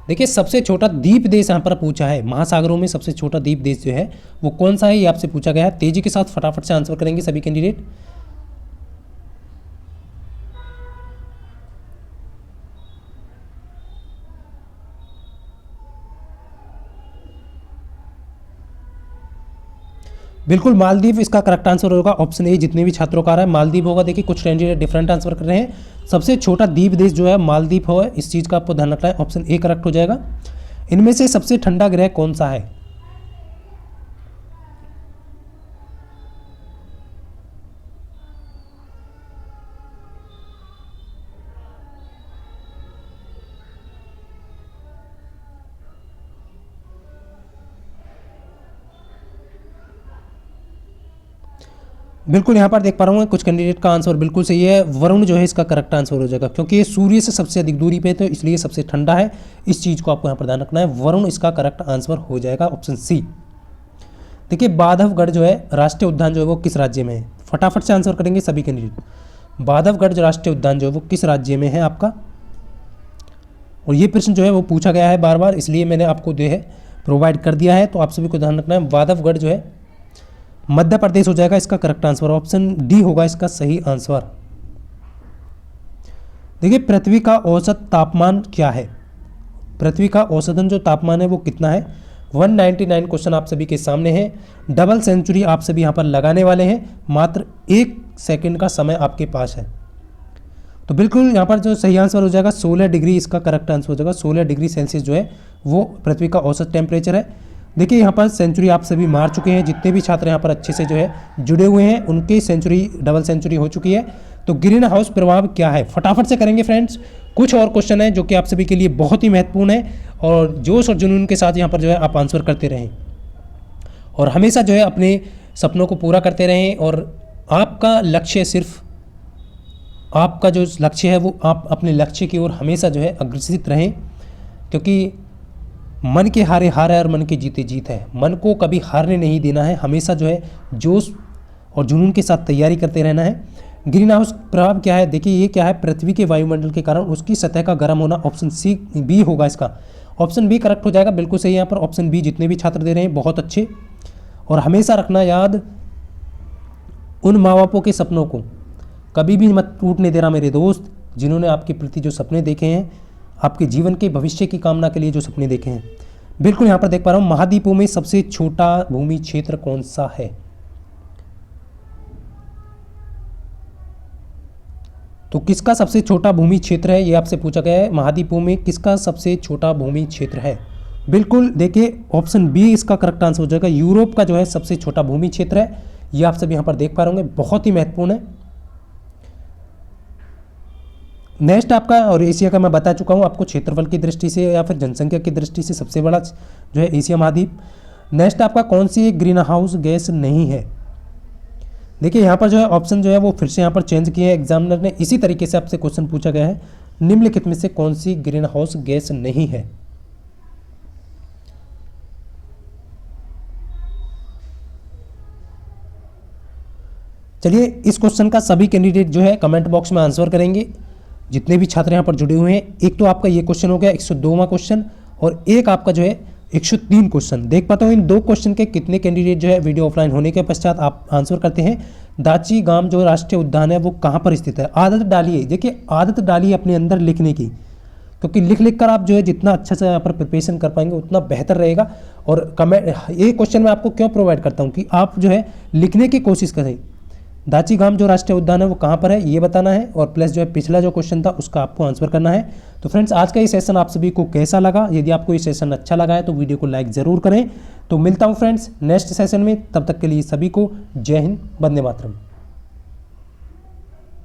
देखिए सबसे छोटा द्वीप देश यहाँ पर पूछा है, महासागरों में सबसे छोटा द्वीप देश जो है वो कौन सा है ये आपसे पूछा गया है। तेजी के साथ फटाफट से आंसर करेंगे सभी कैंडिडेट। बिल्कुल मालदीव इसका करेक्ट आंसर होगा। ऑप्शन ए जितने भी छात्रों का आ रहा है मालदीव होगा। देखिए कुछ कैंडिडेट डिफरेंट आंसर कर रहे हैं। सबसे छोटा द्वीप देश जो है मालदीव है, इस चीज़ का आपको ध्यान रखना है। ऑप्शन ए करेक्ट हो जाएगा। इनमें से सबसे ठंडा ग्रह कौन सा है। बिल्कुल यहाँ पर देख पा रहा हूँ कुछ कैंडिडेट का आंसर बिल्कुल सही है। वरुण जो है इसका करेक्ट आंसर हो जाएगा क्योंकि ये सूर्य से सबसे अधिक दूरी पे है तो इसलिए सबसे ठंडा है। इस चीज़ को आपको यहाँ पर ध्यान रखना है। वरुण इसका करेक्ट आंसर हो जाएगा ऑप्शन सी। देखिए बांधवगढ़ जो है राष्ट्रीय उद्यान जो है वो किस राज्य में है। फटाफट से आंसर करेंगे सभी कैंडिडेट। बांधवगढ़ जो राष्ट्रीय उद्यान जो है वो किस राज्य में है आपका। और ये प्रश्न जो है वो पूछा गया है बार बार, इसलिए मैंने आपको जो है प्रोवाइड कर दिया है। तो आप सभी को ध्यान रखना है बांधवगढ़ जो है मध्य प्रदेश हो जाएगा इसका करेक्ट आंसर। ऑप्शन डी होगा इसका सही आंसर। देखिए पृथ्वी का औसत तापमान क्या है। पृथ्वी का औसतन जो तापमान है वो कितना है। 199 क्वेश्चन आप सभी के सामने है। डबल सेंचुरी आप सभी यहाँ पर लगाने वाले हैं। मात्र 1 सेकंड का समय आपके पास है। तो बिल्कुल यहाँ पर जो सही आंसर हो जाएगा 16 डिग्री इसका करेक्ट आंसर हो जाएगा। 16 डिग्री सेल्सियस जो है वो पृथ्वी का औसत टेम्परेचर है। देखिए यहाँ पर सेंचुरी आप सभी मार चुके हैं। जितने भी छात्र यहाँ पर अच्छे से जो है जुड़े हुए हैं उनकी सेंचुरी डबल सेंचुरी हो चुकी है। तो ग्रीन हाउस प्रभाव क्या है फटाफट से करेंगे फ्रेंड्स। कुछ और क्वेश्चन है जो कि आप सभी के लिए बहुत ही महत्वपूर्ण है और जोश और जुनून के साथ यहाँ पर जो है आप आंसर करते रहें और हमेशा जो है अपने सपनों को पूरा करते रहें। और आपका लक्ष्य सिर्फ आपका जो लक्ष्य है वो आप अपने लक्ष्य की ओर हमेशा जो है अग्रसित रहें, क्योंकि मन के हारे हार है और मन के जीते जीत है। मन को कभी हारने नहीं देना है, हमेशा जो है जोश और जुनून के साथ तैयारी करते रहना है। ग्रीन हाउस प्रभाव क्या है, देखिए ये क्या है, पृथ्वी के वायुमंडल के कारण उसकी सतह का गर्म होना। ऑप्शन सी बी होगा इसका, ऑप्शन बी करेक्ट हो जाएगा, बिल्कुल सही यहाँ पर ऑप्शन बी। जितने भी छात्र दे रहे हैं बहुत अच्छे। और हमेशा रखना याद, उन माँ बापों के सपनों को कभी भी मत टूटने देना मेरे दोस्त, जिन्होंने आपके प्रति जो सपने देखे हैं, आपके जीवन के भविष्य की कामना के लिए जो सपने देखे हैं। बिल्कुल यहाँ पर देख पा रहा हूँ, महाद्वीपों में सबसे छोटा भूमि क्षेत्र कौन सा है? तो किसका सबसे छोटा भूमि क्षेत्र है, ये आपसे पूछा गया है। महाद्वीपों में किसका सबसे छोटा भूमि क्षेत्र है? बिल्कुल देखिए ऑप्शन बी इसका करेक्ट आंसर हो जाएगा। यूरोप का जो है सबसे छोटा भूमि क्षेत्र है, ये आप सब यहाँ पर देख पा रहे होंगे, बहुत ही महत्वपूर्ण है। नेक्स्ट आपका, और एशिया का मैं बता चुका हूँ आपको, क्षेत्रफल की दृष्टि से या फिर जनसंख्या की दृष्टि से सबसे बड़ा जो है एशिया महाद्वीप। नेक्स्ट आपका, कौन सी एक ग्रीन हाउस गैस नहीं है? देखिए यहाँ पर जो है ऑप्शन जो है वो फिर से यहाँ पर चेंज किए हैं एग्जामिनर ने। इसी तरीके से आपसे क्वेश्चन पूछा गया है, निम्नलिखित में से कौन सी ग्रीन हाउस गैस नहीं है? चलिए इस क्वेश्चन का सभी कैंडिडेट जो है कमेंट बॉक्स में आंसर करेंगे, जितने भी छात्र यहाँ पर जुड़े हुए हैं। एक तो आपका ये क्वेश्चन हो गया 102वां क्वेश्चन, और एक आपका जो है 103 क्वेश्चन। देख पाता हूँ इन दो क्वेश्चन के कितने कैंडिडेट जो है वीडियो ऑफलाइन होने के पश्चात आप आंसर करते हैं। दाची गाम जो राष्ट्रीय उद्यान है वो कहाँ पर स्थित है? आदत डालिए, देखिए आदत डालिए अपने अंदर लिखने की, क्योंकि लिख लिख कर आप जो है जितना अच्छा से यहाँ पर प्रिपरेशन कर पाएंगे उतना बेहतर रहेगा। और कमेंट, ये क्वेश्चन मैं आपको क्यों प्रोवाइड करता हूँ कि आप जो है लिखने की कोशिश करें। दाची गाम जो राष्ट्रीय उद्यान है वो कहाँ पर है ये बताना है, और प्लस जो है पिछला जो क्वेश्चन था उसका आपको आंसर करना है। तो फ्रेंड्स आज का ये सेशन आप सभी को कैसा लगा? यदि आपको ये सेशन अच्छा लगा है तो वीडियो को लाइक ज़रूर करें। तो मिलता हूँ फ्रेंड्स नेक्स्ट सेशन में, तब तक के लिए सभी को जय हिंद, वंदे मातरम।